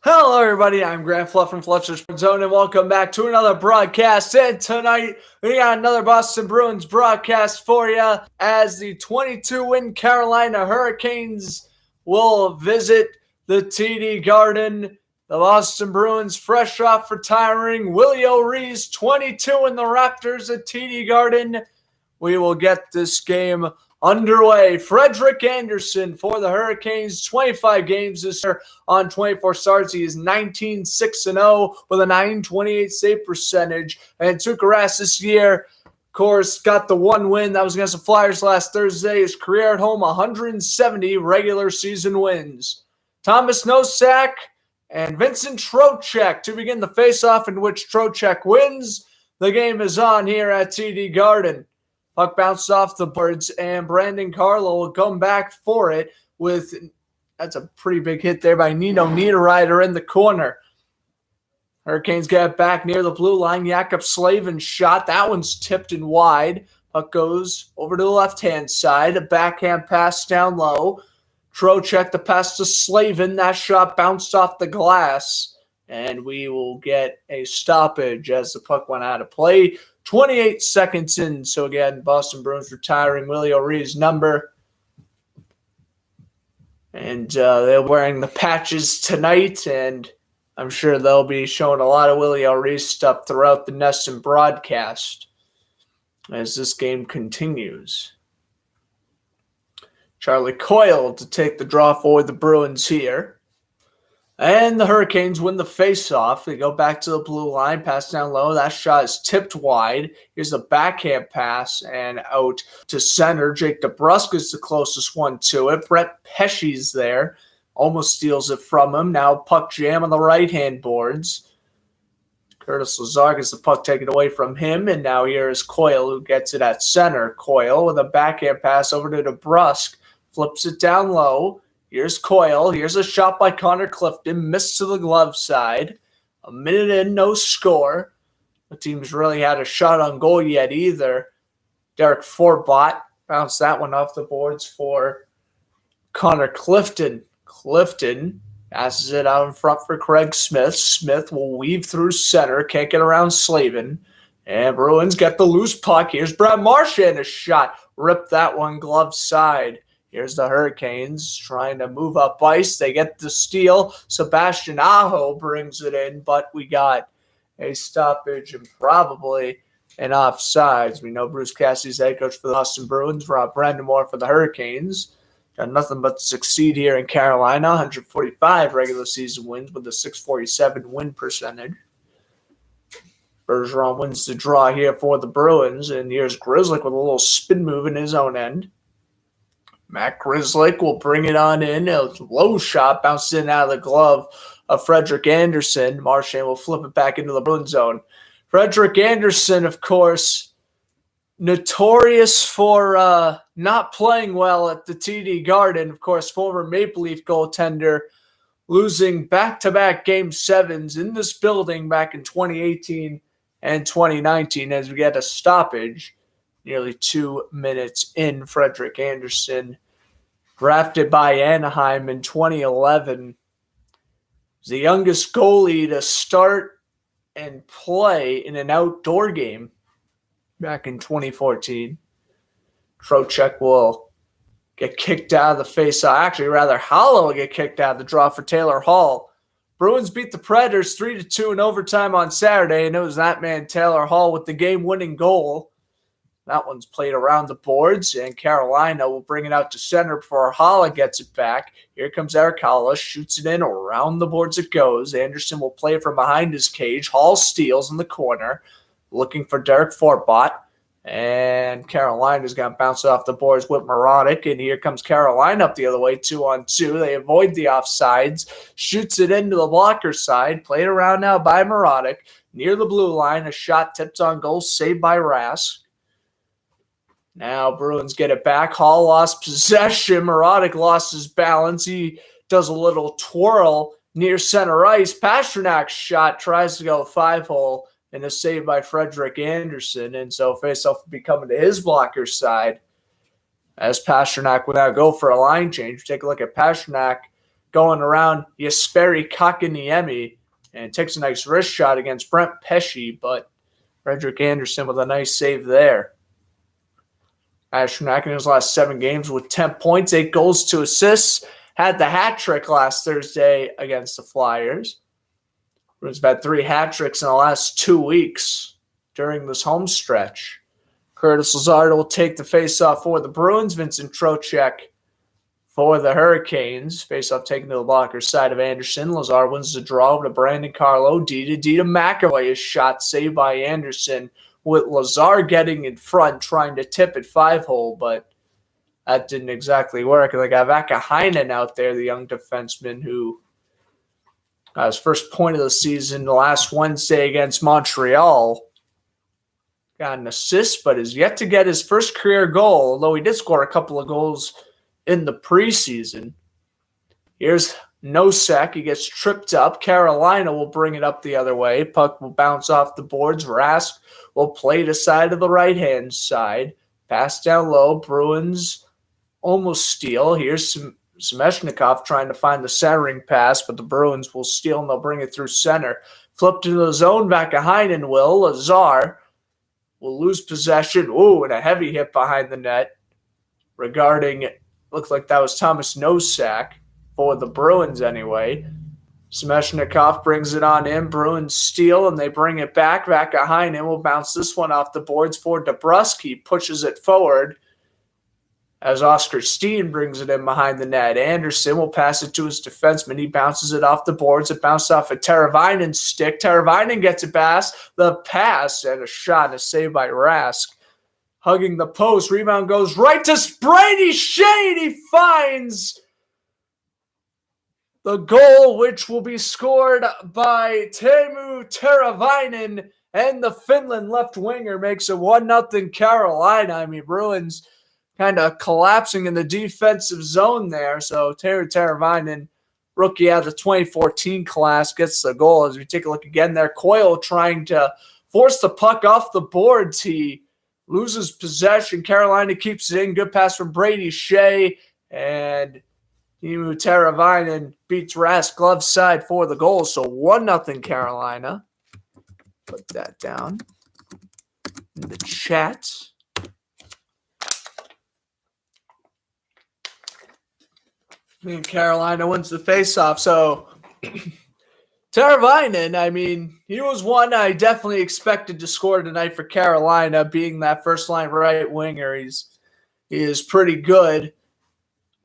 Hello, everybody. I'm Grant Fluff from Fletcher's Sports Zone, and welcome back to another broadcast. And tonight, we got another Boston Bruins broadcast for you as the 22-win Carolina Hurricanes will visit the TD Garden. The Boston Bruins, fresh off retiring Willie O'Ree's 22 in the Raptors at TD Garden. We will get this game underway. Frederik Andersen for the Hurricanes, 25 games this year on 24 starts. He is 19-6-0 with a .928 save percentage. And Tuukka Rask this year, of course, got the one win. That was against the Flyers last Thursday. His career at home, 170 regular season wins. Thomas Nosek and Vincent Trocheck to begin the faceoff, in which Trocheck wins. The game is on here at TD Garden. Puck bounced off the boards, and Brandon Carlo will come back for it that's a pretty big hit there by Nino Niederreiter in the corner. Hurricanes get it back near the blue line. Jakob Slavin's shot. That one's tipped and wide. Puck goes over to the left-hand side. A backhand pass down low. Trocheck the pass to Slavin. That shot bounced off the glass, and we will get a stoppage as the puck went out of play. 28 seconds in. So again, Boston Bruins retiring Willie O'Ree's number. And they're wearing the patches tonight, and I'm sure they'll be showing a lot of Willie O'Ree stuff throughout the NESN broadcast as this game continues. Charlie Coyle to take the draw for the Bruins here. And the Hurricanes win the faceoff. They go back to the blue line, pass down low. That shot is tipped wide. Here's a backhand pass and out to center. Jake DeBrusk is the closest one to it. Brett Pesce's there. Almost steals it from him. Now puck jam on the right-hand boards. Curtis Lazar gets the puck taken away from him. And now here is Coyle who gets it at center. Coyle with a backhand pass over to DeBrusk. Flips it down low. Here's Coyle. Here's a shot by Connor Clifton. Missed to the glove side. A minute in, no score. The team's really had a shot on goal yet either. Derek Forbot bounced that one off the boards for Connor Clifton. Clifton passes it out in front for Craig Smith. Smith will weave through center. Can't get around Slavin. And Bruins get the loose puck. Here's Brad Marchand, a shot. Ripped that one glove side. Here's the Hurricanes trying to move up ice. They get the steal. Sebastian Aho brings it in, but we got a stoppage and probably an offsides. We know Bruce Cassidy's head coach for the Boston Bruins, Rob Brandamore for the Hurricanes. Got nothing but to succeed here in Carolina. 145 regular season wins with a .647 win percentage. Bergeron wins the draw here for the Bruins, and here's Grzelcyk with a little spin move in his own end. Matt Grzelcyk will bring it on in. A low shot bounced in out of the glove of Frederik Andersen. Marchand will flip it back into the Bruins zone. Frederik Andersen, of course, notorious for not playing well at the TD Garden. Of course, former Maple Leaf goaltender, losing back-to-back Game 7s in this building back in 2018 and 2019 as we get a stoppage. Nearly 2 minutes in. Frederik Andersen, drafted by Anaheim in 2011, was the youngest goalie to start and play in an outdoor game back in 2014. Trocheck will get kicked out of the face-off. Actually, rather, Hollow will get kicked out of the draw for Taylor Hall. Bruins beat the Predators 3-2 in overtime on Saturday, and it was that man, Taylor Hall, with the game-winning goal. That one's played around the boards, and Carolina will bring it out to center before Haula gets it back. Here comes Eric Haula, shoots it in, around the boards it goes. Andersen will play it from behind his cage. Hall steals in the corner, looking for Derek Forbot, and Carolina's going to bounce it off the boards with Morotic, and here comes Carolina up the other way, 2-on-2. They avoid the offsides, shoots it into the blocker side, played around now by Morotic. Near the blue line, a shot tipped on goal, saved by Rask. Now Bruins get it back. Hall lost possession. Morotic lost his balance. He does a little twirl near center ice. Pasternak's shot tries to go 5-hole and a save by Frederik Andersen. And so faceoff will be coming to his blocker side as Pasternak would now go for a line change. Take a look at Pasternak going around Jesperi Kakaniemi and takes a nice wrist shot against Brent Pesce, but Frederick Anderson with a nice save there. Pasternak in his last 7 games with 10 points, 8 goals, 2 assists. Had the hat trick last Thursday against the Flyers. Bruins have had 3 hat tricks in the last 2 weeks during this home stretch. Curtis Lazard will take the faceoff for the Bruins. Vincent Trocheck for the Hurricanes. Faceoff taken to the blocker's side of Anderson. Lazard wins the draw over to Brandon Carlo. D to McAvoy. His shot saved by Anderson, with Lazard getting in front, trying to tip it 5-hole, but that didn't exactly work. They got Vakahainen out there, the young defenseman who got his first point of the season last Wednesday against Montreal. Got an assist, but is yet to get his first career goal, although he did score a couple of goals in the preseason. Here's Nosek. He gets tripped up. Carolina will bring it up the other way. Puck will bounce off the boards. Rask will play to side of the right-hand side. Pass down low. Bruins almost steal. Here's Semeshnikov trying to find the centering pass, but the Bruins will steal and they'll bring it through center. Flip to the zone. Vakahainen will. Lazar will lose possession. Ooh, and a heavy hit behind the net regarding, looked like that was Thomas Nosek for the Bruins anyway. Semeshnikov brings it on in. Bruins steal, and they bring it back. Vakahainen will bounce this one off the boards for DeBruski. Pushes it forward as Oscar Steen brings it in behind the net. Anderson will pass it to his defenseman. He bounces it off the boards. It bounced off a Teravainen's stick. Teravainen gets it past the pass, and a shot, a save by Rask. Hugging the post. Rebound goes right to Brady Shane. He finds the goal, which will be scored by Teemu Teravainen, and the Finland left winger makes it 1-0 Carolina. I mean, Bruins kind of collapsing in the defensive zone there. So Teemu Teravainen, rookie out of the 2014 class, gets the goal. As we take a look again there, Coyle trying to force the puck off the boards. He loses possession. Carolina keeps it in. Good pass from Brady Shea, and Teemu Teravainen beats Rask glove side for the goal. So 1-0 Carolina. Put that down in the chat. And Carolina wins the faceoff. So Teravainen, I mean, he was one I definitely expected to score tonight for Carolina, being that first-line right winger. He is pretty good,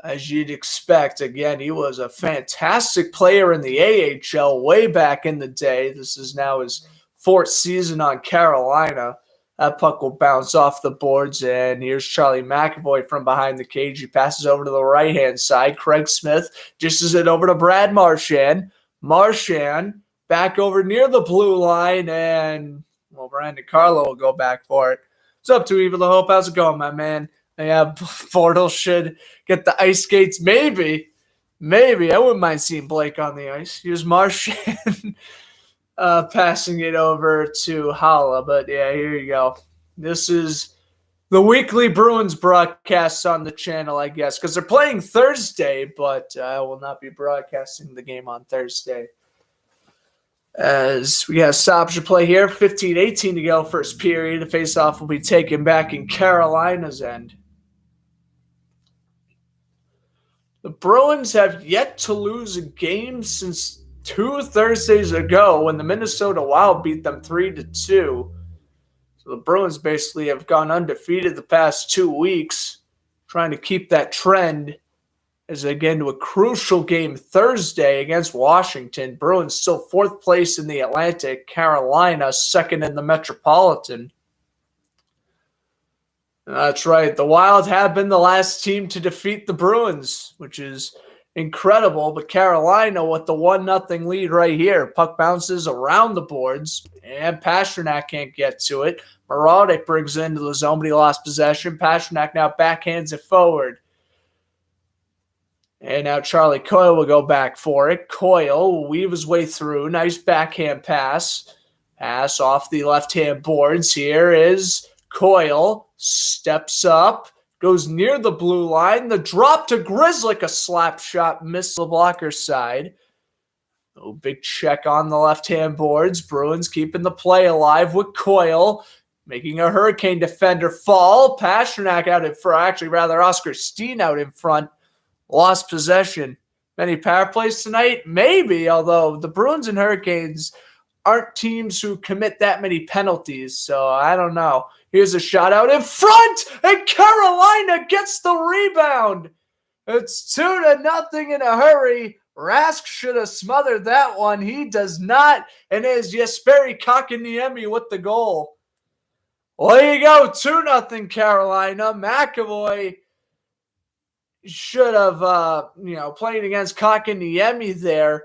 as you'd expect. Again, he was a fantastic player in the AHL way back in the day. This is now his 4th season on Carolina. That puck will bounce off the boards, and here's Charlie McAvoy from behind the cage. He passes over to the right-hand side. Craig Smith dishes it over to Brad Marchand. Marchand back over near the blue line, and, well, Brandon Carlo will go back for it. What's up, to Evil the Hope? How's it going, my man? Yeah, Bortles should get the ice skates. Maybe. I wouldn't mind seeing Blake on the ice. Here's Marchand passing it over to Holla. But, yeah, here you go. This is the weekly Bruins broadcasts on the channel, I guess, because they're playing Thursday, but I will not be broadcasting the game on Thursday. As we have stoppage to play here, 15-18 to go, first period. The faceoff will be taken back in Carolina's end. The Bruins have yet to lose a game since 2 Thursdays ago when the Minnesota Wild beat them 3-2. So the Bruins basically have gone undefeated the past 2 weeks, trying to keep that trend as they get into a crucial game Thursday against Washington. Bruins still 4th place in the Atlantic. Carolina 2nd in the Metropolitan. That's right. The Wild have been the last team to defeat the Bruins, which is incredible. But Carolina with the 1-0 lead right here. Puck bounces around the boards, and Pasternak can't get to it. Mrazek brings it into the zone, but he lost possession. Pasternak now backhands it forward. And now Charlie Coyle will go back for it. Coyle will weave his way through. Nice backhand pass. Pass off the left-hand boards. Here is Coyle. Steps up. goes near the blue line. The drop to Grizzlick, a slap shot, missed the blocker side. Oh, big check on the left-hand boards. Bruins keeping the play alive with Coyle, making a Hurricane defender fall. Pasternak out in front, actually rather Oscar Steen out in front. Lost possession. Many power plays tonight? Maybe, although the Bruins and Hurricanes aren't teams who commit that many penalties, so I don't know. Here's a shot out in front, and Carolina gets the rebound. It's 2-0 in a hurry. Rask should have smothered that one. He does not, and it is Jesperi Kotkaniemi with the goal. Well, there you go, 2-0 Carolina. McAvoy should have, playing against Kotkaniemi there.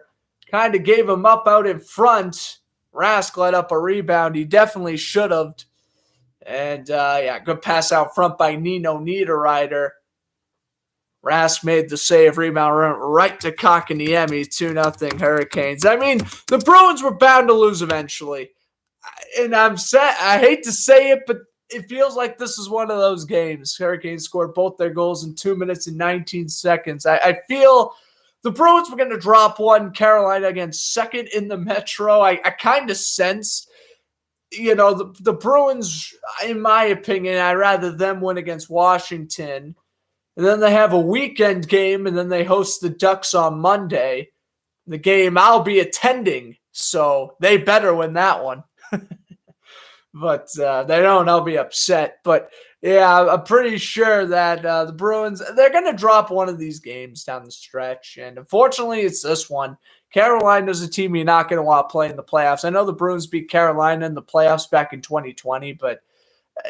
Kind of gave him up out in front. Rask let up a rebound. He definitely should have. And, good pass out front by Nino Niederreiter. Rask made the save, rebound right to Kotkaniemi, 2-0 Hurricanes. I mean, the Bruins were bound to lose eventually. And I hate to say it, but it feels like this is one of those games. Hurricanes scored both their goals in 2 minutes and 19 seconds. I feel the Bruins were going to drop one. Carolina, again, second in the Metro. I kind of sensed, the Bruins, in my opinion, I'd rather them win against Washington. And then they have a weekend game, and then they host the Ducks on Monday. The game I'll be attending, so they better win that one. But they don't, I'll be upset. But, yeah, I'm pretty sure that the Bruins, they're going to drop one of these games down the stretch. And unfortunately, it's this one. Carolina's a team you're not going to want to play in the playoffs. I know the Bruins beat Carolina in the playoffs back in 2020,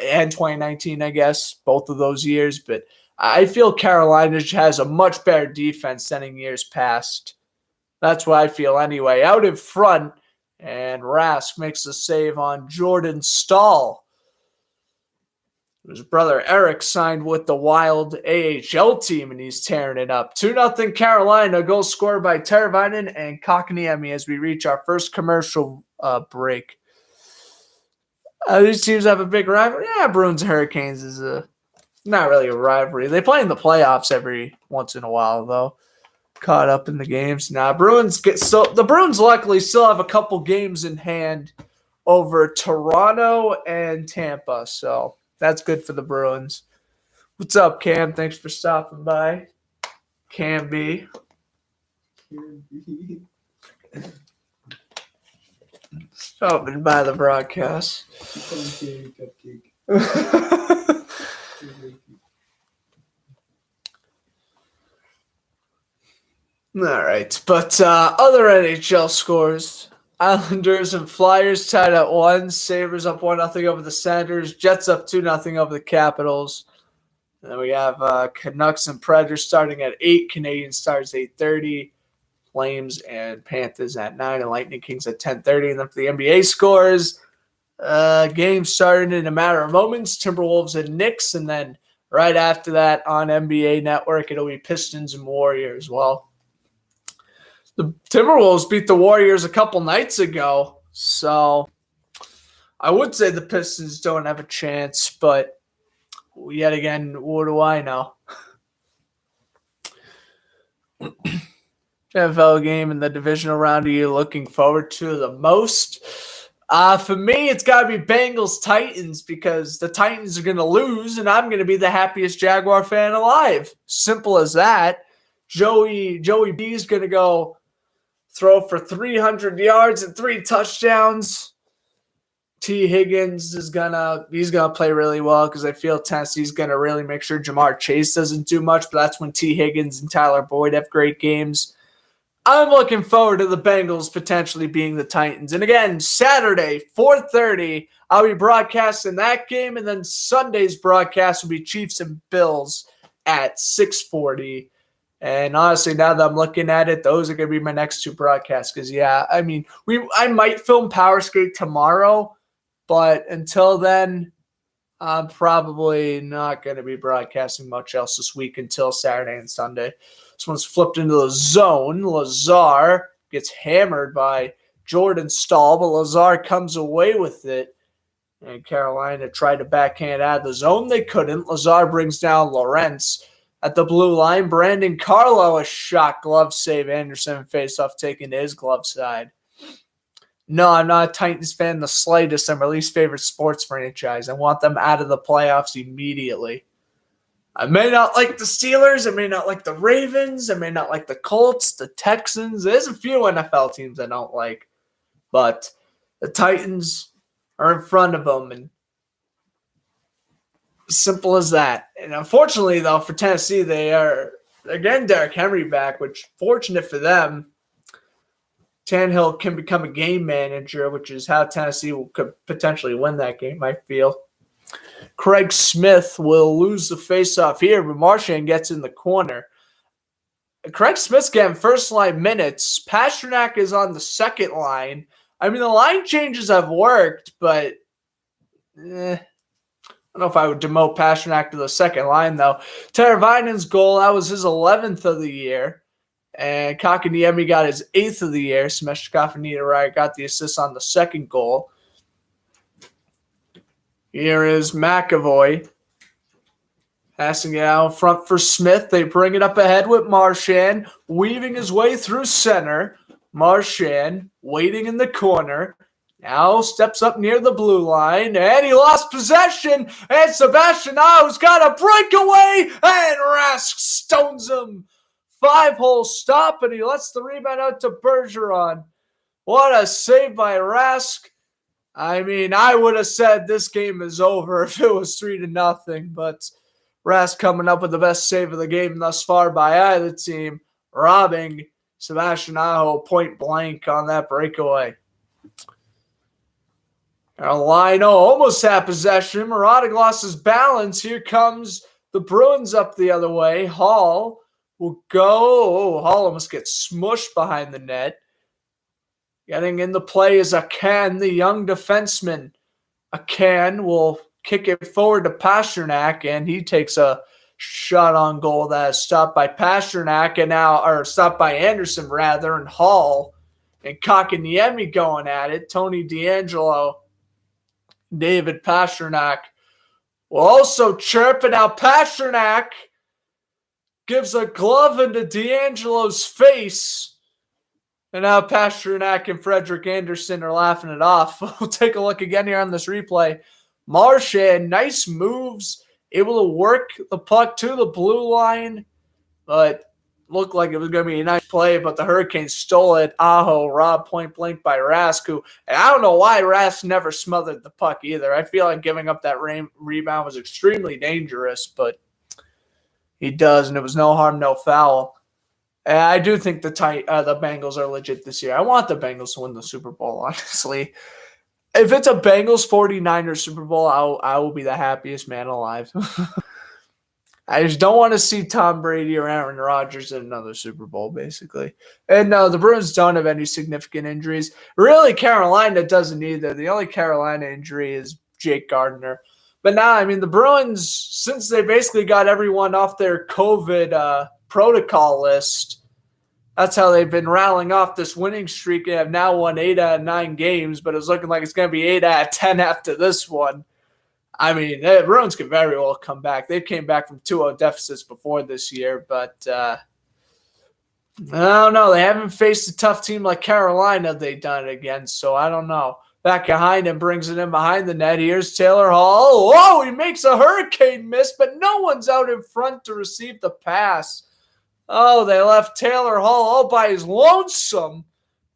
and 2019, I guess, both of those years. But I feel Carolina has a much better defense than in years past. That's what I feel anyway. Out in front, and Rask makes a save on Jordan Staal. His brother Eric signed with the Wild AHL team, and he's tearing it up. 2-0 Carolina, goal scored by Teravainen and Kotkaniemi as we reach our first commercial break. These teams have a big rivalry. Yeah, Bruins and Hurricanes is not really a rivalry. They play in the playoffs every once in a while, though. Caught up in the games. Now, the Bruins luckily still have a couple games in hand over Toronto and Tampa, so that's good for the Bruins. What's up, Cam? Thanks for stopping by. Cam B. Stopping by the broadcast. All right, but other NHL scores. Islanders and Flyers tied at 1. Sabres up 1-0 over the Senators. Jets up 2-0 over the Capitals. And then we have Canucks and Predators starting at 8. Canadian Stars 8:30. Flames and Panthers at 9. And Lightning Kings at 10:30. And then for the NBA scores, game started in a matter of moments. Timberwolves and Knicks. And then right after that on NBA Network, it'll be Pistons and Warriors. Well, the Timberwolves beat the Warriors a couple nights ago, so I would say the Pistons don't have a chance, but yet again, what do I know? NFL game in the divisional round, are you looking forward to the most? For me, it's got to be Bengals-Titans because the Titans are going to lose, and I'm going to be the happiest Jaguar fan alive. Simple as that. Joey B is going to go throw for 300 yards and 3 touchdowns. T. Higgins he's gonna play really well because I feel Tennessee's gonna really make sure Jamar Chase doesn't do much, but that's when T. Higgins and Tyler Boyd have great games. I'm looking forward to the Bengals potentially being the Titans. And again, Saturday, 4:30, I'll be broadcasting that game, and then Sunday's broadcast will be Chiefs and Bills at 6:40. And honestly, now that I'm looking at it, those are going to be my next 2 broadcasts. Because, I might film Power Skate tomorrow, but until then, I'm probably not going to be broadcasting much else this week until Saturday and Sunday. This one's flipped into the zone. Lazar gets hammered by Jordan Staal, but Lazar comes away with it. And Carolina tried to backhand out of the zone. They couldn't. Lazar brings down Lawrence at the blue line. Brandon Carlo, a shot glove save. Anderson face-off taking to his glove side. No, I'm not a Titans fan the slightest. I'm my least favorite sports franchise. I want them out of the playoffs immediately. I may not like the Steelers. I may not like the Ravens. I may not like the Colts, the Texans. There's a few NFL teams I don't like. But the Titans are in front of them. And simple as that. And unfortunately, though, for Tennessee, they are, again, Derrick Henry back, which fortunate for them. Tannehill can become a game manager, which is how Tennessee could potentially win that game, I feel. Craig Smith will lose the faceoff here, but Marchand gets in the corner. Craig Smith's getting first-line minutes. Pasternak is on the second line. I mean, the line changes have worked, but I don't know if I would demote Pasternak to the second line, though. Teravainen's goal, that was his 11th of the year. And Kakaniemi got his 8th of the year. Smeshnikov and Niederreiter got the assist on the second goal. Here is McAvoy. Passing it out front for Smith. They bring it up ahead with Marchand. Weaving his way through center. Marchand waiting in the corner. Now steps up near the blue line. And he lost possession. And Sebastian Aho's got a breakaway. And Rask stones him. 5-hole stop, and he lets the rebound out to Bergeron. What a save by Rask. I mean, I would have said this game is over if it was 3-0, but Rask coming up with the best save of the game thus far by either team, robbing Sebastian Aho point blank on that breakaway. Carolina almost had possession. Morotic lost his balance. Here comes the Bruins up the other way. Hall will go. Hall almost gets smushed behind the net. Getting in the play is Akan, the young defenseman. Akan will kick it forward to Pasternak, and he takes a shot on goal that is stopped by Pasternak or stopped by Anderson rather, and Hall and Kakaniemi going at it. Tony D'Angelo, David Pasternak will also chirp, and now Pasternak gives a glove into D'Angelo's face. And now Pasternak and Frederick Anderson are laughing it off. We'll take a look again here on this replay. Marchand, nice moves, able to work the puck to the blue line, but looked like it was going to be a nice play, but the Hurricanes stole it. Aho robbed point blank by Rask, and I don't know why Rask never smothered the puck either. I feel like giving up that rebound was extremely dangerous, but he does, and it was no harm, no foul. And I do think the Bengals are legit this year. I want the Bengals to win the Super Bowl, honestly. If it's a Bengals 49ers Super Bowl, I will be the happiest man alive. I just don't want to see Tom Brady or Aaron Rodgers in another Super Bowl, basically. And no, the Bruins don't have any significant injuries. Really, Carolina doesn't either. The only Carolina injury is Jake Gardner. But now, I mean, the Bruins, since they basically got everyone off their COVID protocol list, that's how they've been rattling off this winning streak. They have now won 8 out of 9 games, but it's looking like it's going to be 8 out of 10 after this one. I mean, the Bruins could very well come back. They came back from 2-0 deficits before this year, but I don't know. They haven't faced a tough team like Carolina they've done it against, so I don't know. Back behind him, brings it in behind the net. Here's Taylor Hall. Oh, he makes a hurricane miss, but no one's out in front to receive the pass. Oh, they left Taylor Hall all by his lonesome.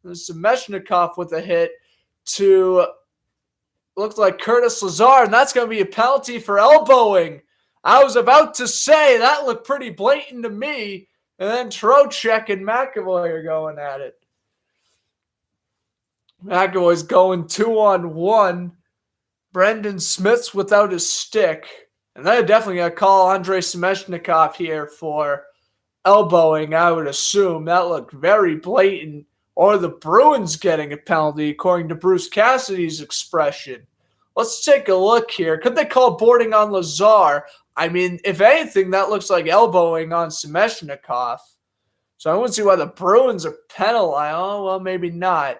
Semeshnikov with a hit to, looks like Curtis Lazar, and that's going to be a penalty for elbowing. I was about to say that looked pretty blatant to me, and then Trocheck and McAvoy are going at it. McAvoy's going 2-on-1. Brendan Smith's without his stick. And they're definitely going to call Andrei Semeshnikov here for elbowing, I would assume. That looked very blatant. Or the Bruins getting a penalty, according to Bruce Cassidy's expression. Let's take a look here. Could they call boarding on Lazar? I mean, if anything, that looks like elbowing on Semeshnikov. So I wouldn't see why the Bruins are penalized. Oh, well, maybe not.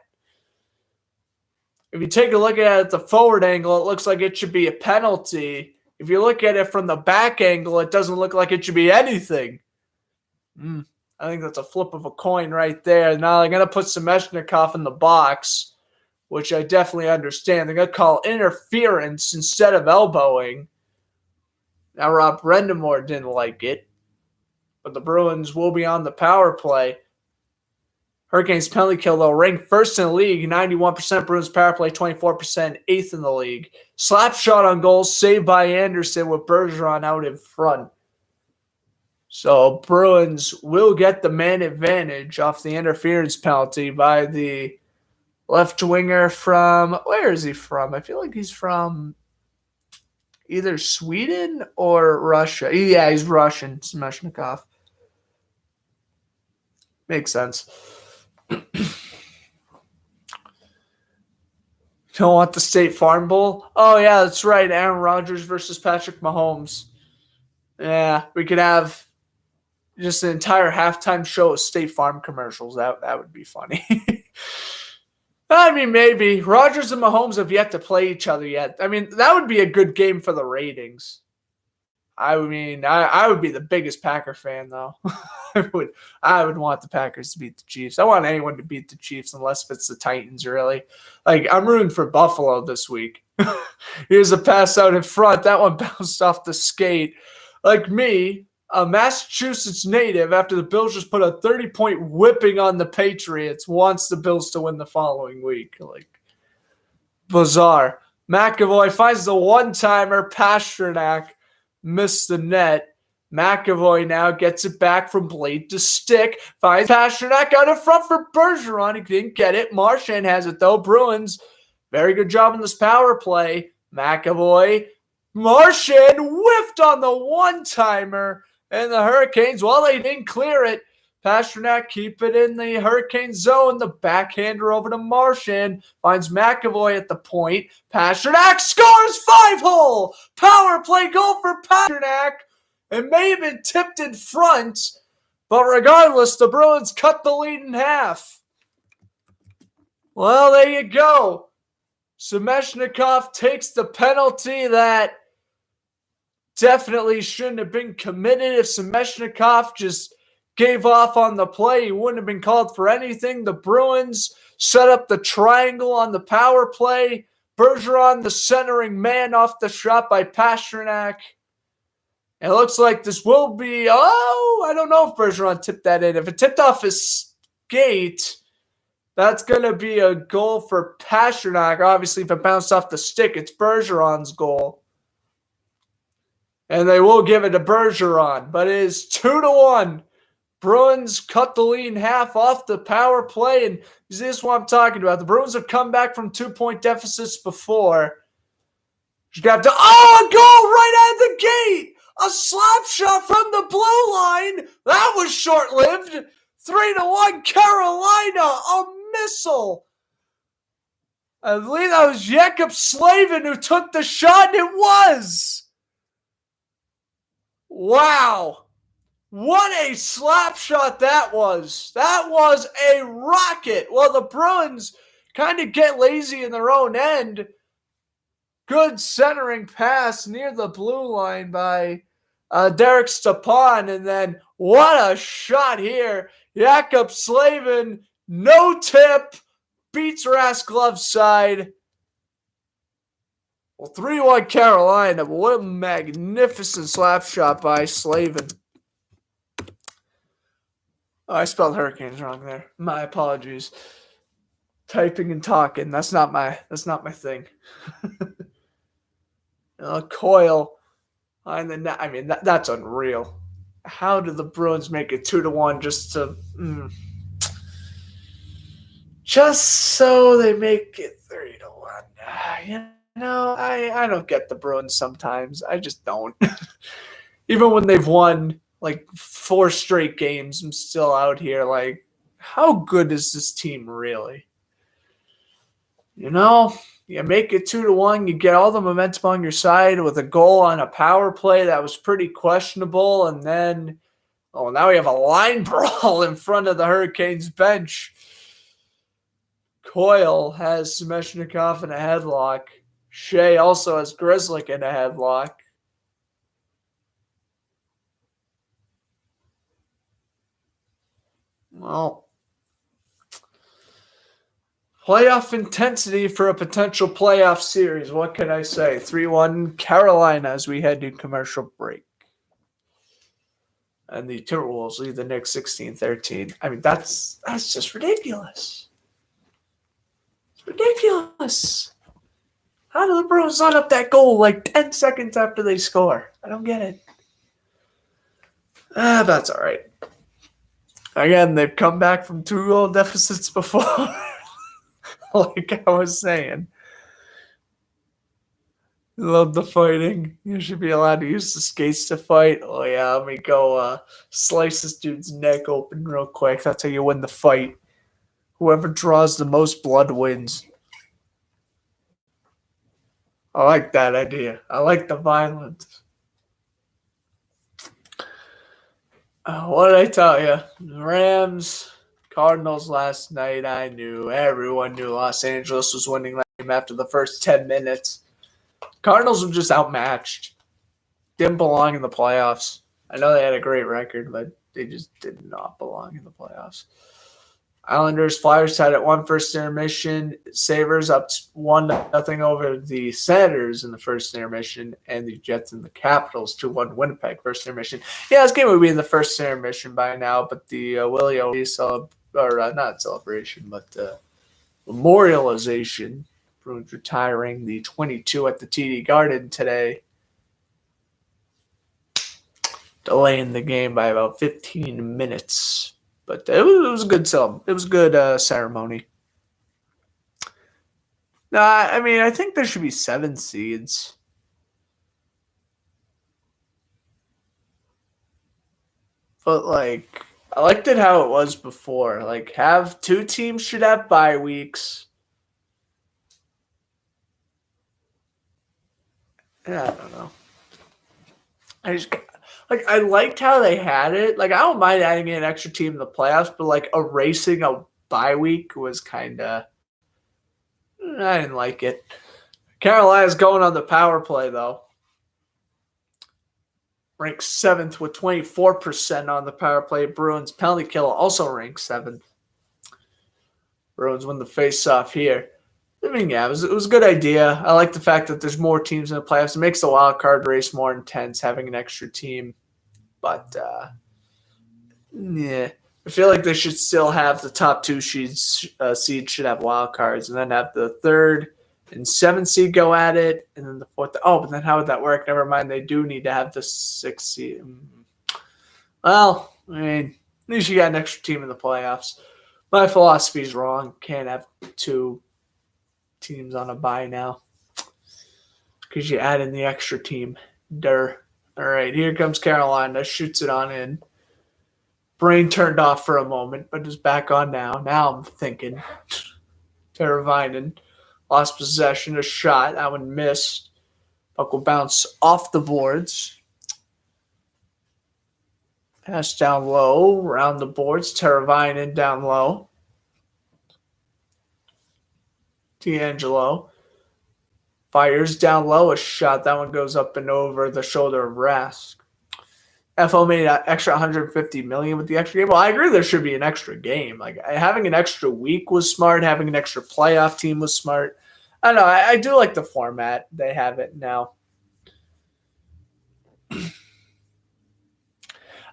If you take a look at it at the forward angle, it looks like it should be a penalty. If you look at it from the back angle, it doesn't look like it should be anything. I think that's a flip of a coin right there. Now they're going to put Semeshnikov in the box, which I definitely understand. They're going to call interference instead of elbowing. Now Rob Brendamore didn't like it, but the Bruins will be on the power play. Hurricanes penalty kill, though, ranked first in the league, 91% Bruins power play, 24%, eighth in the league. Slap shot on goal, saved by Anderson with Bergeron out in front. So Bruins will get the man advantage off the interference penalty by the left winger from, where is he from? I feel like he's from either Sweden or Russia. Yeah, he's Russian, Semeshnikov. Makes sense. Don't want the State Farm Bowl? Oh, yeah, that's right. Aaron Rodgers versus Patrick Mahomes. Yeah, we could have just an entire halftime show of State Farm commercials. That would be funny. I mean, maybe. Rodgers and Mahomes have yet to play each other yet. I mean, that would be a good game for the ratings. I mean, I would be the biggest Packer fan, though. I would want the Packers to beat the Chiefs. I want anyone to beat the Chiefs unless it's the Titans, really. Like, I'm rooting for Buffalo this week. Here's a pass out in front. That one bounced off the skate. Like me, a Massachusetts native, after the Bills just put a 30-point whipping on the Patriots, wants the Bills to win the following week. Like, bizarre. McAvoy finds the one-timer. Pastrnak missed the net. McAvoy now gets it back from blade to stick. Finds Pastrnak out in front for Bergeron. He didn't get it. Marchand has it, though. Bruins, very good job in this power play. McAvoy. Marchand whiffed on the one-timer. And the Hurricanes, well, they didn't clear it. Pastrnak keep it in the Hurricane zone. The backhander over to Marchand. Finds McAvoy at the point. Pastrnak scores 5-hole. Power play goal for Pastrnak. It may have been tipped in front, but regardless, the Bruins cut the lead in half. Well, there you go. Semeshnikov takes the penalty that definitely shouldn't have been committed. If Semeshnikov just gave off on the play, he wouldn't have been called for anything. The Bruins set up the triangle on the power play. Bergeron, the centering man, off the shot by Pastrnak. It looks like this will be, I don't know if Bergeron tipped that in. If it tipped off his skate, that's going to be a goal for Pastrnak. Obviously, if it bounced off the stick, it's Bergeron's goal. And they will give it to Bergeron. But it is 2-1. Bruins cut the lead in half off the power play. And this is what I'm talking about. The Bruins have come back from 2-point deficits before. You got to, a goal right out of the gate! A slap shot from the blue line. That was short-lived. 3-1 Carolina. A missile. I believe that was Jakob Slavin who took the shot, and it was. Wow. What a slap shot that was. That was a rocket. Well, the Bruins kind of get lazy in their own end. Good centering pass near the blue line by Derek Stepan. And then what a shot here. Jakob Slavin, no tip, beats Rask glove side. Well, 3-1 Carolina. But what a magnificent slap shot by Slavin. Oh, I spelled Hurricanes wrong there. My apologies. Typing and talking. That's not my thing. Coyle on the net. I mean, that's unreal. How did the Bruins make it 2-1 just so they make it 3-1? I don't get the Bruins sometimes. I just don't. Even when they've won like 4 straight games, I'm still out here like, how good is this team really? You make it 2-1, you get all the momentum on your side with a goal on a power play that was pretty questionable, and then, now we have a line brawl in front of the Hurricanes bench. Coyle has Smeshnikov in a headlock. Shea also has Grzelcyk in a headlock. Well, playoff intensity for a potential playoff series. What can I say? 3-1 Carolina as we head to commercial break. And the Timberwolves lead the Knicks 16-13. I mean, that's just ridiculous. It's ridiculous. How do the Bruins line up that goal like 10 seconds after they score? I don't get it. That's all right. Again, they've come back from 2-goal deficits before. Like I was saying. Love the fighting. You should be allowed to use the skates to fight. Oh, yeah, let me go slice this dude's neck open real quick. That's how you win the fight. Whoever draws the most blood wins. I like that idea. I like the violence. What did I tell you? Rams, Cardinals last night. Everyone knew Los Angeles was winning that game after the first 10 minutes. Cardinals were just outmatched. Didn't belong in the playoffs. I know they had a great record, but they just did not belong in the playoffs. Islanders, Flyers tied at 1 first intermission. Sabres up 1-0 over the Senators in the first intermission, and the Jets and the Capitals 2-1 Winnipeg first intermission. Yeah, this game would be in the first intermission by now, but the Willie O'Reilly not celebration, but memorialization. Bruins retiring the 22 at the TD Garden today, delaying the game by about 15 minutes. But it was a good ceremony. I mean, I think there should be 7 seeds. But, like, I liked it how it was before. Like, have 2 teams should have bye weeks. Yeah, I don't know. I liked how they had it. Like, I don't mind adding an extra team in the playoffs, but, like, erasing a bye week was kind of – I didn't like it. Carolina's going on the power play, though. Ranks 7th with 24% on the power play. Bruins penalty kill also ranks 7th. Bruins win the face-off here. I mean, yeah, it was a good idea. I like the fact that there's more teams in the playoffs. It makes the wild card race more intense, having an extra team. But, yeah, I feel like they should still have the top 2 seeds should have wild cards, and then have the 3rd and 7th seed go at it, and then the 4th. Oh, but then how would that work? Never mind. They do need to have the 6th seed. Well, I mean, at least you got an extra team in the playoffs. My philosophy is wrong. Can't have 2 teams on a bye now because you add in the extra team. All right, here comes Carolina. Shoots it on in. Brain turned off for a moment, but is back on now. Now I'm thinking. Teravainen lost possession, a shot. That one missed. Puck will bounce off the boards. Pass down low, around the boards. Teravainen down low. D'Angelo fires down low, a shot. That one goes up and over the shoulder of Rask. FO made an extra $150 million with the extra game. Well, I agree there should be an extra game. Like, having an extra week was smart. Having an extra playoff team was smart. I don't know. I do like the format. They have it now.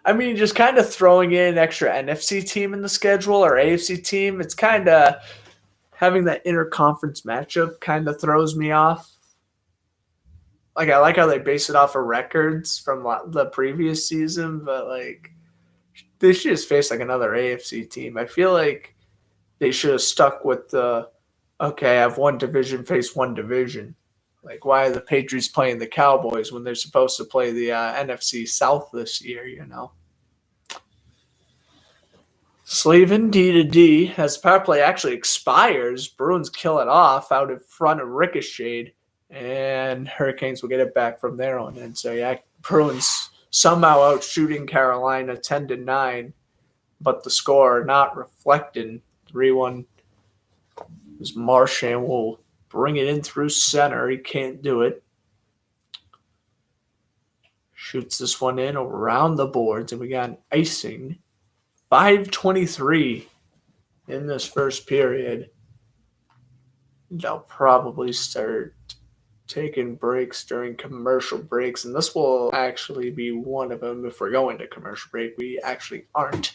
I mean, just kind of throwing in an extra NFC team in the schedule or AFC team, it's kind of having that interconference matchup kind of throws me off. Like, I like how they base it off of records from the previous season, but, like, they should just face, like, another AFC team. I feel like they should have stuck with the, okay, I have one division, face one division. Like, why are the Patriots playing the Cowboys when they're supposed to play the NFC South this year, you know? Slavin D-to-D as power play actually expires. Bruins kill it off out in front of Ricochet, and Hurricanes will get it back from their own end. So, yeah, Bruins somehow out shooting Carolina 10-9, but the score not reflecting 3-1 As Marchand will bring it in through center. He can't do it. Shoots this one in around the boards, and we got an icing. 5:23 in this first period. They'll probably start taking breaks during commercial breaks, and this will actually be one of them. If we're going to commercial break, we actually aren't.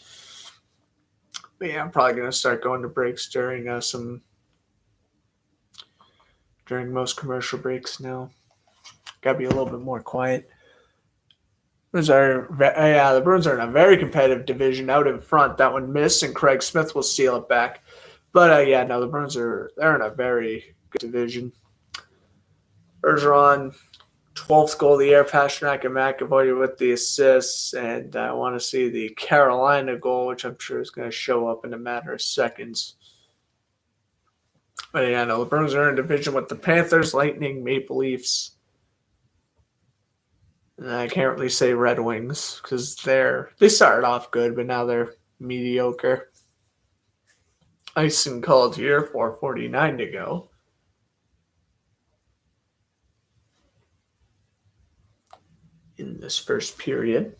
But yeah, I'm probably going to start going to breaks during most commercial breaks now. Got to be a little bit more quiet. The Bruins are in a very competitive division out in front. That one missed, and Craig Smith will steal it back. But the Bruins they're in a very good division. Bergeron, 12th goal of the year. Pastrnak and McAvoy with the assists, and I want to see the Carolina goal, which I'm sure is going to show up in a matter of seconds. But the Bruins are in a division with the Panthers, Lightning, Maple Leafs. And I can't really say Red Wings because they started off good, but now they're mediocre. Icing called here, 4:49 to go. In this first period.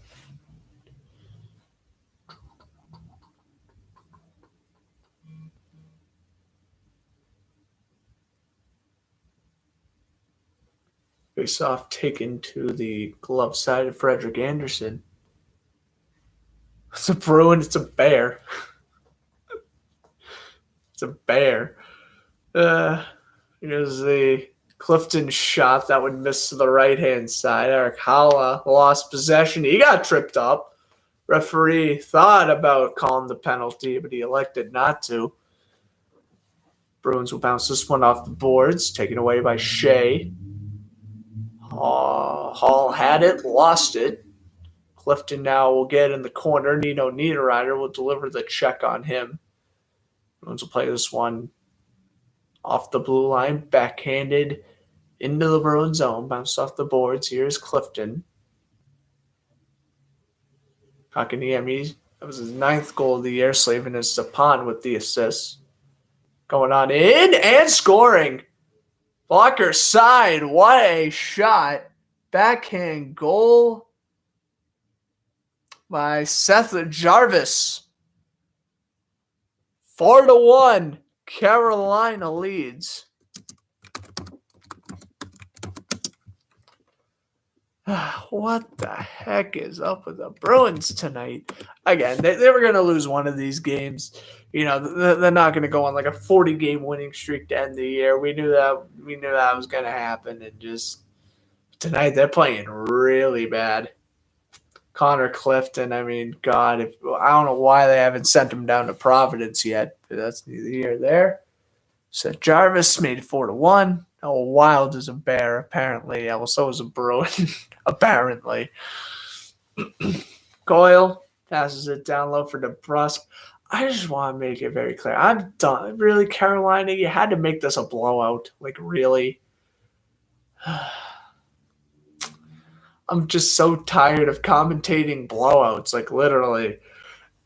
Face-off taken to the glove side of Frederick Anderson. It's a Bruin, it's a Bear. It's a Bear. Here's the Clifton shot that would miss to the right-hand side. Eric Holla lost possession. He got tripped up. Referee thought about calling the penalty, but he elected not to. Bruins will bounce this one off the boards, taken away by Shea. Hall had it, lost it. Clifton now will get in the corner. Nino Niederreiter will deliver the check on him. Bruins will play this one off the blue line, backhanded into the Bruins zone, bounced off the boards. Here's Clifton. Kakaniemi, that was his 9th goal of the year. Slavin and Stepan with the assists. Going on in and scoring. Blocker side, what a shot. Backhand goal by Seth Jarvis. 4-1, Carolina leads. What the heck is up with the Bruins tonight? Again, they were going to lose one of these games. They're not going to go on like a 40-game winning streak to end the year. We knew that was going to happen, and just tonight they're playing really bad. Connor Clifton, God, I don't know why they haven't sent him down to Providence yet, but that's neither here nor there. Seth Jarvis made it 4-1. Oh, Wild is a Bear, apparently. Well, so is a Bruin, apparently. Coyle passes it down low for DeBrusque. I just want to make it very clear. I'm done. Really, Carolina, you had to make this a blowout. Like, really? I'm just so tired of commentating blowouts. Like, literally.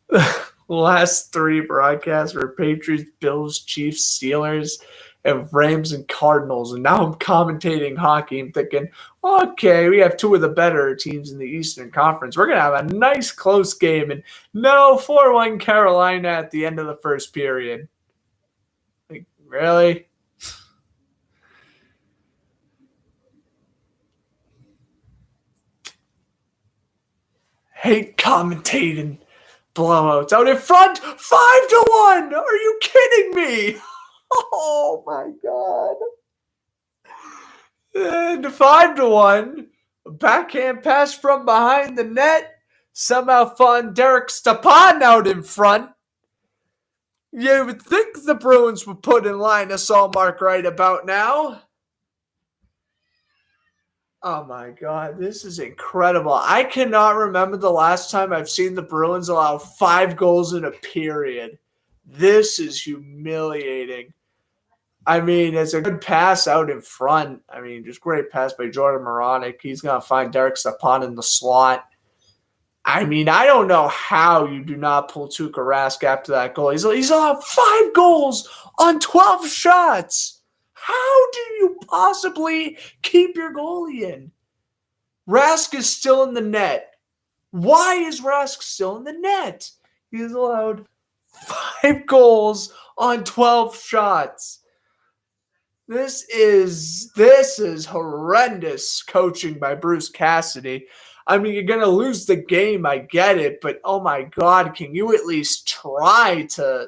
The last 3 broadcasts were Patriots, Bills, Chiefs, Steelers, and Rams and Cardinals. And now I'm commentating hockey. I'm thinking, okay, we have 2 of the better teams in the Eastern Conference. We're going to have a nice close game. And no, 4-1 Carolina at the end of the first period. Like, really? Hate commentating blowouts out in front. 5-1. Are you kidding me? Oh my God. And 5-1. A backhand pass from behind the net. Somehow found Derek Stepan out in front. You would think the Bruins would put in line a Saul Mark right about now. Oh my God, this is incredible. I cannot remember the last time I've seen the Bruins allow 5 goals in a period. This is humiliating. It's a good pass out in front. Just great pass by Jordan Moronic. He's going to find Derek Stepan in the slot. I mean, I don't know how you do not pull Tuukka Rask after that goal. He's on 5 goals on 12 shots. How do you possibly keep your goalie in? Rask is still in the net. Why is Rask still in the net? He's allowed 5 goals on 12 shots. This is horrendous coaching by Bruce Cassidy. I mean, you're going to lose the game, I get it, but oh my God, can you at least try to,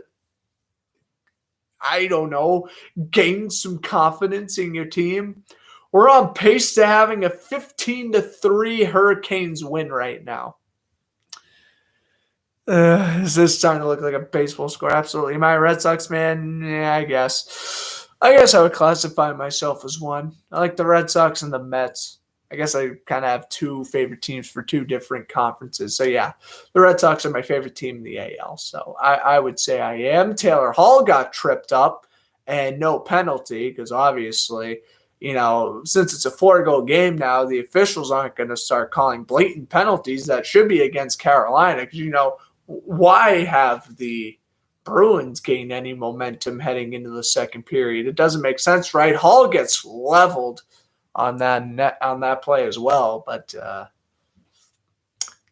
I don't know, gain some confidence in your team? We're on pace to having a 15-3 Hurricanes win right now. Is this starting to look like a baseball score? Absolutely. Am I a Red Sox man? Yeah, I guess. I would classify myself as one. I like the Red Sox and the Mets. I guess I kind of have 2 favorite teams for 2 different conferences. So, yeah, the Red Sox are my favorite team in the AL. So, I would say I am. Taylor Hall got tripped up and no penalty because obviously, since it's a 4-goal game now, the officials aren't going to start calling blatant penalties that should be against Carolina because, why have the Bruins gain any momentum heading into the second period? It doesn't make sense, right? Hall gets leveled on that play as well, but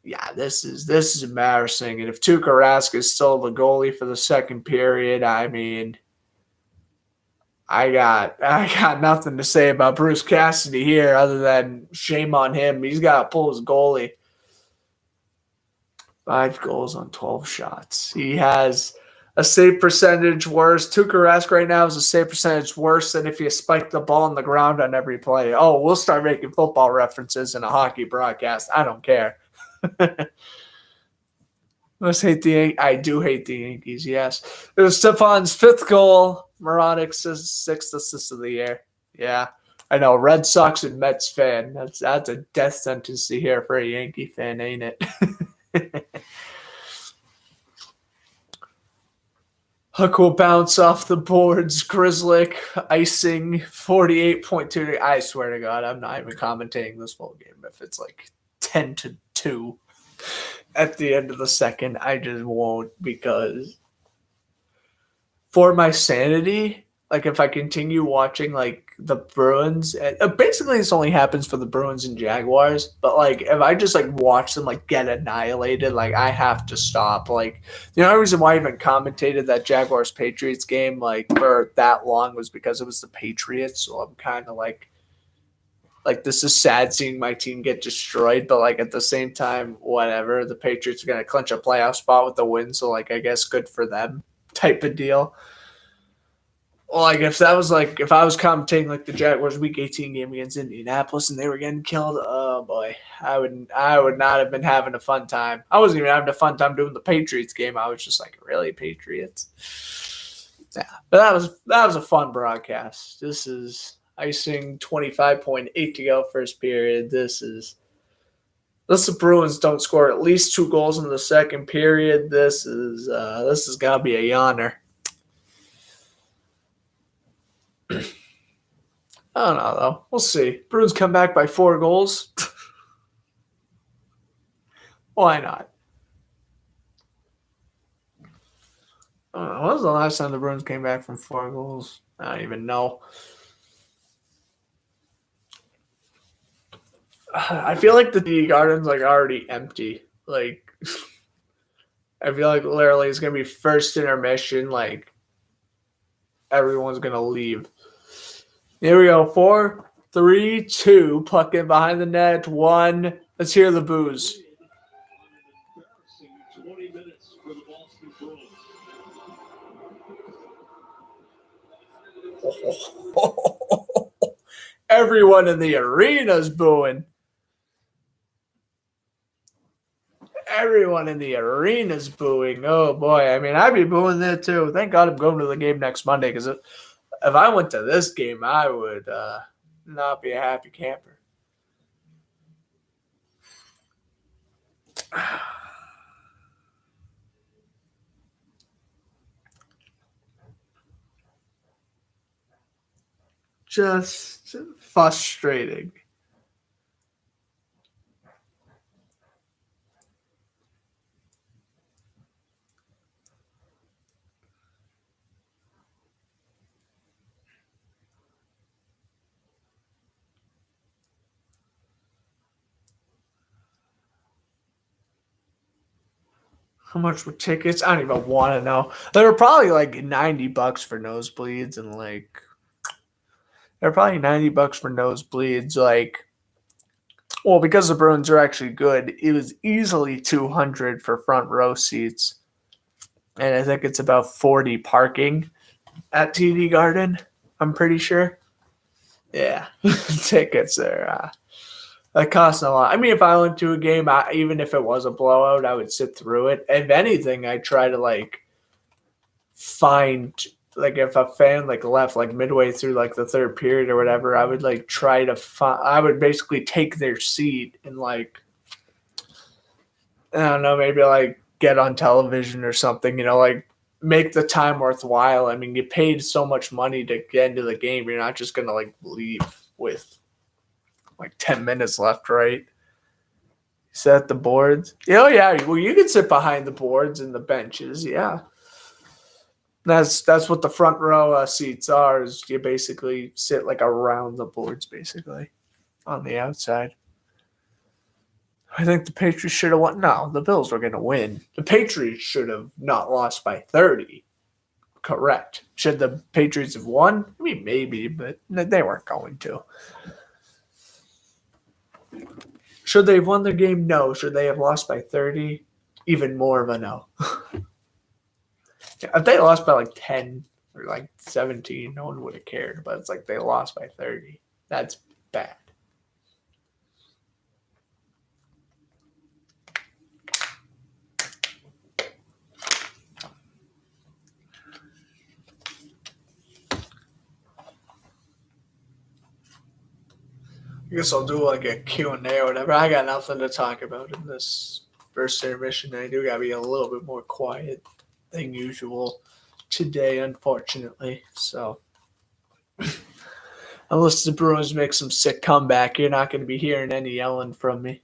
yeah, this is embarrassing. And if Tuukka Rask is still the goalie for the second period, I mean, I got nothing to say about Bruce Cassidy here other than shame on him. He's got to pull his goalie. 5 goals on 12 shots. He has a save percentage worse. Tuukka Rask right now is a save percentage worse than if you spiked the ball on the ground on every play. Oh, we'll start making football references in a hockey broadcast. I don't care. Let's hate I do hate the Yankees, yes. It was Stefan's 5th goal. Moravic's 6th assist of the year. Yeah, I know. Red Sox and Mets fan. That's a death sentence to hear for a Yankee fan, ain't it? Huck will bounce off the boards. Grizzlick icing 48.2. I swear to God, I'm not even commentating this full game. If it's like 10-2 at the end of the second, I just won't because for my sanity, like if I continue watching like the Bruins, basically this only happens for the Bruins and Jaguars, but like if I just like watch them like get annihilated, like I have to stop. Like the only reason why I even commentated that Jaguars Patriots game like for that long was because it was the Patriots, so I'm kind of like this is sad seeing my team get destroyed, but like at the same time, whatever, the Patriots are gonna clinch a playoff spot with the win, so like I guess good for them type of deal. Well, like if I was commentating like the Jaguars Week 18 game against Indianapolis and they were getting killed, oh boy, I would not have been having a fun time. I wasn't even having a fun time doing the Patriots game. I was just like, really, Patriots? Yeah, but that was a fun broadcast. This is icing 25.8 to go first period. Unless the Bruins don't score at least 2 goals in the second period, this is gotta be a yawner. I don't know, though. We'll see. Bruins come back by 4 goals. Why not? I don't know. When was the last time the Bruins came back from 4 goals? I don't even know. I feel like the TD Garden's like already empty. Like, I feel like literally it's going to be first intermission. Like, everyone's going to leave. Here we go. 4, 3, 2. Puck in behind the net. 1. Let's hear the boos. Everyone in the arena's booing. Everyone in the arena's booing. Oh, boy. I mean, I'd be booing there, too. Thank God I'm going to the game next Monday because if I went to this game, I would not be a happy camper. Just frustrating. How much were tickets? I don't even want to know. They were probably like $90 for nosebleeds, and like they're probably $90 for nosebleeds. Like, well, because the Bruins are actually good, it was easily 200 for front row seats, and I think it's about 40 parking at TD Garden. I'm pretty sure. Yeah, tickets are that cost a lot. I mean, if I went to a game, even if it was a blowout, I would sit through it. If anything, I try to like find like if a fan like left like midway through like the third period or whatever, I would like try to find. I would basically take their seat and like I don't know, maybe like get on television or something. Like make the time worthwhile. I mean, you paid so much money to get into the game. You're not just gonna like leave with like 10 minutes left, right? Sit at the boards. Oh yeah, well you can sit behind the boards and the benches. Yeah, that's what the front row seats are. Is you basically sit like around the boards, basically on the outside. I think the Patriots should have won. No, the Bills were going to win. The Patriots should have not lost by 30. Correct. Should the Patriots have won? I mean, maybe, but they weren't going to. Should they have won their game? No. Should they have lost by 30? Even more of a no. If they lost by like 10 or like 17, no one would have cared. But it's like they lost by 30. That's bad. I guess I'll do like a Q&A or whatever. I got nothing to talk about in this first intermission. I do got to be a little bit more quiet than usual today, unfortunately. So, unless the Bruins make some sick comeback, you're not going to be hearing any yelling from me.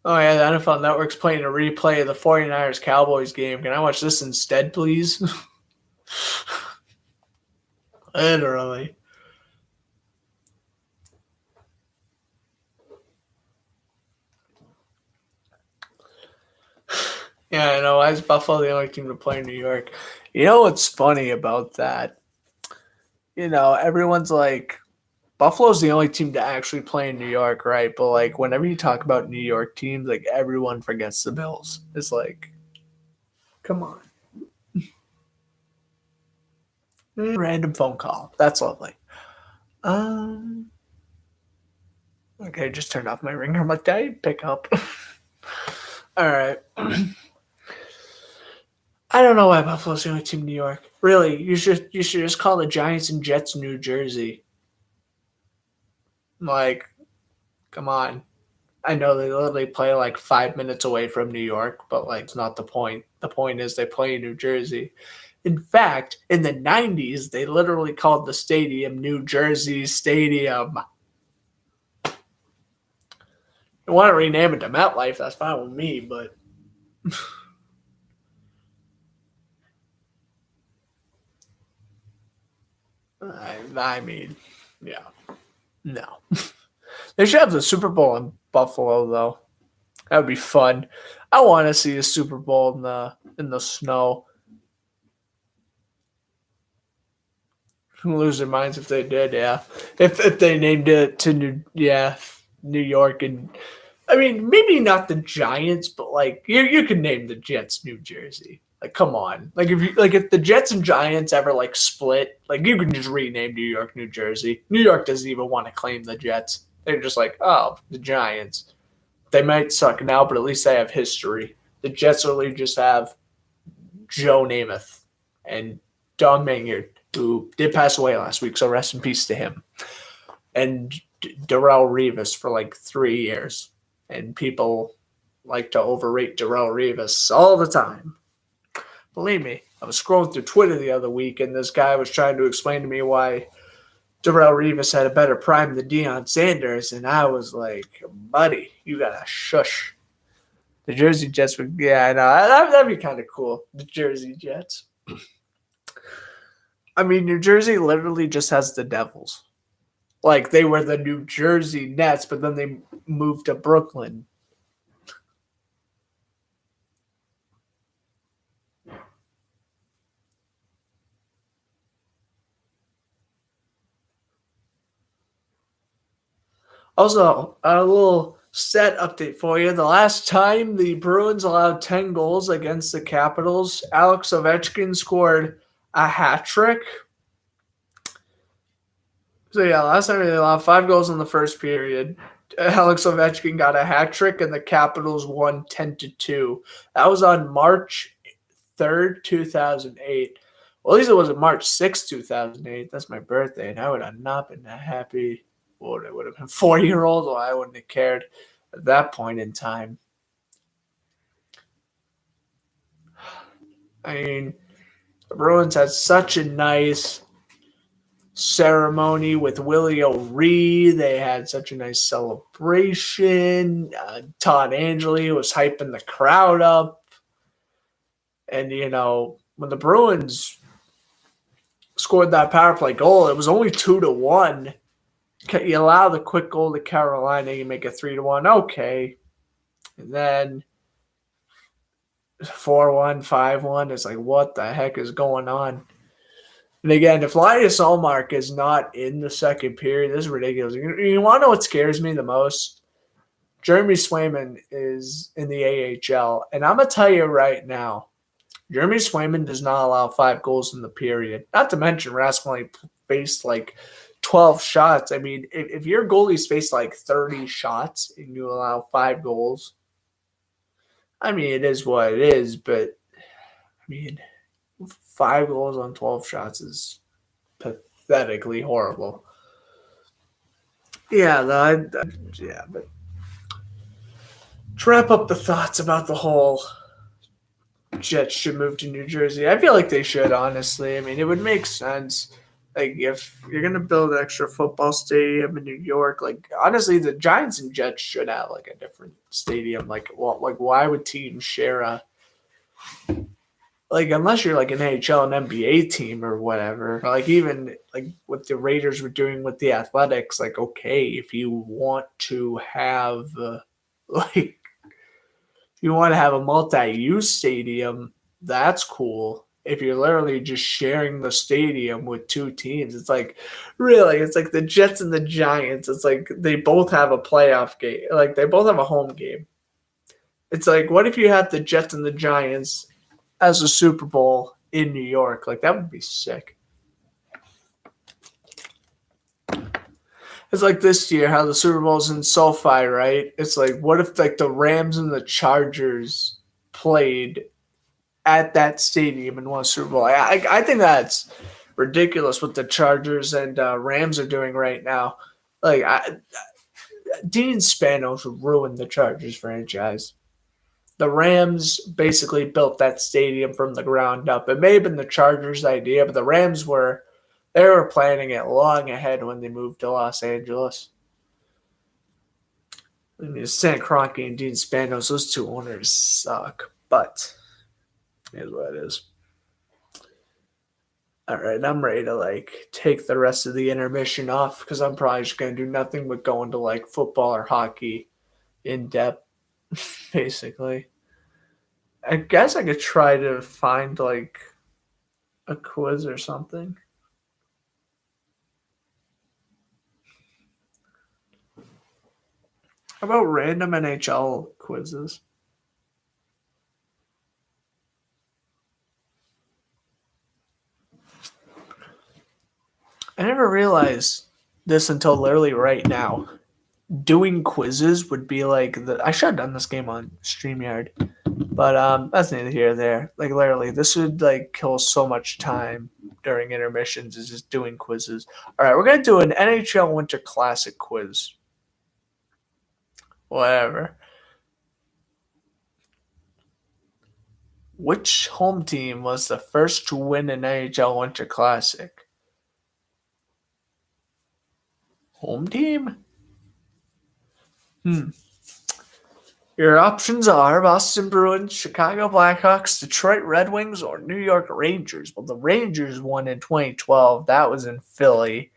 Oh, yeah, the NFL Network's playing a replay of the 49ers-Cowboys game. Can I watch this instead, please? Literally. Yeah, I know. Why is Buffalo the only team to play in New York? You know what's funny about that? Everyone's like, Buffalo's the only team to actually play in New York, right? But like, whenever you talk about New York teams, like everyone forgets the Bills. It's like, come on. Random phone call. That's lovely. Okay, just turned off my ringer. I'm like, did I pick up? All right. I don't know why Buffalo's the only team in New York. Really, you should just call the Giants and Jets New Jersey. Like, come on. I know they literally play like 5 minutes away from New York, but like it's not the point. The point is they play in New Jersey. In fact, in the 90s, they literally called the stadium New Jersey Stadium. You want to rename it to MetLife, that's fine with me, but I mean, yeah. No. They should have the Super Bowl in Buffalo, though. That would be fun. I want to see a Super Bowl in the snow. Lose their minds if they did, yeah. If they named it to New York, and I mean maybe not the Giants, but like you can name the Jets New Jersey. Like, come on. Like if the Jets and Giants ever like split, like you can just rename New York New Jersey. New York doesn't even want to claim the Jets. They're just like, oh, the Giants. They might suck now, but at least they have history. The Jets really just have Joe Namath and Don Maynard, who did pass away last week, so rest in peace to him. And Darrelle Revis for like 3 years. And people like to overrate Darrelle Revis all the time. Believe me, I was scrolling through Twitter the other week, and this guy was trying to explain to me why Darrelle Revis had a better prime than Deion Sanders, and I was like, buddy, you gotta shush. The Jersey Jets would, yeah, I know. That'd be kind of cool, the Jersey Jets. I mean, New Jersey literally just has the Devils. Like, they were the New Jersey Nets, but then they moved to Brooklyn. Also, a little stat update for you. The last time the Bruins allowed 10 goals against the Capitals, Alex Ovechkin scored a hat trick. So, yeah, last time they allowed 5 goals in the first period. Alex Ovechkin got a hat trick, and the Capitals won 10-2. That was on March 3rd, 2008. Well, at least it wasn't March 6th, 2008. That's my birthday, and I would have not been that happy. Well, it would have been 4-year-old, well, I wouldn't have cared at that point in time. I mean, the Bruins had such a nice ceremony with Willie O'Ree. They had such a nice celebration. Todd Angeli was hyping the crowd up. And, when the Bruins scored that power play goal, it was only 2-1. You allow the quick goal to Carolina, you make it 3-1. Okay. And then 4-1, 5-1. It's like, what the heck is going on? And again, if Linus Ullmark is not in the second period, this is ridiculous. You want to know what scares me the most? Jeremy Swayman is in the AHL. And I'm going to tell you right now, Jeremy Swayman does not allow 5 goals in the period. Not to mention, Rask only faced like 12 shots. I mean, if your goalie's faced like 30 shots and you allow 5 goals, I mean, it is what it is. But, I mean, 5 goals on 12 shots is pathetically horrible. Yeah, but to wrap up the thoughts about the whole Jets should move to New Jersey, I feel like they should, honestly. I mean, it would make sense. Like, if you're going to build an extra football stadium in New York, like, honestly, the Giants and Jets should have, like, a different stadium. Like, why would teams share a – like, unless you're like an NHL and NBA team or whatever, like even like what the Raiders were doing with the Athletics, like, okay, if you want to have if you want to have a multi-use stadium, that's cool. If you're literally just sharing the stadium with 2 teams, it's like, really, it's like the Jets and the Giants. It's like they both have a playoff game. Like, they both have a home game. It's like, what if you have the Jets and the Giants as a Super Bowl in New York? Like, that would be sick. It's like this year, how the Super Bowl's in SoFi, right? It's like, what if like the Rams and the Chargers played at that stadium and won a Super Bowl? I think that's ridiculous what the Chargers and Rams are doing right now. Like, Dean Spanos would ruin the Chargers franchise. The Rams basically built that stadium from the ground up. It may have been the Chargers' idea, but the Rams were planning it long ahead when they moved to Los Angeles. I mean, Stan Kroenke and Dean Spanos, those 2 owners suck, but it is what it is. All right, I'm ready to like take the rest of the intermission off because I'm probably just going to do nothing but go into like football or hockey in depth, basically. I guess I could try to find like a quiz or something. How about random NHL quizzes? I never realized this until literally right now. Doing quizzes would be like I should have done this game on StreamYard, but that's neither here nor there. Like, literally, this would like kill so much time during intermissions is just doing quizzes. All right, we're gonna do an NHL Winter Classic quiz. Whatever. Which home team was the first to win an NHL Winter Classic? Home team? Your options are Boston Bruins, Chicago Blackhawks, Detroit Red Wings, or New York Rangers. Well, the Rangers won in 2012. That was in Philly.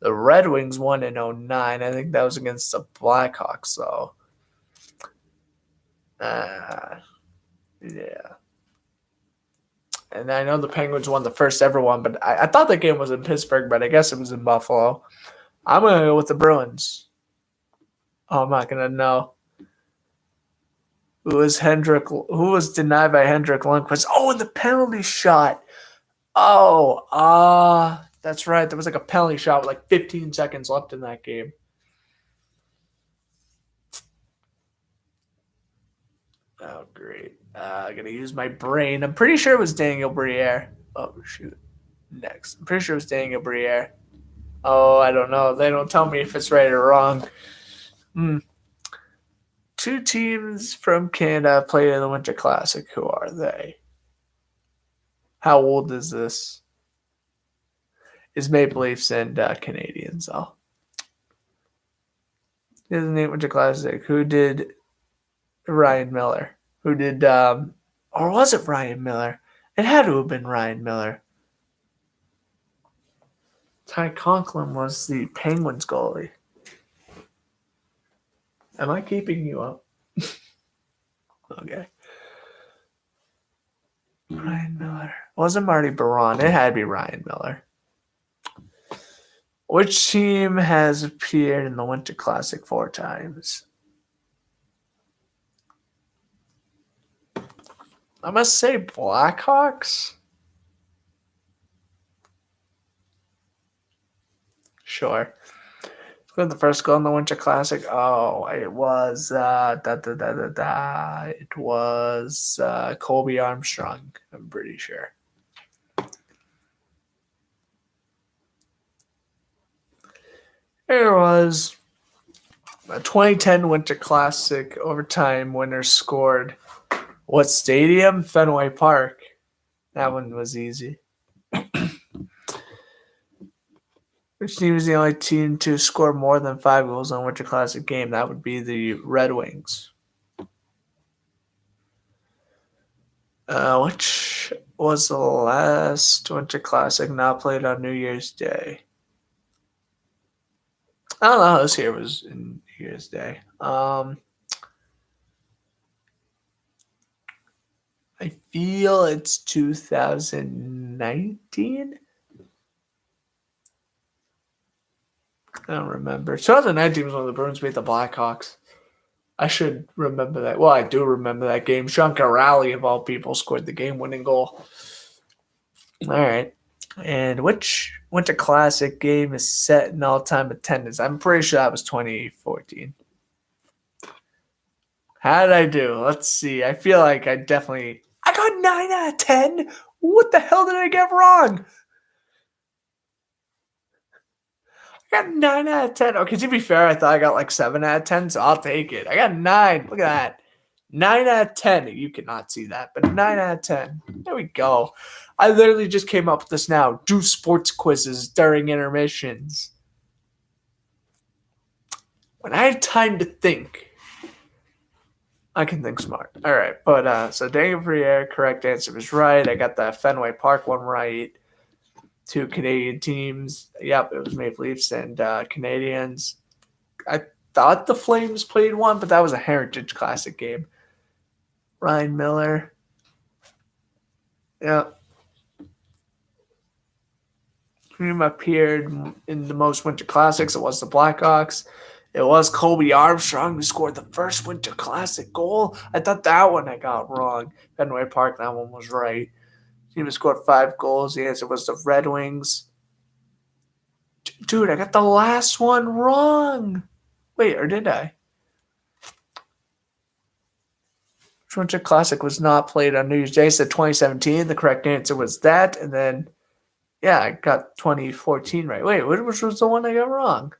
The Red Wings won in 2009. I think that was against the Blackhawks, though. Yeah. And I know the Penguins won the first ever one, but I thought that game was in Pittsburgh, but I guess it was in Buffalo. I'm going to go with the Bruins. Oh, I'm not gonna know. Who was denied by Hendrik Lundqvist? Oh, and the penalty shot. Oh, that's right. There was like a penalty shot with like 15 seconds left in that game. Oh, great. I'm going to use my brain. I'm pretty sure it was Daniel Briere. Oh, shoot. Next. I'm pretty sure it was Daniel Briere. Oh, I don't know. They don't tell me if it's right or wrong. Two teams from Canada played in the Winter Classic. Who are they? How old is this? Is Maple Leafs and Canadians, though. Here's the Winter Classic. Who did Ryan Miller? Who did, or was it Ryan Miller? It had to have been Ryan Miller. Ty Conklin was the Penguins goalie. Am I keeping you up? Okay. Ryan Miller. It wasn't Marty Baron. It had to be Ryan Miller. Which team has appeared in the Winter Classic 4 times? I must say Blackhawks. Sure. The first goal in the Winter Classic. Oh, it was It was Colby Armstrong. I'm pretty sure. There was a 2010 Winter Classic overtime winner scored. What stadium? Fenway Park. That one was easy. Which team is the only team to score more than 5 goals in a Winter Classic game? That would be the Red Wings. Which was the last Winter Classic not played on New Year's Day? I don't know. This year was in New Year's Day. I feel it's 2019. I don't remember. 2019 was when the Bruins beat the Blackhawks. I should remember that. Well, I do remember that game. Sean Corrali, of all people, scored the game-winning goal. All right. And which Winter Classic game is set in all-time attendance? I'm pretty sure that was 2014. How did I do? Let's see. I feel like I got 9 out of 10. What the hell did I get wrong? I got 9 out of 10. Okay, to be fair, I thought I got like 7 out of 10, so I'll take it. I got 9. Look at that. 9 out of 10. You cannot see that, but 9 out of 10. There we go. I literally just came up with this now. Do sports quizzes during intermissions. When I have time to think, I can think smart. All right, but so Daniel Briere, correct answer was right. I got the Fenway Park one right. 2 Canadian teams. Yep, it was Maple Leafs and Canadians. I thought the Flames played one, but that was a Heritage Classic game. Ryan Miller. Yep. Team appeared in the most Winter Classics. It was the Blackhawks. It was Colby Armstrong who scored the first Winter Classic goal. I thought that one I got wrong. Fenway Park, that one was right. Team has scored 5 goals. The answer was the Red Wings. Dude, I got the last one wrong. Wait, or did I? Winter Classic was not played on New Year's Day. I said 2017. The correct answer was that. And then, yeah, I got 2014 right. Wait, which was the one I got wrong?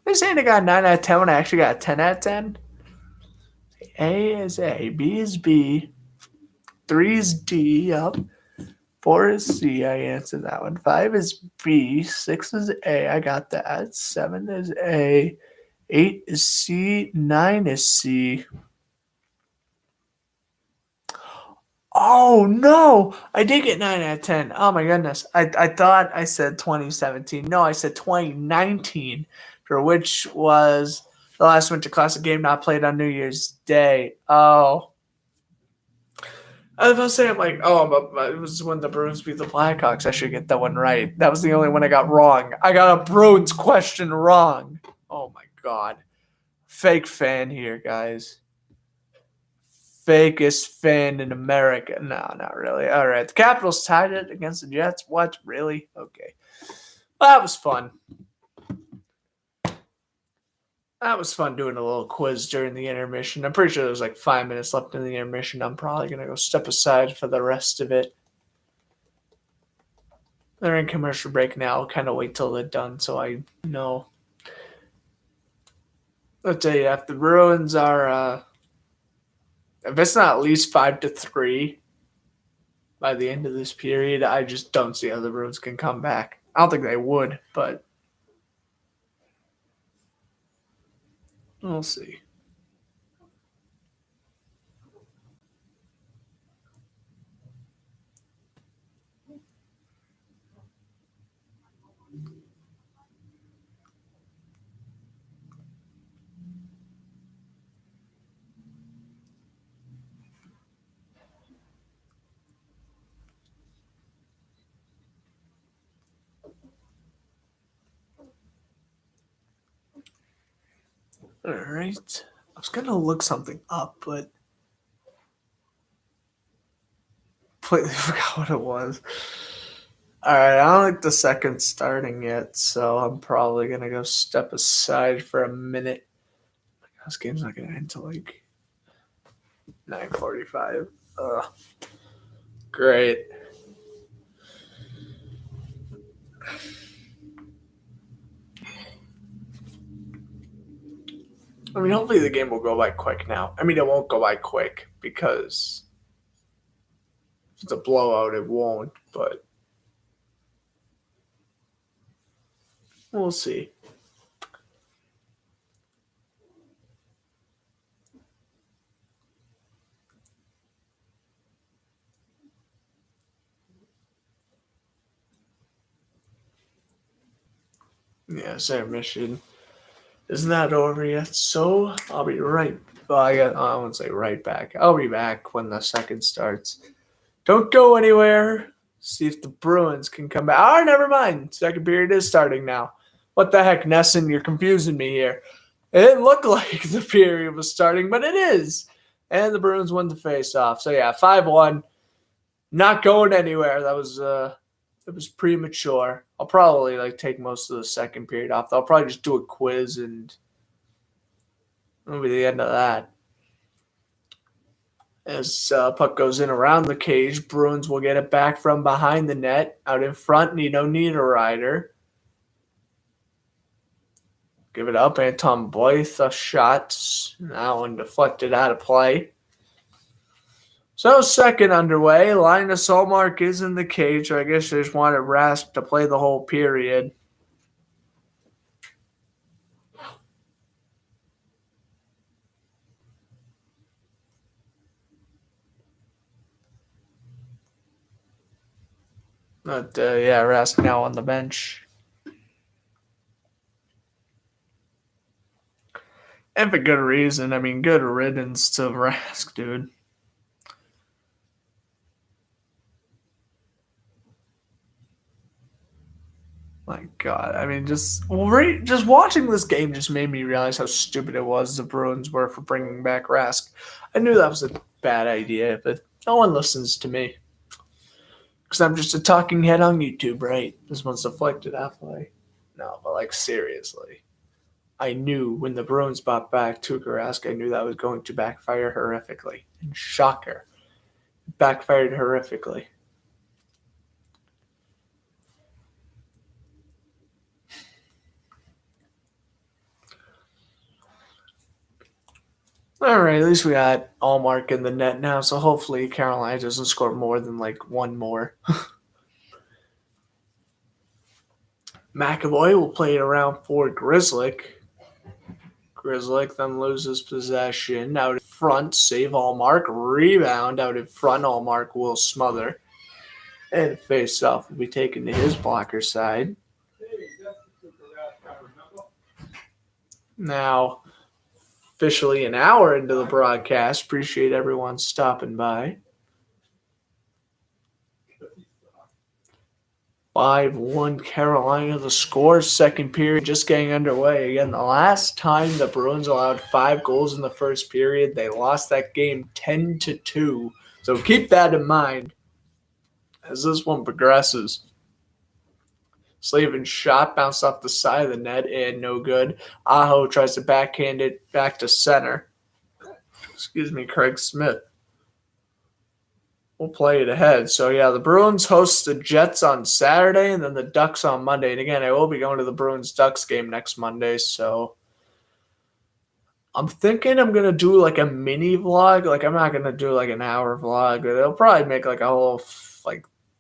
They're saying I got 9 out of 10 when I actually got 10 out of 10. A is A, B is B, 3 is D, yep. 4 is C, I answered that one. 5 is B, 6 is A, I got that. 7 is A, 8 is C, 9 is C. Oh, no, I did get 9 out of 10. Oh, my goodness. I thought I said 2017. No, I said 2019, for which was the last Winter Classic game not played on New Year's Day. Oh. I was about to say, I'm like, oh, but it was when the Bruins beat the Blackhawks. I should get that one right. That was the only one I got wrong. I got a Bruins question wrong. Oh my god. Fake fan here, guys. Fakest fan in America. No, not really. All right. The Capitals tied it against the Jets. What? Really? Okay. Well, that was fun. That was fun doing a little quiz during the intermission. I'm pretty sure there was like 5 minutes left in the intermission. I'm probably going to go step aside for the rest of it. They're in commercial break now. I'll kind of wait till they're done so I know. I'll tell you, if the Bruins are, if it's not at least 5-3 by the end of this period, I just don't see how the Bruins can come back. I don't think they would, but we'll see. All right. I was going to look something up, but completely forgot what it was. All right, I don't think the second's starting yet, so I'm probably going to go step aside for a minute. This game's not going to end until like 9:45. Ugh. Great. I mean, hopefully the game will go by quick now. I mean, it won't go by quick because if it's a blowout, it won't, but we'll see. Yeah, same mission. Isn't that over yet? So I'll be right. Well, I won't say right back. I'll be back when the second starts. Don't go anywhere. See if the Bruins can come back. Oh, never mind. Second period is starting now. What the heck, Nesson? You're confusing me here. It didn't look like the period was starting, but it is. And the Bruins won the face-off. So yeah, 5-1. Not going anywhere. That was it was premature. I'll probably like take most of the second period off. I'll probably just do a quiz and that'll be the end of that. As puck goes in around the cage, Bruins will get it back from behind the net. Out in front, Nino Niederreiter. Give it up, Anton Blythe, a shot. That one deflected out of play. So second underway, Linus Ullmark is in the cage. So I guess they just wanted Rask to play the whole period. But yeah, Rask now on the bench. And for good reason. I mean, good riddance to Rask, dude. My God, I mean, just watching this game just made me realize how stupid it was the Bruins were for bringing back Rask. I knew that was a bad idea, but no one listens to me because I'm just a talking head on YouTube, right? This one's deflected halfway. No, but like seriously, I knew when the Bruins brought back Tuukka Rask, I knew that was going to backfire horrifically. And shocker, it backfired horrifically. All right, at least we got Allmark in the net now, so hopefully Carolina doesn't score more than like one more. McAvoy will play it around for Grzelcyk. Grzelcyk then loses possession out in front, save Allmark, rebound out in front, Allmark will smother. And face-off will be taken to his blocker side. Now, officially an hour into the broadcast. Appreciate everyone stopping by. 5-1 Carolina. The score, second period, just getting underway. Again, the last time the Bruins allowed 5 goals in the first period, they lost that game 10-2. So keep that in mind as this one progresses. Slavin's shot bounced off the side of the net and no good. Aho tries to backhand it back to center. Craig Smith will play it ahead. So, yeah, the Bruins host the Jets on Saturday and then the Ducks on Monday. And, again, I will be going to the Bruins-Ducks game next Monday. So, I'm thinking I'm going to do, like, a mini vlog. Like, I'm not going to do, like, an hour vlog. But it'll probably make, like, a whole,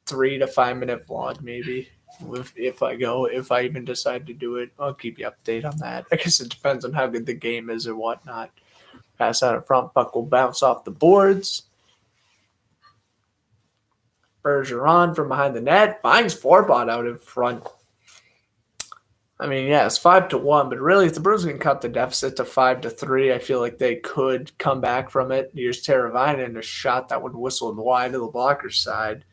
3 to 5 minute vlog maybe. If I even decide to do it. I'll keep you updated on that. I guess it depends on how good the game is or whatnot. Pass out in front, puck will bounce off the boards. Bergeron from behind the net finds Forbot out in front. I mean, yeah, it's 5-1, but really, if the Bruins can cut the deficit to 5-3, I feel like they could come back from it. Here's Teravainen, a shot that would whistle wide to the blocker's side.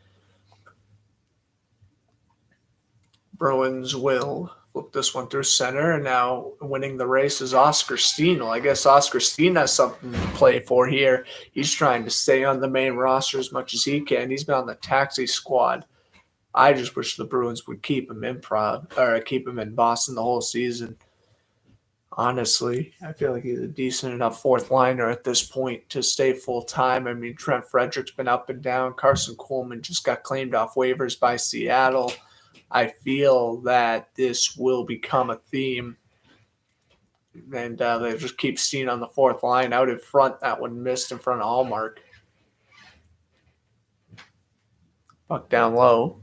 Bruins will flip this one through center, and now winning the race is Oscar Steen. Well, I guess Oscar Steen has something to play for here. He's trying to stay on the main roster as much as he can. He's been on the taxi squad. I just wish the Bruins would keep him in Boston the whole season. Honestly, I feel like he's a decent enough fourth liner at this point to stay full time. I mean, Trent Frederick's been up and down. Carson Coleman just got claimed off waivers by Seattle. I feel that this will become a theme. And they just keep Steen on the fourth line out in front. That one missed in front of Allmark. Puck down low.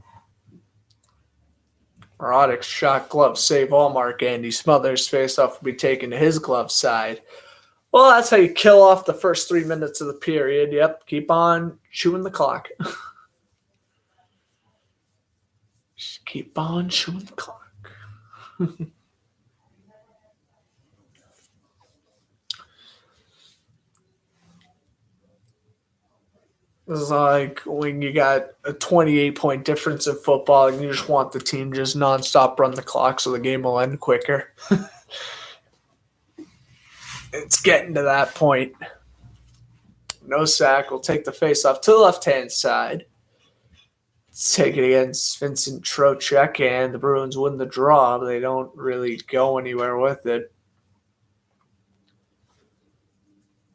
Roddick's shot, glove save Allmark. Andy Smothers face-off will be taken to his glove side. Well, that's how you kill off the first 3 minutes of the period. Yep, keep on chewing the clock. Just keep on chewing the clock. This is like when you got a 28-point difference in football and you just want the team just nonstop run the clock so the game will end quicker. It's getting to that point. No sack will take the face-off to the left-hand side. Take it against Vincent Trocheck, and the Bruins win the draw, but they don't really go anywhere with it.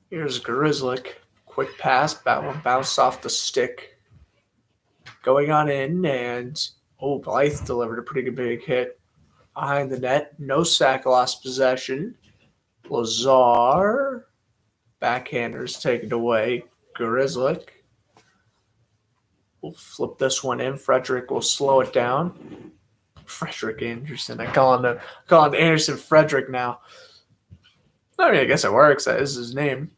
Here's Grzelcyk. Quick pass, that one bounced off the stick. Going on in, and Blythe delivered a pretty good big hit behind the net. No sack, lost possession. Lazar, backhanders taken away. Grzelcyk. We'll flip this one in. Frederick will slow it down. Frederick Anderson. I call him Anderson Frederick now. I mean, I guess it works. That is his name.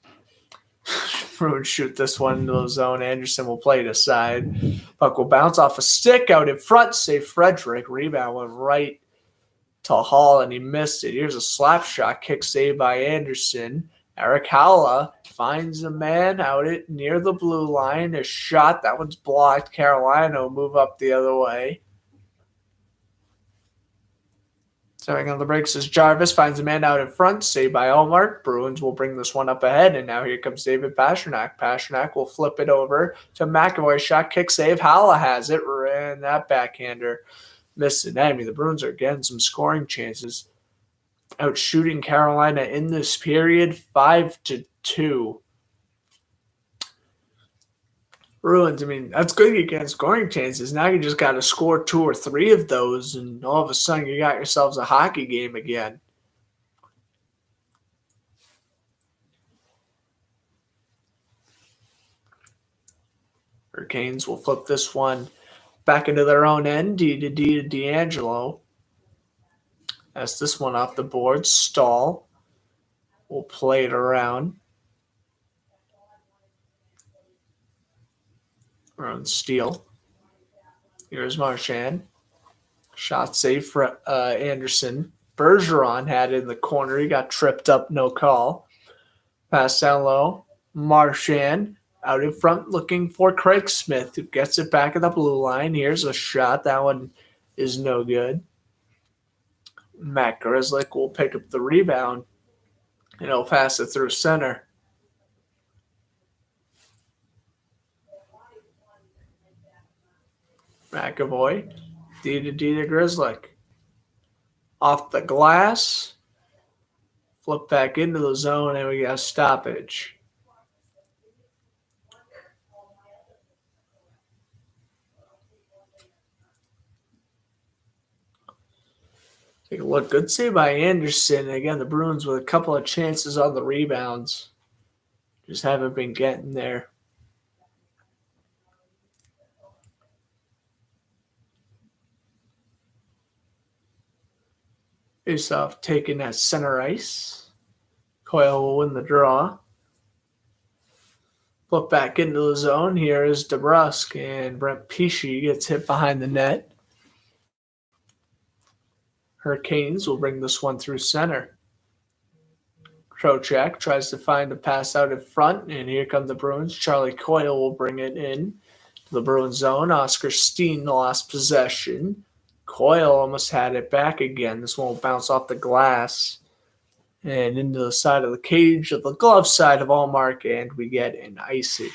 Bruins shoot this one into the zone. Anderson will play it aside. Puck will bounce off a stick out in front. Save Frederick. Rebound went right to Hall, and he missed it. Here's a slap shot. Kick saved by Anderson. Eric Halla finds a man out it near the blue line. A shot. That one's blocked. Carolina will move up the other way. Starting on the breaks is Jarvis. Finds a man out in front. Saved by Allmark. Bruins will bring this one up ahead. And now here comes David Pastrnak. Pastrnak will flip it over to McAvoy. Shot, kick, save. Halla has it. And that backhander missed it. I mean, the Bruins are getting some scoring chances. Out shooting Carolina in this period, 5-2. Bruins, I mean, that's good you get scoring chances. Now you just got to score 2 or 3 of those, and all of a sudden you got yourselves a hockey game again. Hurricanes will flip this one back into their own end. D to D'Angelo. That's this one off the board. Stahl will play it around. Around Steele. Here's Marchand. Shot safe for Anderson. Bergeron had it in the corner. He got tripped up, no call. Pass down low. Marchand out in front looking for Craig Smith, who gets it back at the blue line. Here's a shot. That one is no good. Matt Grzelcyk will pick up the rebound and he'll pass it through center. McAvoy, D to Grzelcyk. Off the glass, flip back into the zone, and we got a stoppage. Take a look. Good save by Anderson. Again, the Bruins with a couple of chances on the rebounds. Just haven't been getting there. Faceoff taken at center ice. Coyle will win the draw. Flip back into the zone. Here is DeBrusk, and Brent Pesce gets hit behind the net. Hurricanes will bring this one through center. Trocheck tries to find a pass out in front, and here come the Bruins. Charlie Coyle will bring it in to the Bruins zone. Oscar Steen lost possession. Coyle almost had it back again. This one will bounce off the glass and into the side of the cage of the glove side of Allmark, and we get an icing.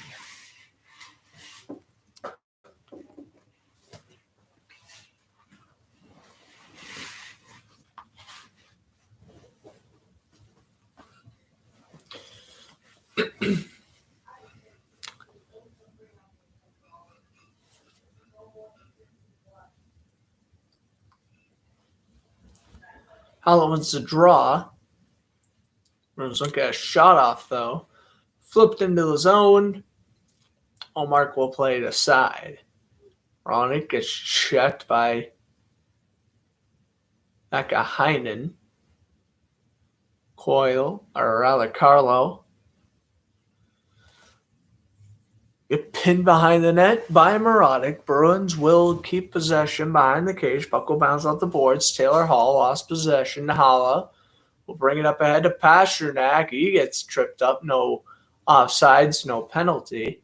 Holland wins the draw. Bruins don't get a shot off, though. Flipped into the zone. Allmark will play it aside. Ronick gets checked by Heinen. Coyle, or rather Carlo. Get pinned behind the net by Morotic. Bruins will keep possession behind the cage. Puck will bounce off the boards. Taylor Hall lost possession. Hala will bring it up ahead to Pasternak. He gets tripped up. No offsides, no penalty.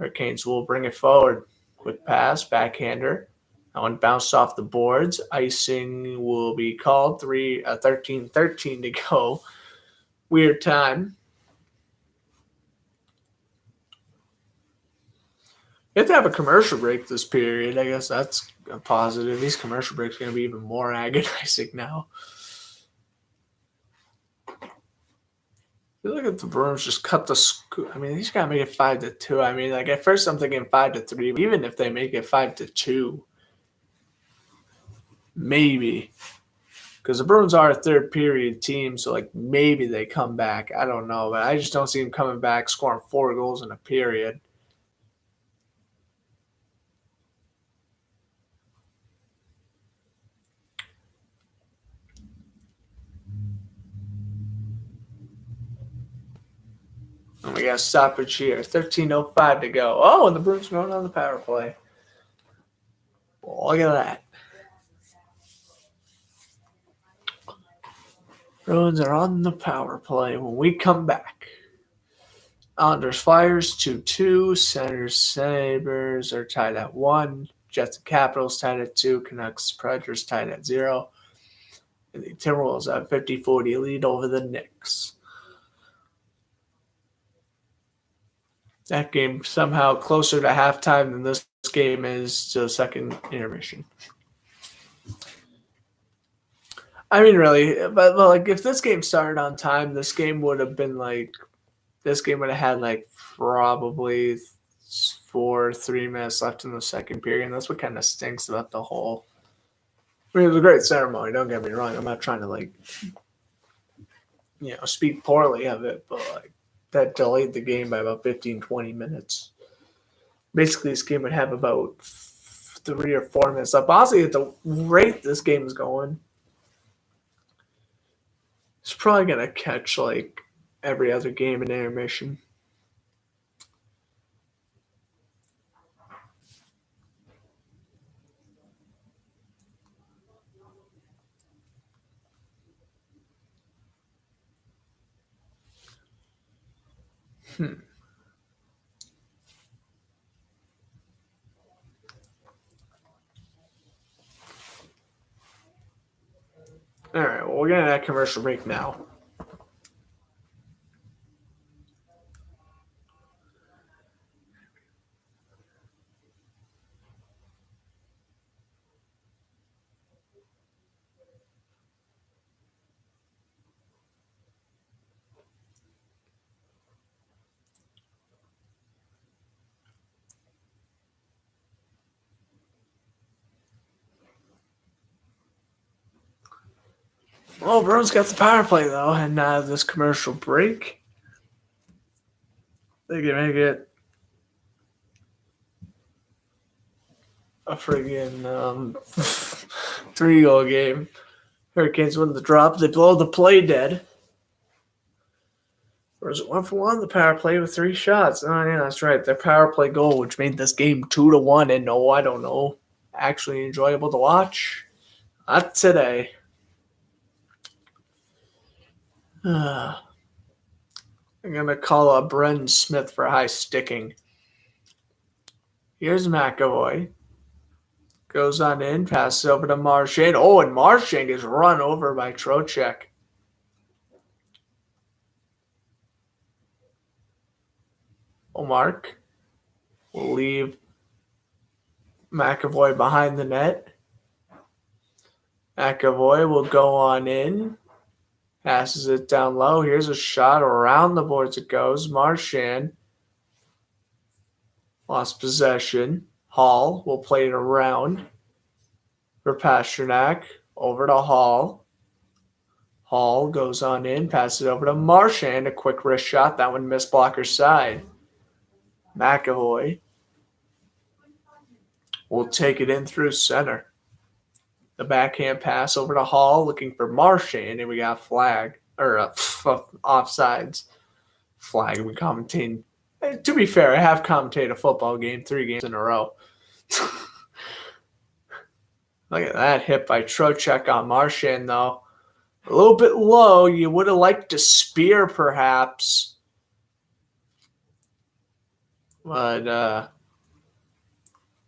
Hurricanes will bring it forward. Quick pass, backhander. That one bounced off the boards. Icing will be called. 13-13 to go. Weird time. You have to have a commercial break this period. I guess that's a positive. These commercial breaks are going to be even more agonizing now. You look at the Bruins just cut the scoop. I mean, he's got to make it 5-2. I mean, like at first I'm thinking 5-3. Even if they make it 5-2, maybe. Because the Bruins are a third period team, so like maybe they come back. I don't know, but I just don't see them coming back, scoring 4 goals in a period. And we got a stoppage here. 13:05 to go. Oh, and the Bruins are going on the power play. Well, look at that. Bruins are on the power play when we come back. Islanders Flyers 2-2. Senators Sabres are tied at 1. Jets and Capitals tied at 2. Canucks Predators tied at 0. And the Timberwolves have 50-40 lead over the Knicks. That game somehow closer to halftime than this game is to the second intermission. I mean, really, but like if this game started on time, this game would have had like probably 3 minutes left in the second period. And that's what kind of stinks about the whole. I mean, it was a great ceremony. Don't get me wrong. I'm not trying to speak poorly of it, but like that delayed the game by about 15-20 minutes. Basically, this game would have about 3 or 4 minutes left. Honestly, at the rate this game is going, it's probably going to catch like every other game in intermission. All right, well, we're getting that commercial break now. Well, Bruins got the power play, though, and this commercial break. They can make it a friggin' 3-goal game. Hurricanes win the drop. They blow the play dead. Or is it 1-for-1? The power play with 3 shots. Oh, yeah, that's right. Their power play goal, which made this game 2-1. And no, I don't know. Actually enjoyable to watch. Not today. I'm going to call up Brendan Smith for high sticking. Here's McAvoy. Goes on in, passes over to Marchand. Oh, and Marchand is run over by Trocheck. Mark will leave McAvoy behind the net. McAvoy will go on in. Passes it down low. Here's a shot around the boards it goes. Marchand lost possession. Hall will play it around for Pastrnak. Over to Hall. Hall goes on in. Passes it over to Marchand. A quick wrist shot. That one missed blocker's side. McAvoy will take it in through center. The backhand pass over to Hall, looking for Marchand, and we got flag or offsides. Flag. We commentating. To be fair, I have commentated a football game 3 games in a row. Look at that hit by Trocheck on Marchand, though. A little bit low. You would have liked to spear, perhaps. But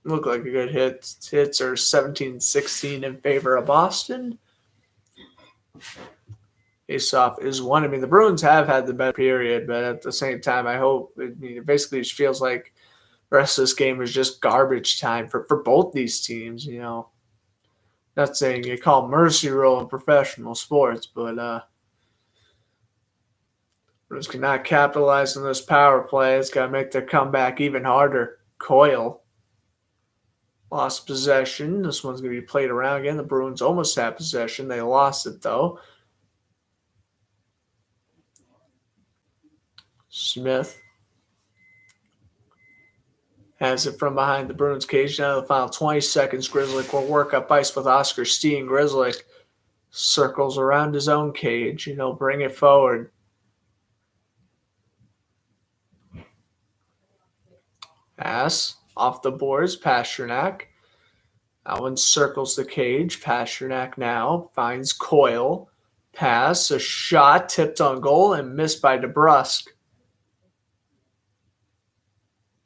look like a good hit. Hits are 17-16 in favor of Boston. Face-off is one. I mean, the Bruins have had the better period, but at the same time, it basically just feels like the rest of this game is just garbage time for both these teams, you know. Not saying you call mercy rule in professional sports, but Bruins cannot capitalize on this power play. It's got to make their comeback even harder. Coyle lost possession. This one's going to be played around again. The Bruins almost had possession. They lost it, though. Smith has it from behind the Bruins cage. Now the final 20 seconds, Grizzly will work up ice with Oscar Steen. Grizzly circles around his own cage. Bring it forward. Pass off the boards. Pastrnak. That one circles the cage. Pastrnak now finds Coyle. Pass. A shot tipped on goal and missed by DeBrusk.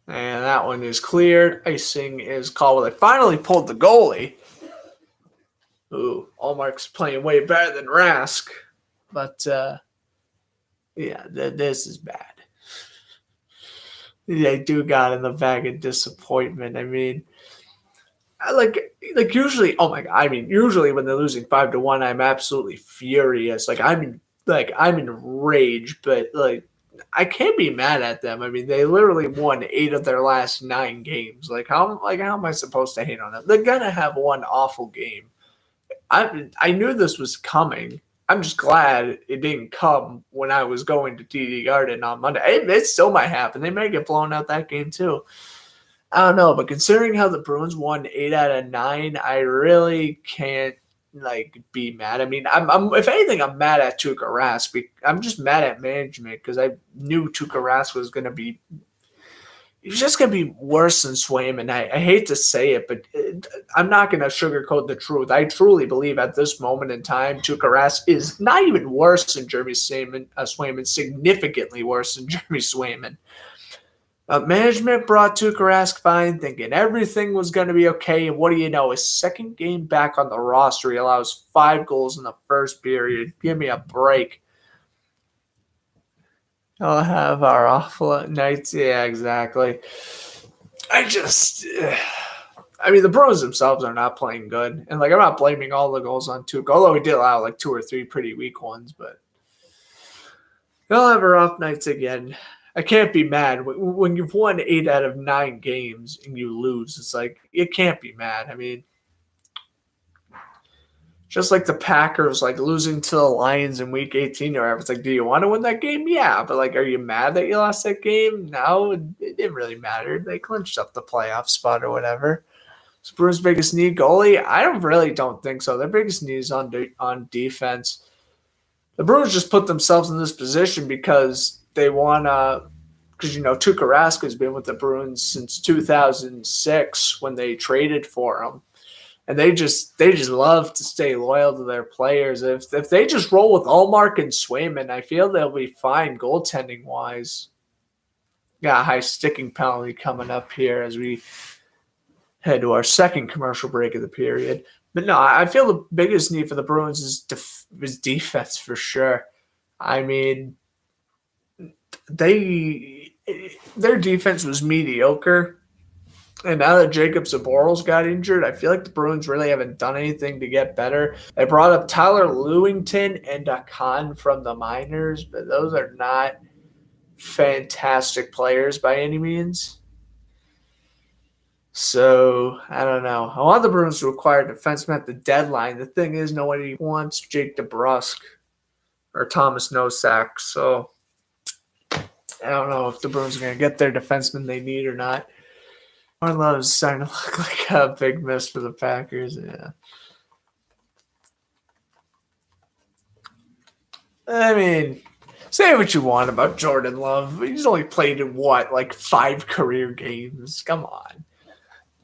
And that one is cleared. Icing is called. Well, they finally pulled the goalie. Ooh, Allmark's playing way better than Rask. But, yeah, this is bad. They do got in the bag of disappointment. I mean, like usually, oh my God. I mean, usually when they're losing 5-1, I'm absolutely furious. I'm in rage, but I can't be mad at them. I mean, they literally won 8 of their last 9 games. How am I supposed to hate on them? They're gonna have one awful game. I knew this was coming. I'm just glad it didn't come when I was going to TD Garden on Monday. It still might happen. They may get blown out that game too. I don't know, but considering how the Bruins won 8 out of 9, I really can't be mad. I mean, I'm if anything, I'm mad at Tuukka Rask. I'm just mad at management because I knew Tuukka Rask was going to be. He was just going to be worse than Swayman. I hate to say it, but I'm not going to sugarcoat the truth. I truly believe at this moment in time, Tuukka Rask is not even worse than Jeremy Swayman, significantly worse than Jeremy Swayman. Management brought Tuukka Rask fine, thinking everything was going to be okay. And what do you know? His second game back on the roster, he allows 5 goals in the first period. Give me a break. I'll have our awful nights. Yeah, exactly. The Bruins themselves are not playing good. And, I'm not blaming all the goals on Tuukka, although he did allow, 2 or 3 pretty weak ones. But they'll have rough nights again. I can't be mad. When you've won 8 out of 9 games and you lose, it's you can't be mad. Just like the Packers, losing to the Lions in Week 18 or whatever. It's do you want to win that game? Yeah, but are you mad that you lost that game? No, it didn't really matter. They clinched up the playoff spot or whatever. So Bruins' biggest need, goalie? I don't think so. Their biggest need is on defense. The Bruins just put themselves in this position because they want to. Because Tuukka Rask has been with the Bruins since 2006 when they traded for him. And they just love to stay loyal to their players. If they just roll with Ullmark and Swayman, I feel they'll be fine goaltending wise. Got a high sticking penalty coming up here as we head to our second commercial break of the period. But no, I feel the biggest need for the Bruins is defense for sure. Their defense was mediocre. And now that Jacob Zaboros got injured, I feel like the Bruins really haven't done anything to get better. They brought up Tyler Lewington and Khan from the minors, but those are not fantastic players by any means. So, I don't know. I want the Bruins to acquire defensemen at the deadline. The thing is, nobody wants Jake DeBrusk or Thomas Nosak. So, I don't know if the Bruins are going to get their defensemen they need or not. Jordan Love is starting to look like a big miss for the Packers. Yeah. Say what you want about Jordan Love. He's only played in 5 career games. Come on.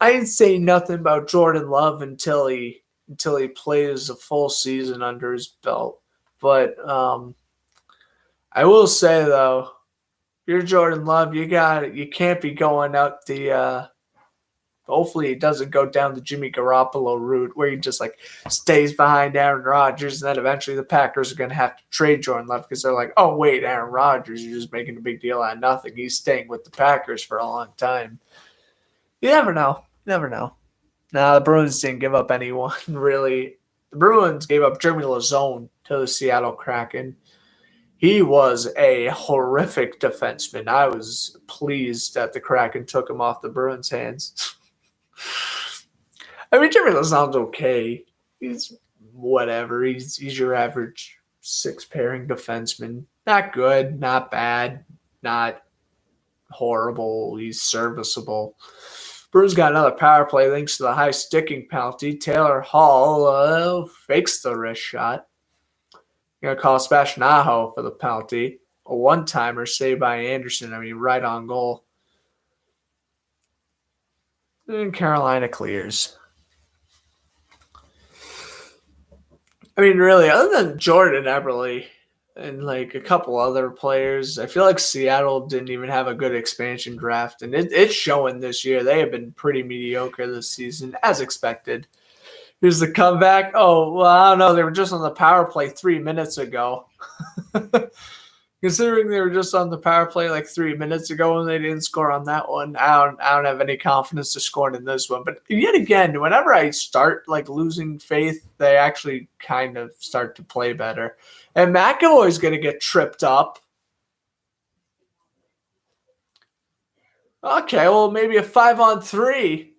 I didn't say nothing about Jordan Love until he plays a full season under his belt. But I will say though, you're Jordan Love. You can't be going up the. Hopefully, he doesn't go down the Jimmy Garoppolo route where he just stays behind Aaron Rodgers, and then eventually the Packers are going to have to trade Jordan Love because they're oh wait, Aaron Rodgers, you're just making a big deal out of nothing. He's staying with the Packers for a long time. You never know. Nah, the Bruins didn't give up anyone really. The Bruins gave up Jeremy Lazone to the Seattle Kraken. He was a horrific defenseman. I was pleased that the Kraken took him off the Bruins' hands. Jeremy Lazone's okay. He's whatever. He's your average 6-pairing defenseman. Not good, not bad, not horrible. He's serviceable. Bruins got another power play thanks to the high sticking penalty. Taylor Hall fakes the wrist shot. Going to call Sebastian Aho for the penalty. A one-timer saved by Anderson. Right on goal. And Carolina clears. Really, other than Jordan Eberle and a couple other players, I feel like Seattle didn't even have a good expansion draft. And it's showing this year. They have been pretty mediocre this season, as expected. Here's the comeback. Oh, well, I don't know. They were just on the power play 3 minutes ago. Considering they were just on the power play 3 minutes ago and they didn't score on that one, I don't have any confidence to scoring in this one. But yet again, whenever I start losing faith, they actually kind of start to play better. And McAvoy's going to get tripped up. Okay, well, maybe a 5-on-3.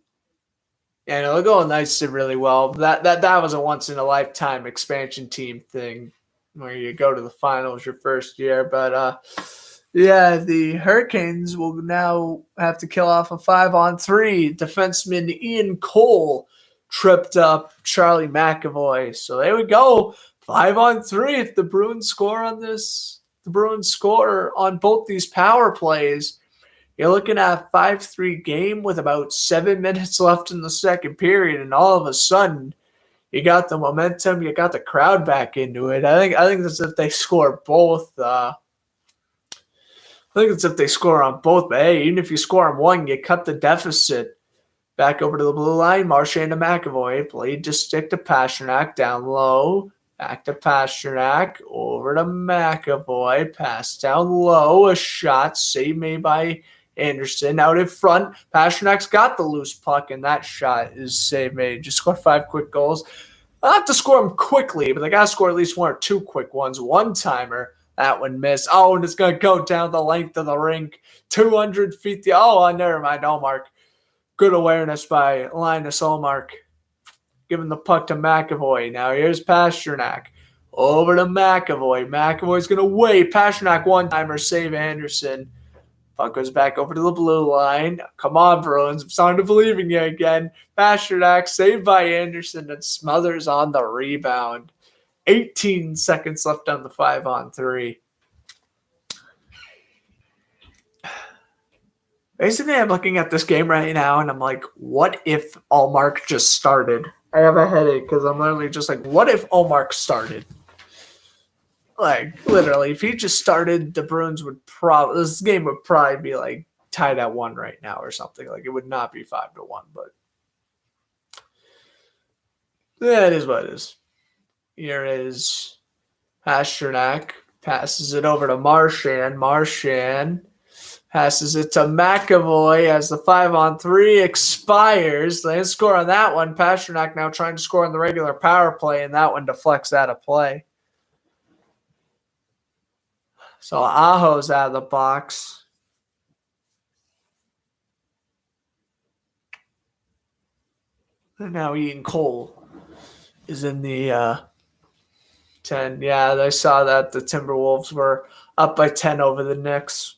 Yeah, no, they're going nice really well. That was a once-in-a-lifetime expansion team thing where you go to the finals your first year. But, the Hurricanes will now have to kill off a 5-on-3. Defenseman Ian Cole tripped up Charlie McAvoy. So there we go. 5-on-3 if the Bruins score on this. The Bruins score on both these power plays. You're looking at a 5-3 game with about 7 minutes left in the second period, and all of a sudden, you got the momentum, you got the crowd back into it. I think that's if they score both I think it's if they score on both, but hey, even if you score on one, you cut the deficit. Back over to the blue line, Marchand to McAvoy. Played to stick to Pasternak. Down low. Back to Pasternak. Over to McAvoy. Pass down low. A shot. Save made by Anderson. Out in front. Pasternak's got the loose puck, and that shot is save made. Just scored 5 quick goals. I'll have to score them quickly, but they got to score at least 1 or 2 quick ones. One-timer. That one missed. Oh, and it's going to go down the length of the rink. 200 feet. Never mind. Allmark. Good awareness by Linus Allmark. Giving the puck to McAvoy. Now here's Pasternak. Over to McAvoy. McAvoy's going to wait. Pasternak one-timer. Save Anderson. Puck goes back over to the blue line. Come on, Bruins. I'm starting to believe in you again. Pasternak saved by Anderson and Smothers on the rebound. 18 seconds left on the 5-on-3. Basically, I'm looking at this game right now, and I'm like, what if Allmark just started? I have a headache because I'm literally just like, what if Allmark started? Like, literally, if he just started, the Bruins would this game would probably be, like, tied at 1 right now or something. Like, it would not be 5-1, but yeah, it is what it is. Here is Pasternak. Passes it over to Marchand. Marchand passes it to McAvoy as the 5-on-3 expires. They didn't score on that one. Pasternak now trying to score on the regular power play, and that one deflects out of play. So Aho's out of the box. And now Ian Cole is in the 10. Yeah, I saw that the Timberwolves were up by 10 over the Knicks.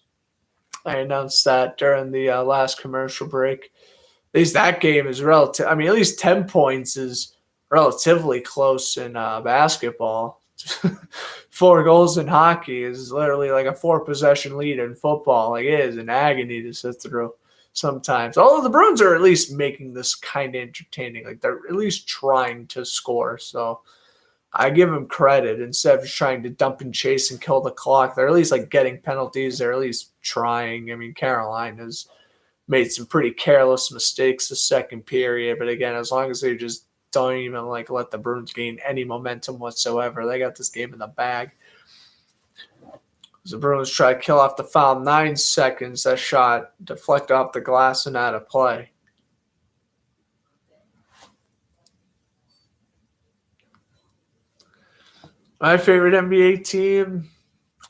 I announced that during the last commercial break. At least that game is relative. I mean, at least 10 points is relatively close in basketball. 4 goals in hockey is literally like a 4-possession lead in football. Like, it is an agony to sit through sometimes. Although the Bruins are at least making this kind of entertaining. Like, they're at least trying to score. So I give them credit. Instead of just trying to dump and chase and kill the clock, they're at least like getting penalties. They're at least trying. I mean, Carolina's made some pretty careless mistakes the second period. But again, as long as they just don't even like let the Bruins gain any momentum whatsoever, they got this game in the bag. As the Bruins try to kill off the foul, 9 seconds, that shot deflected off the glass and out of play. My favorite NBA team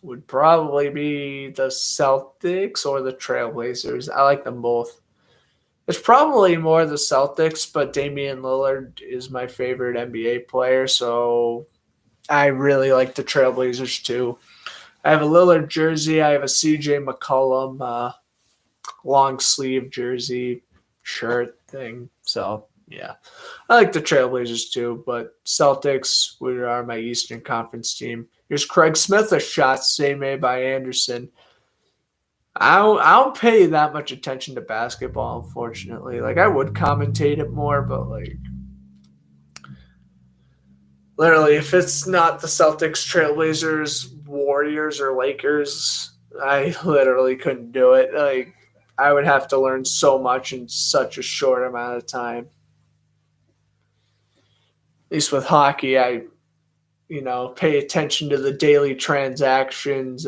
would probably be the Celtics or the Trailblazers. I like them both. It's probably more the Celtics, but Damian Lillard is my favorite NBA player, so I really like the Trailblazers too. I have a Lillard jersey. I have a CJ McCollum long sleeve jersey shirt thing. So, yeah. I like the Trailblazers too, but Celtics are my Eastern Conference team. Here's Craig Smith, a shot saved made by Anderson. I don't pay that much attention to basketball, unfortunately. Like, I would commentate it more, but like, literally, if it's not the Celtics, Trailblazers, Warriors, or Lakers, I literally couldn't do it. Like, I would have to learn so much in such a short amount of time. At least with hockey, I pay attention to the daily transactions.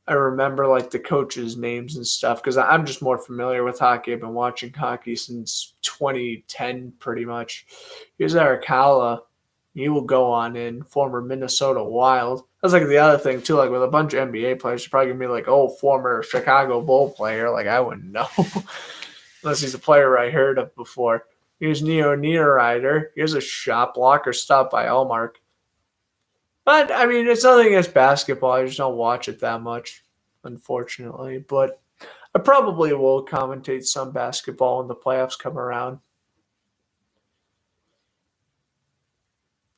I remember like the coaches' names and stuff because I'm just more familiar with hockey. I've been watching hockey since 2010 pretty much. Here's Eric Halla. He will go on in, former Minnesota Wild. That's like the other thing too, like with a bunch of NBA players, you're probably gonna be like, oh, former Chicago Bull player. Like, I wouldn't know. Unless he's a player I heard of before. Here's Neo Niederreiter. Here's a shot blocker stopped by Allmark. But, I mean, it's nothing against basketball. I just don't watch it that much, unfortunately. But I probably will commentate some basketball when the playoffs come around.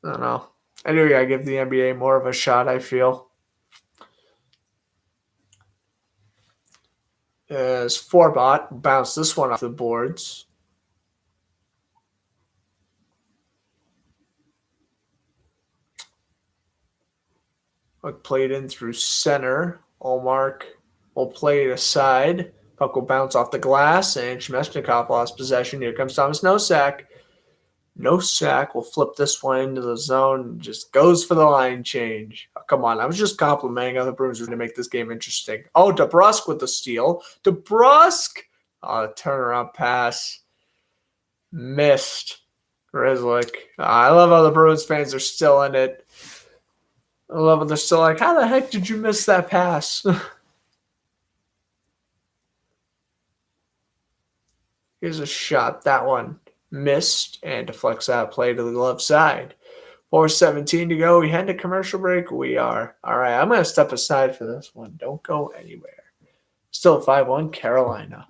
I don't know. I do gotta give the NBA more of a shot, I feel. As Forbot bounced this one off the boards. Played in through center. Allmark will play it aside. Puck will bounce off the glass, and Shmeshnikov lost possession. Here comes Thomas Nosak. Nosak will flip this one into the zone and just goes for the line change. Oh, come on, I was just complimenting other Bruins to make this game interesting. Oh, DeBrusk with the steal. DeBrusk! Oh, turnaround pass. Missed. Grzelcyk. I love how the Bruins fans are still in it. I love it. They're still like, how the heck did you miss that pass? Here's a shot. That one missed and deflects out play to the glove side. 4:17 to go. We head to commercial break. We are. All right, I'm going to step aside for this one. Don't go anywhere. Still 5-1 Carolina.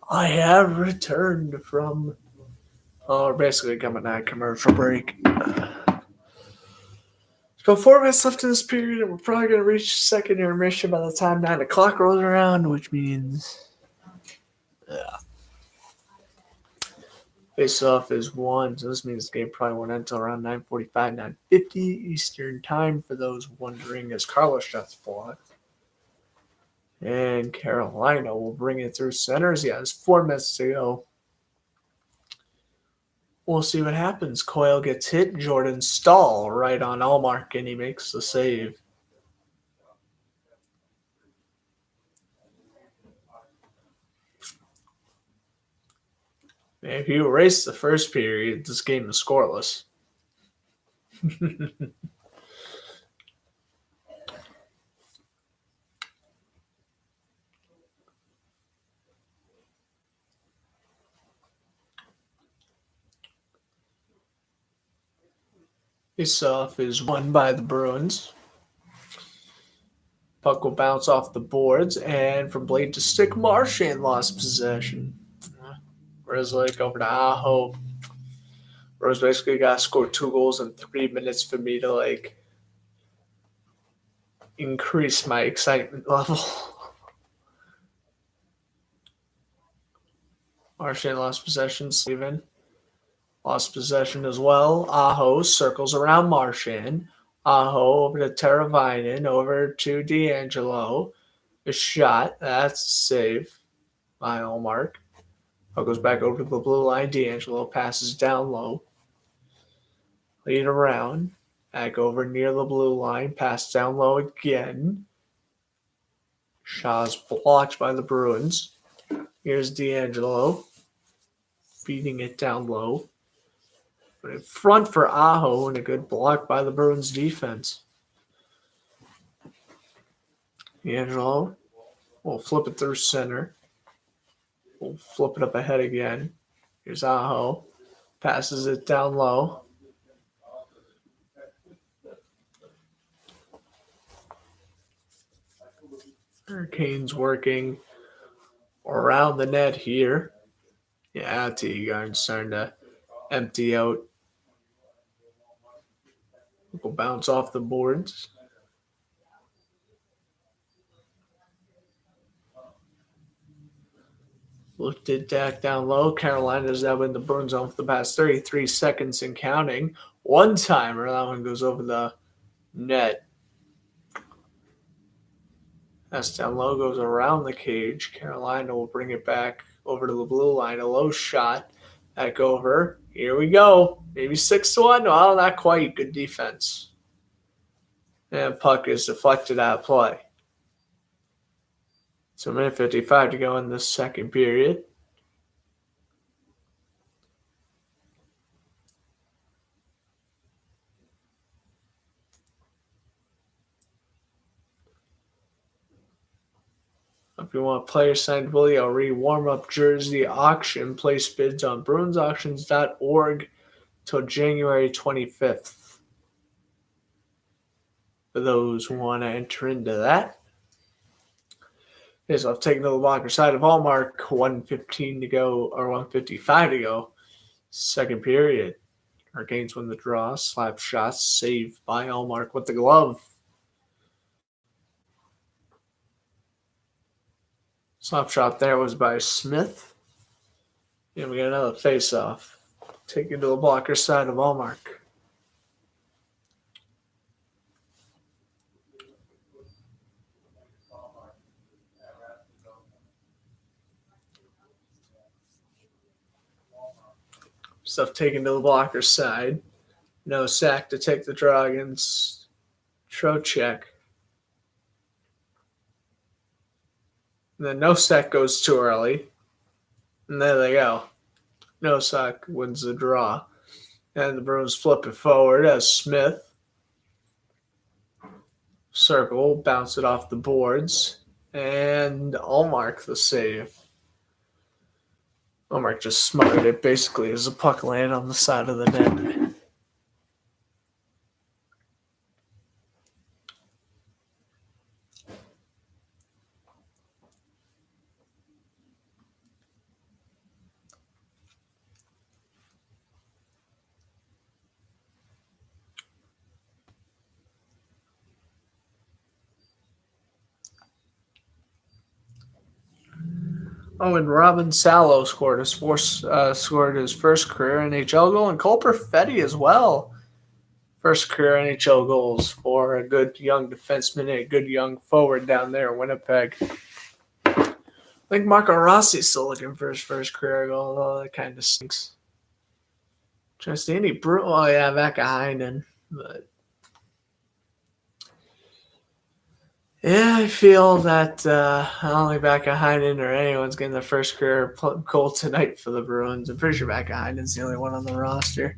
I have returned from basically coming out of commercial break. So 4 minutes left in this period, and we're probably going to reach second intermission by the time 9 o'clock rolls around, which means face-off is 1, so this means the game probably won't end until around 9:45, 9:50 Eastern time for those wondering as Carlos shots blocked. And Carolina will bring it through centers. Yeah, there's 4 minutes to go. We'll see what happens. Coyle gets hit. Jordan Stahl right on Allmark, and he makes the save. If you erase the first period, this game is scoreless. Face-off is won by the Bruins. Puck will bounce off the boards, and from blade to stick, Marchand lost possession. Grzelcyk over to Aho. Rose basically got to score 2 goals in 3 minutes for me to increase my excitement level. Marchand lost possession. Steven lost possession as well. Aho circles around Marchand. Aho over to Teravainen, over to D'Angelo. A shot. That's a save by Allmark. Goes back over to the blue line. D'Angelo passes down low. Lead around. Back over near the blue line. Pass down low again. Shaw's blocked by the Bruins. Here's D'Angelo. Feeding it down low. But in front for Aho, and a good block by the Bruins defense. D'Angelo will flip it through center. We'll flip it up ahead again. Here's Aho. passes it down low. Hurricanes working around the net here. Yeah, T-Guard's starting to empty out. Will bounce off the boards. Looked it back down low. Carolina's that win the Bruins on for the past 33 seconds and counting. One timer. That one goes over the net. That's down low, goes around the cage. Carolina will bring it back over to the blue line. A low shot. Back over. Here we go. Maybe 6-1. Well, not quite. Good defense. And puck is deflected out of play. So 1:55 to go in the second period. If you want a player signed Willie O'Ree warm-up jersey auction, place bids on bruinsauctions.org till January 25th. For those who want to enter into that. Okay, so I've taken the blocker side of Hallmark, 1:15 to go, or 1:55 to go. Second period. Hurricanes win the draw. Slap shots saved by Hallmark with the glove. Slap shot there was by Smith. And we got another face-off. Taken to the blocker side of Hallmark. Stuff taken to the blocker side. No sack to take the draw against Trocheck. And then no sack goes too early. And there they go. No sack wins the draw. And the Bruins flip it forward as Smith. Circle, bounce it off the boards. And Allmark the save. Allmark just smothered it basically as the puck landed on the side of the net. Oh, and Robin Salo scored his first career NHL goal, and Cole Perfetti as well. First career NHL goals for a good young defenseman, a good young forward down there in Winnipeg. I think Marco Rossi's still looking for his first career goal, although that kind of stinks. Trying to see any oh yeah, Vakainen, but yeah, I feel that I don't think Vakainen or anyone's getting their first career goal tonight for the Bruins. I'm pretty sure Vakainen's the only one on the roster.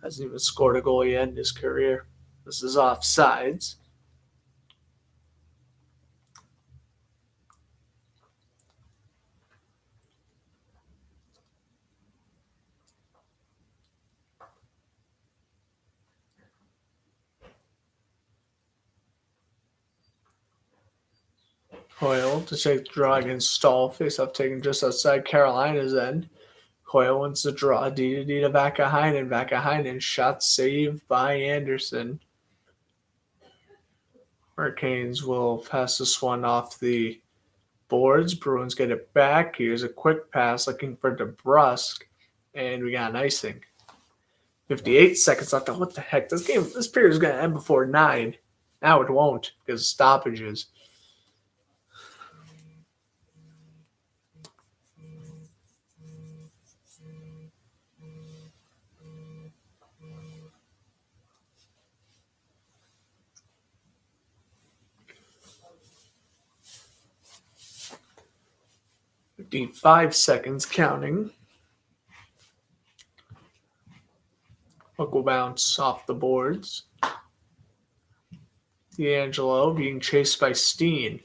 Hasn't even scored a goal yet in his career. This is offsides. Hoyle to take the draw against Stahl. Face-off taken just outside Carolina's end. Hoyle wins the draw. D to Vakainen. Vakainen shot saved by Anderson. Hurricanes will pass this one off the boards. Bruins get it back. Here's a quick pass looking for DeBrusk. And we got an icing. 58 seconds left. Oh, what the heck? This period is going to end before 9. Now it won't because of stoppages. Five seconds counting. Puck will bounce off the boards. D'Angelo being chased by Steen.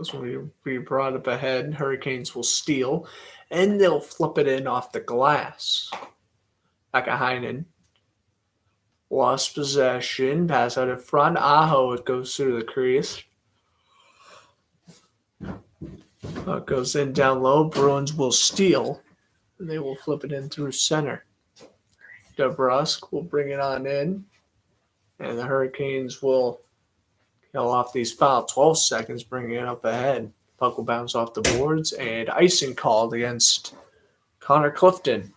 This will be brought up ahead. Hurricanes will steal, and they'll flip it in off the glass. Akahainen lost possession, pass out in front. Aho, it goes through the crease. It goes in down low. Bruins will steal. And they will flip it in through center. DeBrusque will bring it on in. And the Hurricanes will kill off these final 12 seconds, bringing it up ahead. Puck will bounce off the boards, and icing called against Connor Clifton.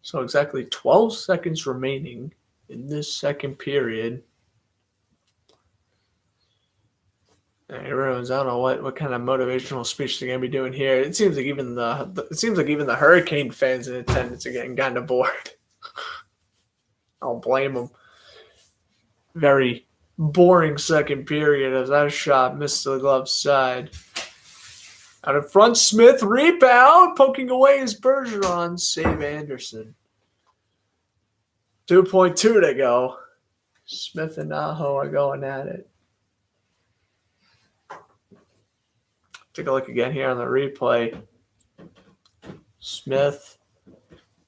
So exactly 12 seconds remaining in this second period. And everyone's, I don't know what kind of motivational speech they're gonna be doing here. It seems like even the Hurricane fans in attendance are getting kind of bored. I don't blame them. Very boring second period as that shot missed the glove side. Out in front, Smith, rebound, poking away is Bergeron, save Anderson. 2.2 to go. Smith and Aho are going at it. Take a look again here on the replay. Smith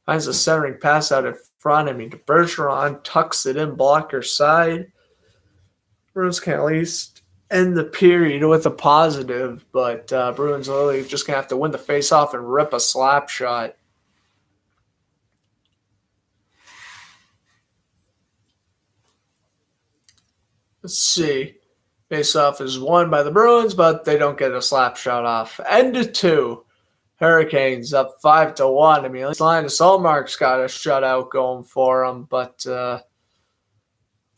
finds a centering pass out in front. Bergeron tucks it in blocker side. Bruins can at least end the period with a positive, but Bruins literally just going to have to win the face-off and rip a slap shot. Let's see. Face-off is won by the Bruins, but they don't get a slap shot off. End of 2. Hurricanes up 5-1. At least Linus Ullmark's got a shutout going for them, but oh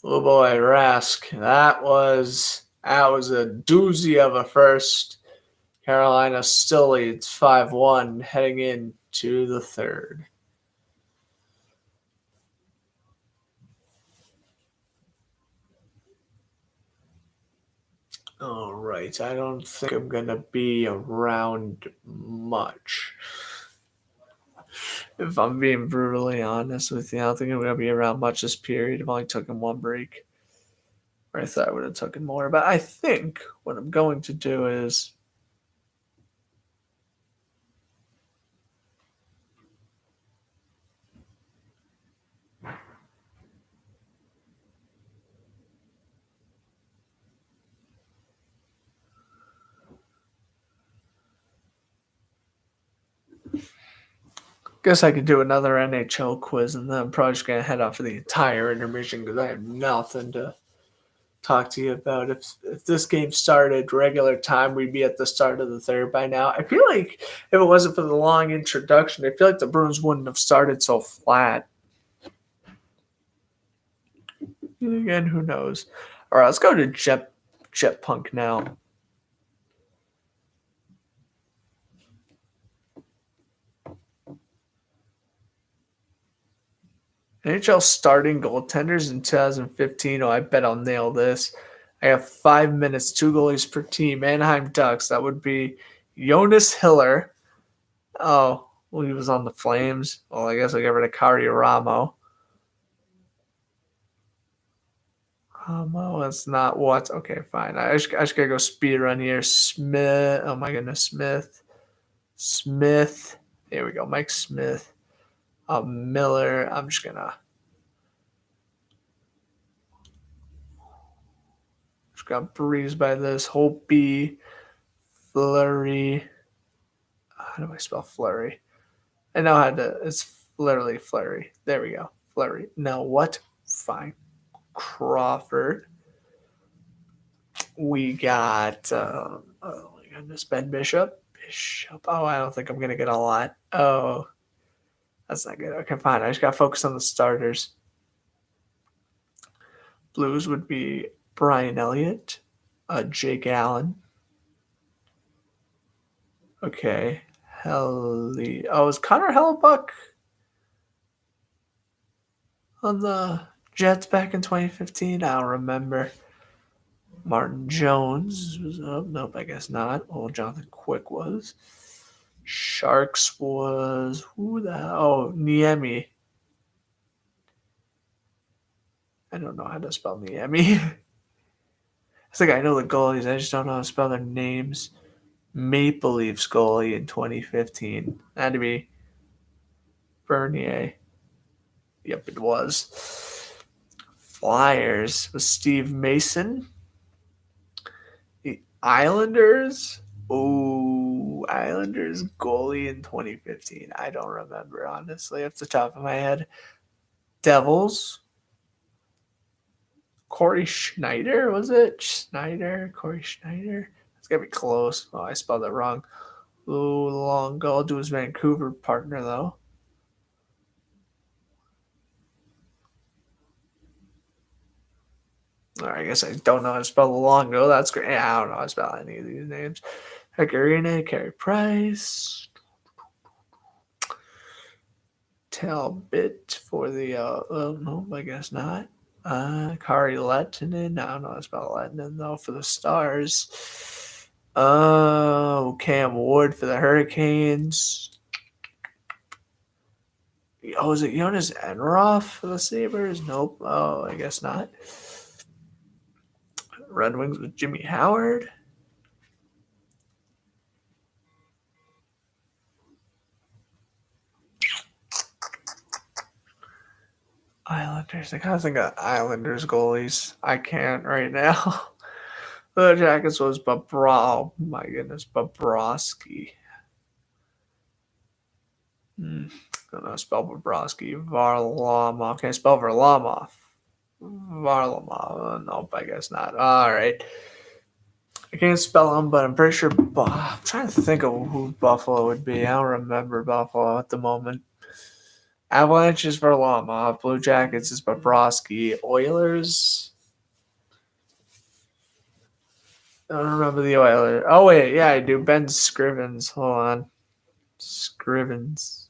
boy, Rask, that was a doozy of a first. Carolina still leads 5-1 heading into the third. All right, I don't think I'm going to be around much. If I'm being brutally honest with you, I don't think I'm going to be around much this period. I've only taken one break. Or I thought I would have taken more. But I think what I'm going to do is guess I could do another NHL quiz, and then I'm probably just going to head off for the entire intermission because I have nothing to talk to you about. If this game started regular time, we'd be at the start of the third by now. I feel like if it wasn't for the long introduction, I feel like the Bruins wouldn't have started so flat. Again, who knows? All right, let's go to Jet Punk now. NHL starting goaltenders in 2015. Oh, I bet I'll nail this. I have 5 minutes, 2 goalies per team. Anaheim Ducks. That would be Jonas Hiller. Oh, well, he was on the Flames. Well, I guess I'll get rid of Kari Ramo. Ramo, that's not what. Okay, fine. I just got to go speed run here. Smith. Oh, my goodness. Smith. There we go. Mike Smith. Miller. I'm just gonna got breezed by this. Holtby, Fleury. How do I spell Fleury? I know how to. It's literally Fleury. There we go. Fleury. No, what? Fine. Crawford. We got. Oh my goodness, Ben Bishop. Oh, I don't think I'm gonna get a lot. Oh. That's not good. Okay, fine. I just got to focus on the starters. Blues would be Brian Elliott, Jake Allen. Okay. is Connor Hellebuck on the Jets back in 2015? I don't remember. Martin Jones was up. Nope, I guess not. Well, Jonathan Quick was. Sharks was who the hell? Oh, Niemi. I don't know how to spell Niemi. I think I know the goalies. I just don't know how to spell their names. Maple Leafs goalie in 2015. Had to be Bernier. Yep, it was. Flyers was Steve Mason. The Islanders. Oh, Islanders goalie in 2015. I don't remember, honestly, off the top of my head. Devils. Corey Schneider, was it? Corey Schneider. It's got to be close. Oh, I spelled it wrong. Luongo. I'll do his Vancouver partner, though. I guess I don't know how to spell Luongo. That's great. Yeah, I don't know how to spell any of these names. Hekarina, Carey Price. Talbot for the, no, I guess not. Kari Lettinen. I don't know how to spell Lettinen, though, for the Stars. Cam Ward for the Hurricanes. Oh, is it Jonas Enroth for the Sabres? Nope. Oh, I guess not. Red Wings with Jimmy Howard. Islanders. I kind of think of Islanders goalies. I can't right now. The Jackets was oh my goodness, Bobrovsky. I don't know how to spell Bobrovsky. Varlamov. Can I spell Varlamov? Varlamov. Nope, I guess not. All right. I can't spell him, but I'm pretty sure. I'm trying to think of who Buffalo would be. I don't remember Buffalo at the moment. Avalanche is Varlamov. Blue Jackets is Bobrovsky. Oilers. I don't remember the Oilers. Oh, wait. Yeah, I do. Ben Scrivens. Hold on. Scrivens.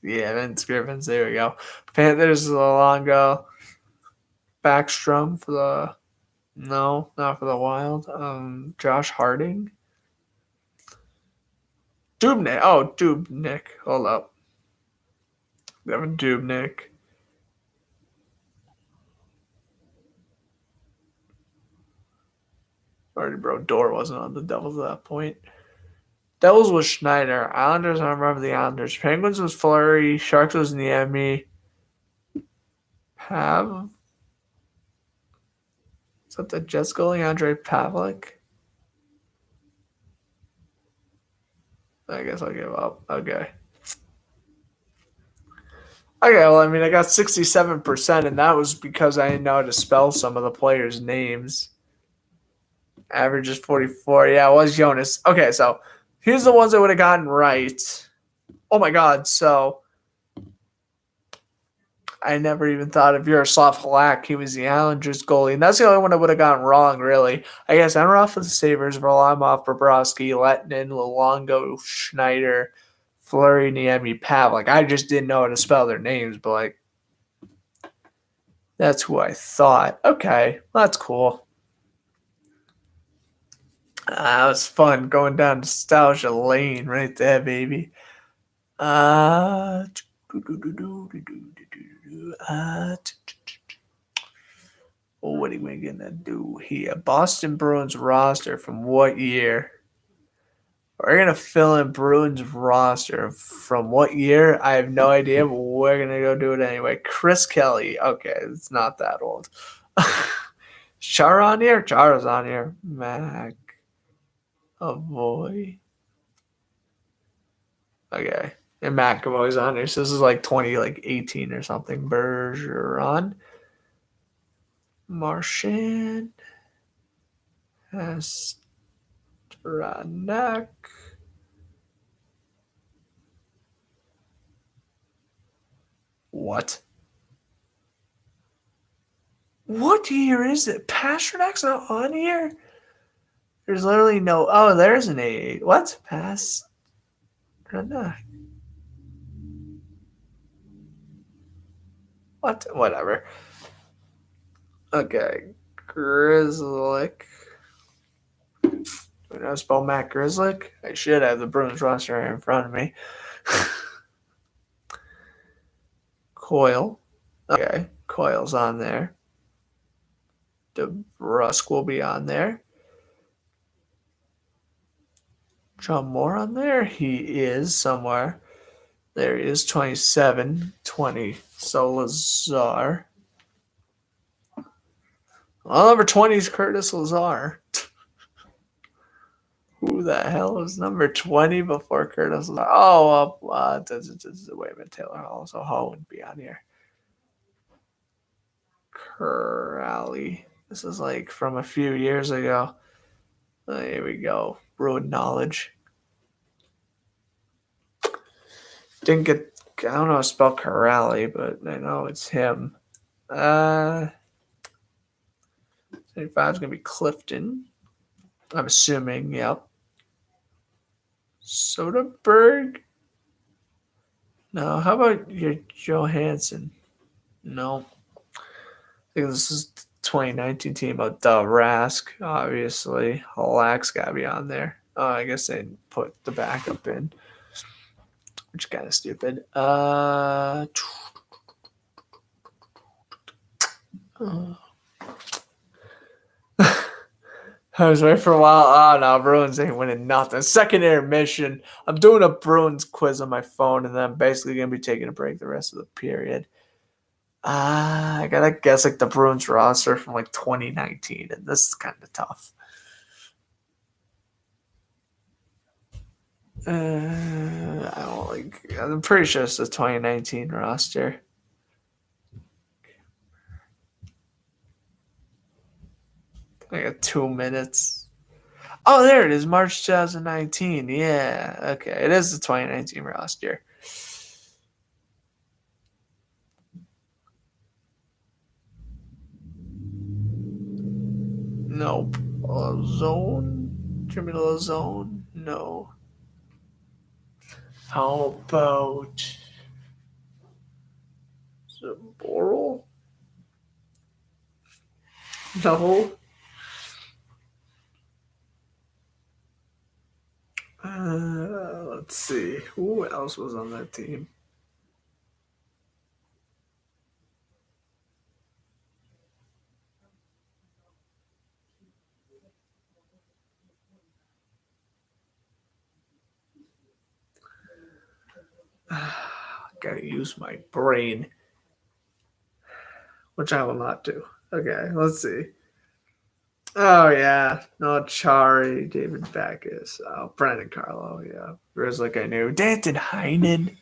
Yeah, Ben Scrivens. There we go. Panthers, Luongo. Backstrom for the. No, not for the Wild. Josh Harding. Dubnik. Oh, Dubnik. Hold up. Devin Dubnik. Already broke door wasn't on the Devils at that point. Devils was Schneider. Islanders, I remember the Islanders. Penguins was Fleury. Sharks was Niemi. Pav. Is that the Jets goalie, Andrei Pavlik? I guess I'll give up. Okay. Okay, well, I mean, I got 67%, and that was because I didn't know how to spell some of the players' names. Average is 44. Yeah, it was Jonas. Okay, so here's the ones I would have gotten right. Oh, my God. So I never even thought of Yaroslav Halak. He was the Islanders goalie, and that's the only one I would have gotten wrong, really. I guess Enroth for the Sabres, Varlamov, Bobrovsky, Lettinen, Luongo, Schneider, Fleury, Niemi, Pavlik. I just didn't know how to spell their names, but, like, that's who I thought. Okay, that's cool. That was fun going down nostalgia lane right there, baby. What are we gonna do here? Boston Bruins roster from what year? We're gonna fill in Bruins roster from what year? I have no idea, but we're gonna go do it anyway. Chris Kelly. Okay, it's not that old. Char on here? Char's on here. Mac. Avoy. Okay. And McAvoy's on here. So this is like 2018 or something. Bergeron. Marchand. Pastrnak. What? What year is it? Pasternak's not on here? There's literally no. Oh, there's an 88. What? Pastrnak. What? Whatever. Okay. Grizzlick. When I spell Matt Grizzlick, I should have the Bruins roster right in front of me. Coyle. Okay. Coyle's on there. DeBrusque will be on there. John Moore on there? He is somewhere. There he is, 27, 20. Salazar. Well, number 20 is Curtis Lazar. Who the hell is number 20 before Curtis Lazar? Oh, wait a minute. Taylor Hall. So Hall wouldn't be on here. Corrali. This is like from a few years ago. There we go. Bruin knowledge. Didn't get, I don't know how to spell Corrali, but I know it's him. 75 is going to be Clifton. I'm assuming, yep. Soderberg? No, how about your Johansson? No. I think this is the 2019 team of Rask, obviously. Halak's got to be on there. Oh, I guess they didn't put the backup in, which is kind of stupid. I was waiting for a while. Oh, no, Bruins ain't winning nothing. Second intermission. I'm doing a Bruins quiz on my phone, and then I'm basically going to be taking a break the rest of the period. I got to guess like the Bruins roster from like 2019, and this is kind of tough. I don't like. I'm pretty sure it's the 2019 roster. I got 2 minutes. Oh, there it is, March 2019. Yeah, okay. It is the 2019 roster. Nope. Ozone? Jimmy Lazone? No. How about Zaboral? No. Let's see. Who else was on that team? Gotta use my brain, which I will not do. Okay, let's see. Oh, yeah. No, Chari, David Backus. Oh, Brandon Carlo, yeah. Grizzly, I knew. Danton Heinen.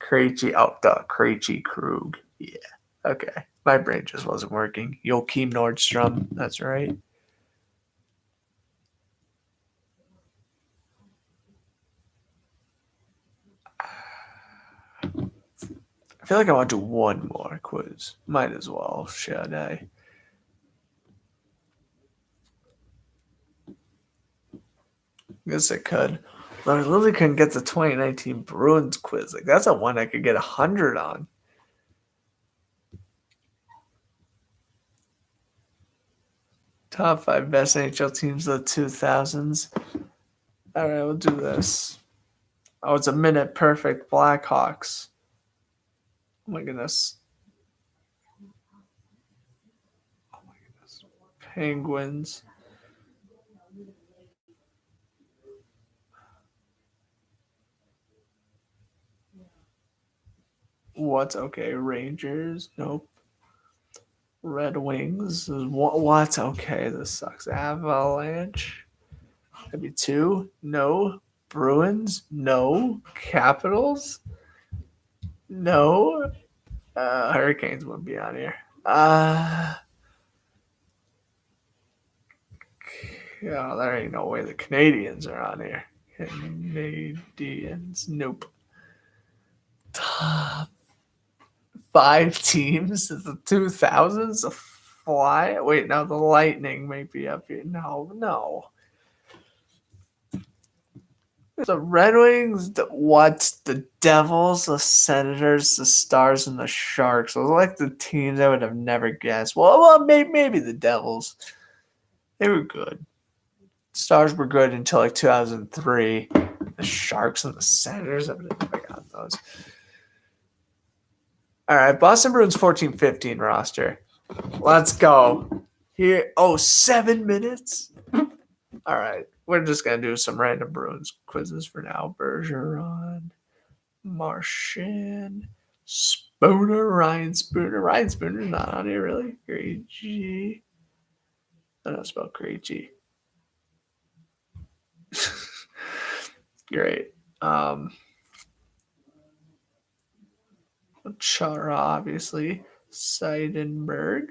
Krejci. Oh, Krejci Krug. Yeah. Okay. My brain just wasn't working. Joachim Nordstrom. That's right. I feel like I want to do one more quiz. Might as well, should I? I guess I could. But I literally couldn't get the 2019 Bruins quiz. Like, that's a one I could get 100 on. Top 5 best NHL teams of the 2000s. All right, we'll do this. Oh, it's a minute perfect. Blackhawks. Oh my goodness. Oh my goodness. Penguins. What? Okay, Rangers. Nope. Red Wings. What? Okay, this sucks. Avalanche. Maybe 2. No. Bruins. No. Capitals. No. Hurricanes wouldn't be on here. Yeah, there ain't no way the Canadians are on here. Canadians. Nope. Top 5 teams of the 2000s. The Fly. Wait, no, the Lightning may be up here. No. The Red Wings, the Devils, the Senators, the Stars, and the Sharks. Those are like the teams I would have never guessed. Well, maybe the Devils. They were good. Stars were good until like 2003. The Sharks and the Senators, I would have never gotten those. All right, Boston Bruins 14-15 roster. Let's go. Here. Oh, 7 minutes? All right. We're just going to do some random Bruins quizzes for now. Bergeron, Martian, Spooner, Ryan Spooner. Ryan Spooner's not on here, really. Great G. I don't spell great G. Great. Chara, obviously. Seidenberg.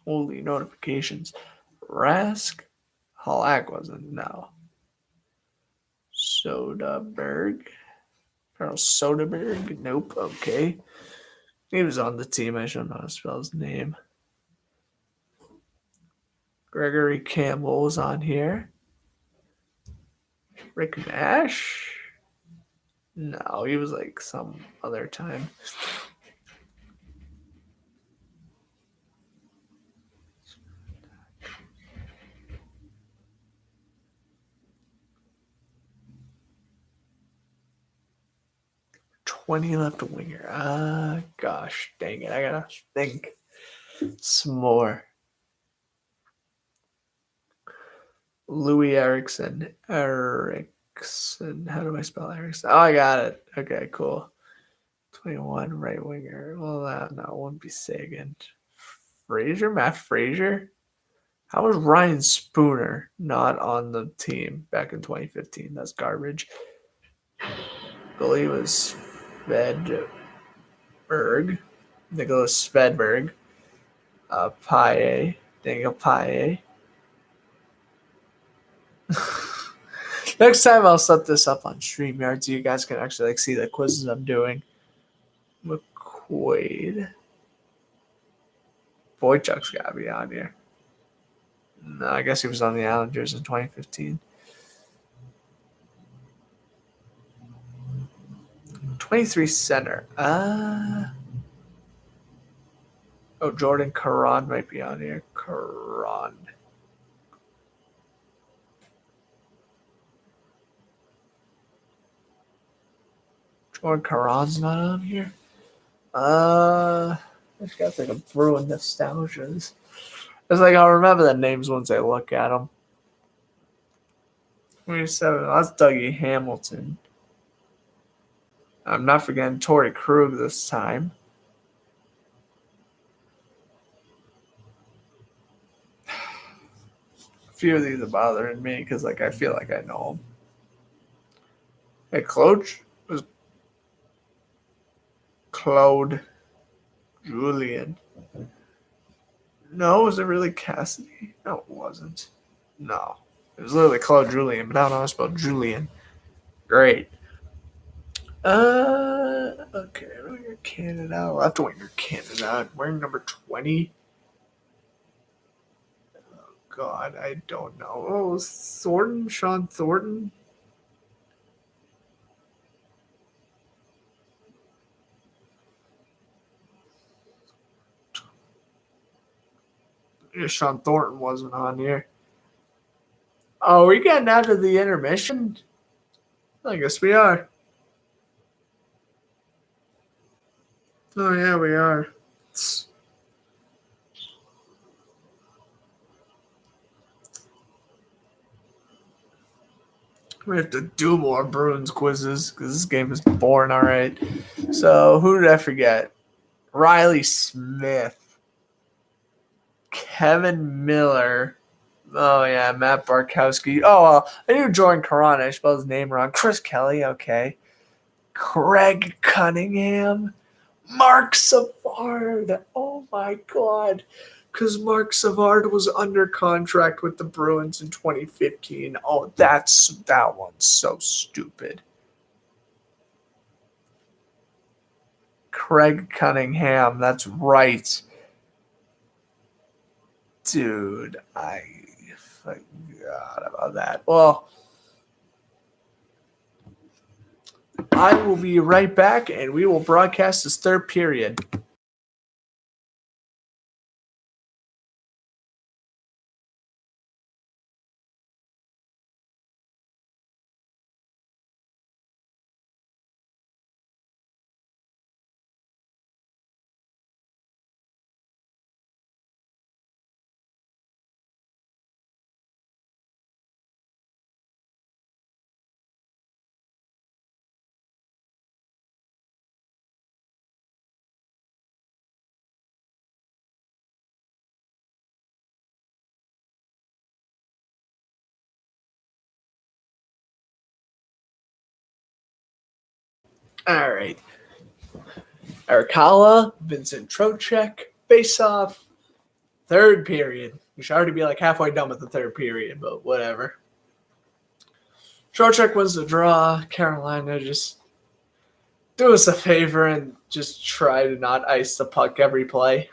Holy notifications. Rask. Halak wasn't. No. Soderberg. Carl Soderberg. Nope. Okay. He was on the team. I don't know how to spell his name. Gregory Campbell was on here. Rick Nash? No, he was like some other time. $20 left winger. Gosh, dang it. I gotta think some more. Louis Erickson. Erickson. How do I spell Erickson? Oh, I got it. Okay, cool. 21 right winger. Well, no, wouldn't be Sagan. Frazier? Matt Frazier? How was Ryan Spooner not on the team back in 2015? That's garbage. Goalie was Svedberg. Nicholas Svedberg. Paye. Daniel Paye. Next time I'll set this up on StreamYard so you guys can actually see the quizzes I'm doing. McQuaid. Boychuk's got to be on here. No, I guess he was on the Islanders in 2015. 23 center. Jordan Caron might be on here. Caron. Jordan Caron's not on here. I just got to think of Bruin nostalgias. It's like I'll remember the names once I look at them. 27. That's Dougie Hamilton. I'm not forgetting Torrey Krug this time. A few of these are bothering me because, like, I feel like I know them. Hey, Claude Julien. No, was it really Cassidy? No, it wasn't. No. It was literally Claude Julien, but I don't know how to spell Julien. Great. Okay, winger Canada. Left winger Canada. Wearing number 20. Oh, God, I don't know. Oh, Thornton? Sean Thornton? Yeah, Sean Thornton wasn't on here. Oh, we getting out of the intermission? I guess we are. Oh, yeah, we are. We have to do more Bruins quizzes because this game is boring, all right. So, who did I forget? Riley Smith. Kevin Miller. Oh, yeah, Matt Barkowski. Oh, I knew Jordan Caron. I spelled his name wrong. Chris Kelly, okay. Craig Cunningham. Mark Savard. Oh, my God. Because Mark Savard was under contract with the Bruins in 2015. Oh, that one's so stupid. Craig Cunningham. That's right. Dude, I forgot about that. Well, I will be right back, and we will broadcast this third period. All right. Arcala, Vincent Trocheck, face off, third period. We should already be like halfway done with the third period, but whatever. Trocheck wins the draw. Carolina just do us a favor and just try to not ice the puck every play.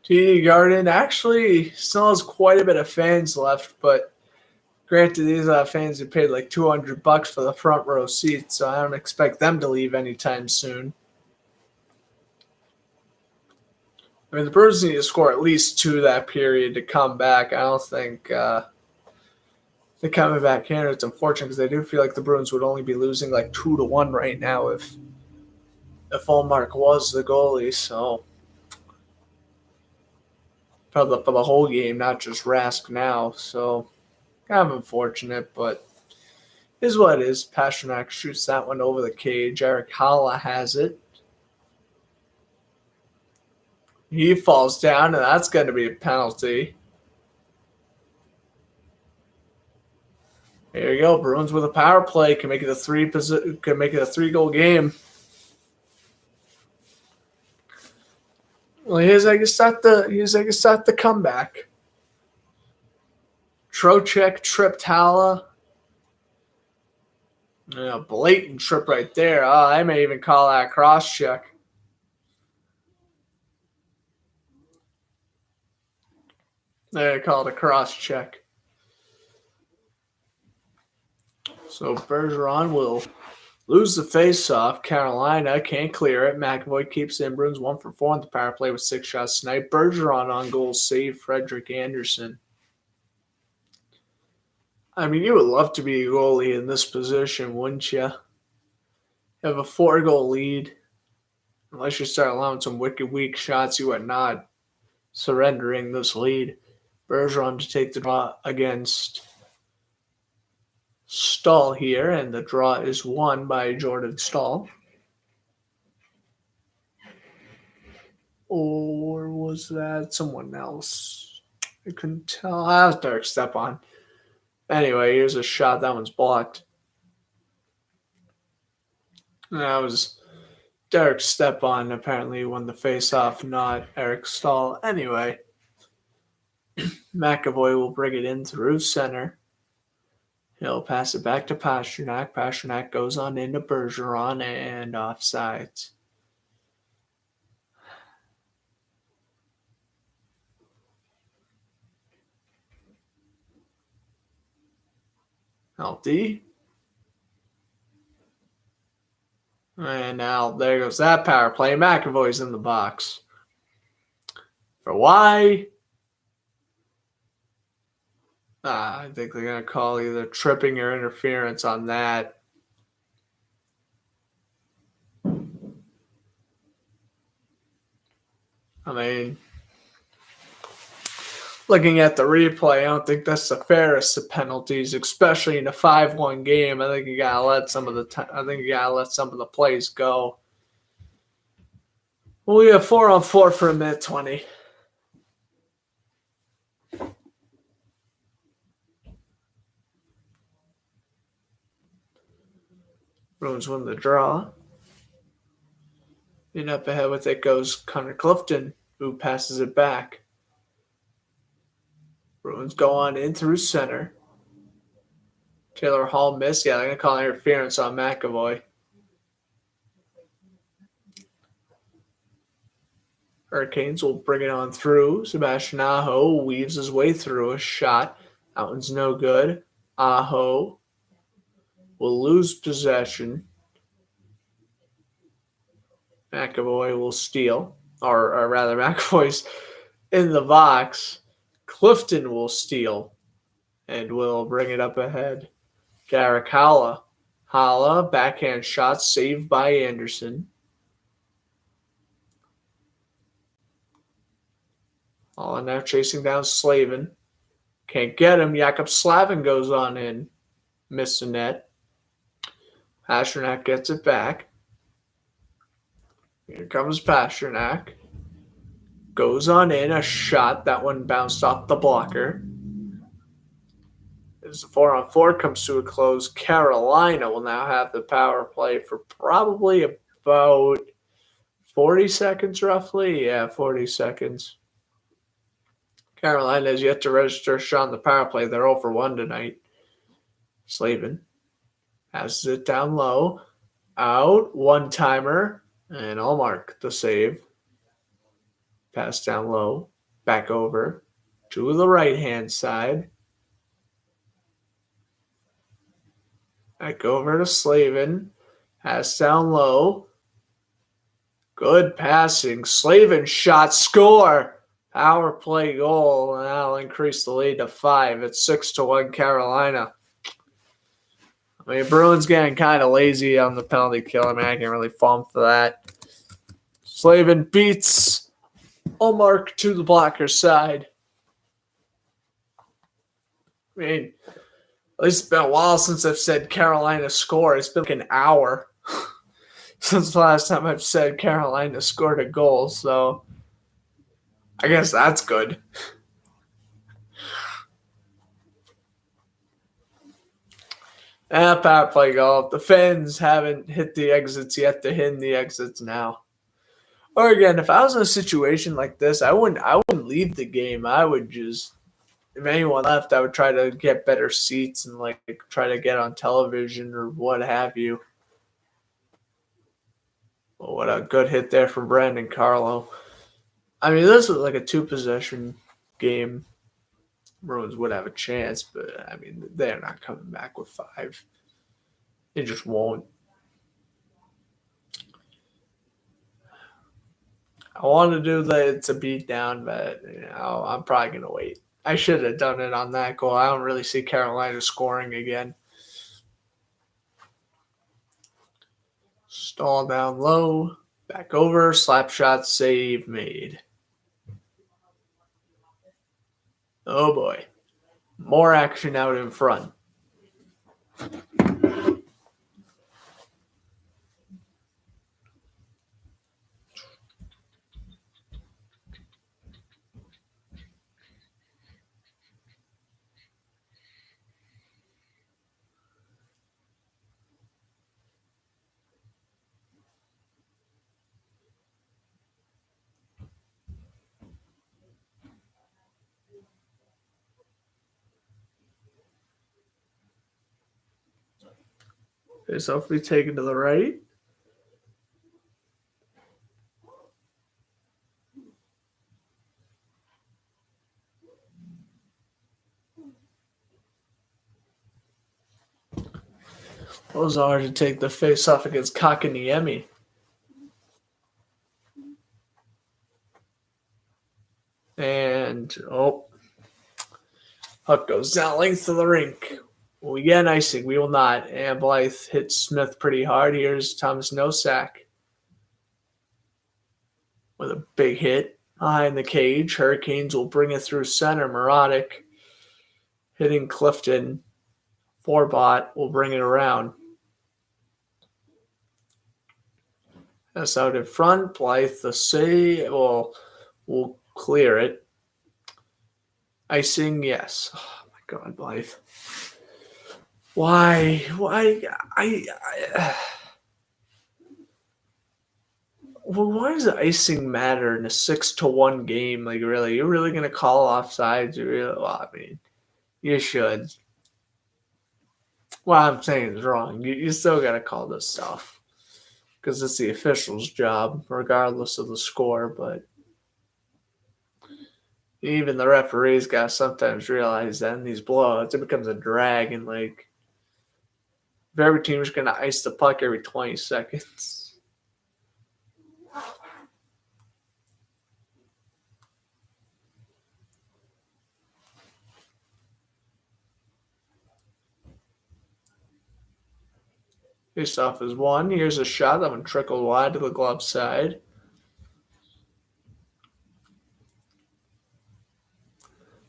TD Garden actually still has quite a bit of fans left, but granted, these fans have paid like $200 for the front row seats, so I don't expect them to leave anytime soon. I mean, the Bruins need to score at least 2 that period to come back. I don't think they're coming back here. It's unfortunate because I do feel like the Bruins would only be losing like 2-1 right now if Ullmark was the goalie. So probably for the whole game, not just Rask now. So kind of unfortunate, but is what it is. Pasternak shoots that one over the cage. Eric Haula has it. He falls down, and that's going to be a penalty. There you go. Bruins with a power play can make it a 3-goal game. Well, here's how you start the comeback. Trocheck tripped Haula. Blatant trip right there. I may even call that a cross check. They call it a cross check. So Bergeron will lose the face-off. Carolina can't clear it. McAvoy keeps in. Bruins 1 for 4 on the power play with 6 shots tonight. Bergeron on goal, save Frederik Andersen. I mean, you would love to be a goalie in this position, wouldn't you? You have a 4-goal lead. Unless you start allowing some wicked weak shots, you are not surrendering this lead. Bergeron to take the draw against Stahl here, and the draw is won by Jordan Stahl. Or was that someone else? I couldn't tell. That was Derek Stepan. Anyway, here's a shot. That one's blocked. And that was Derek Stepan. Apparently won the face-off, not Eric Stahl. Anyway, McAvoy will bring it in through center. He'll pass it back to Pasternak. Pasternak goes on into Bergeron and offsides. LD. And now there goes that power play. McAvoy's in the box. For why? I think they're going to call either tripping or interference on that. I mean, looking at the replay, I don't think that's the fairest of penalties, especially in a 5-1 game. I think you gotta let some of the plays go. Well, we have 4-on-4 for a minute 20. Bruins win the draw. And up ahead with it goes Connor Clifton, who passes it back. Bruins go on in through center. Taylor Hall missed. Yeah, they're going to call interference on McAvoy. Hurricanes will bring it on through. Sebastian Aho weaves his way through a shot. That one's no good. Aho will lose possession. McAvoy will steal. Or rather, McAvoy's in the box. Clifton will steal and will bring it up ahead. Derek Haula. Haula, backhand shot, saved by Andersen. Haula now chasing down Slavin. Can't get him. Jakub Slavin goes on in. Missed the net. Pasternak gets it back. Here comes Pasternak. Goes on in. A shot. That one bounced off the blocker. As the 4-on-4 comes to a close, Carolina will now have the power play for probably about 40 seconds, roughly. Yeah, 40 seconds. Carolina has yet to register a shot on the power play. They're 0 for 1 tonight. Slavin has it down low. Out. One-timer. And Allmark, the save. Pass down low. Back over to the right-hand side. Back over to Slavin. Pass down low. Good passing. Slavin shot. Score. Power play goal. And that'll increase the lead to 5. It's 6-1 Carolina. I mean, Bruins getting kind of lazy on the penalty kill. I mean, I can't really fault for that. Slavin beats Allmark to the blocker side. I mean, at least it's been a while since I've said Carolina score. It's been like an hour since the last time I've said Carolina scored a goal. So I guess that's good. Power play goal. The fans haven't hit the exits yet. They're hitting the exits now. Or again, if I was in a situation like this, I wouldn't leave the game. I would just, if anyone left, I would try to get better seats and like try to get on television or what have you. Well, what a good hit there from Brandon Carlo. I mean, this was like a 2-possession game. Bruins would have a chance, but I mean, they're not coming back with 5. They just won't. I want to do it's a beat down, but I'm probably going to wait. I should have done it on that goal. I don't really see Carolina scoring again. Stall down low. Back over. Slap shot save made. Oh boy. More action out in front. Face off be taken to the right. Ozar to take the face off against Kakaniemi. And puck goes down length of the rink. Will we get an icing? We will not. And Blythe hits Smith pretty hard. Here's Thomas Nosak with a big hit behind the cage. Hurricanes will bring it through center. Muradic hitting Clifton. Forbot will bring it around. That's out in front. Blythe, the save, will clear it. Icing, yes. Oh my God, Blythe. Why? Why does the icing matter in a 6-1 game? Like, really, you're really gonna call offsides? I mean, you should. What I'm saying is wrong. You still gotta call this stuff because it's the official's job, regardless of the score. But even the referees gotta sometimes realize that in these blowouts, it becomes a drag, and like, if every team is gonna ice the puck every 20 seconds. Face off is one. Here's a shot that one trickled wide to the glove side.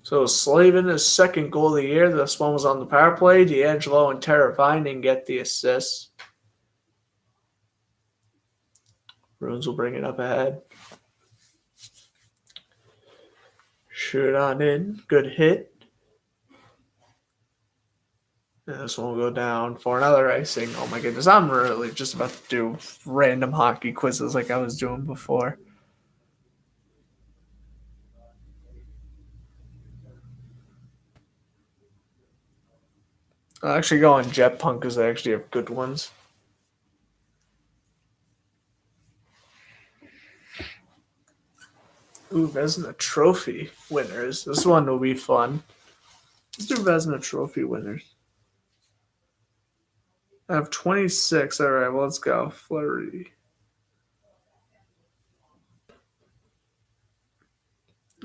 So Slavin, his second goal of the year. This one was on the power play. D'Angelo and Terravine didn't get the assists. Bruins will bring it up ahead. Shoot on in. Good hit. And this one will go down for another icing. Oh my goodness, I'm really just about to do random hockey quizzes like I was doing before. I'll actually go on Jet Punk because they actually have good ones. Ooh, Vezina Trophy winners. This one will be fun. Let's do Vezina Trophy winners. I have 26. All right, well, let's go. Flurry.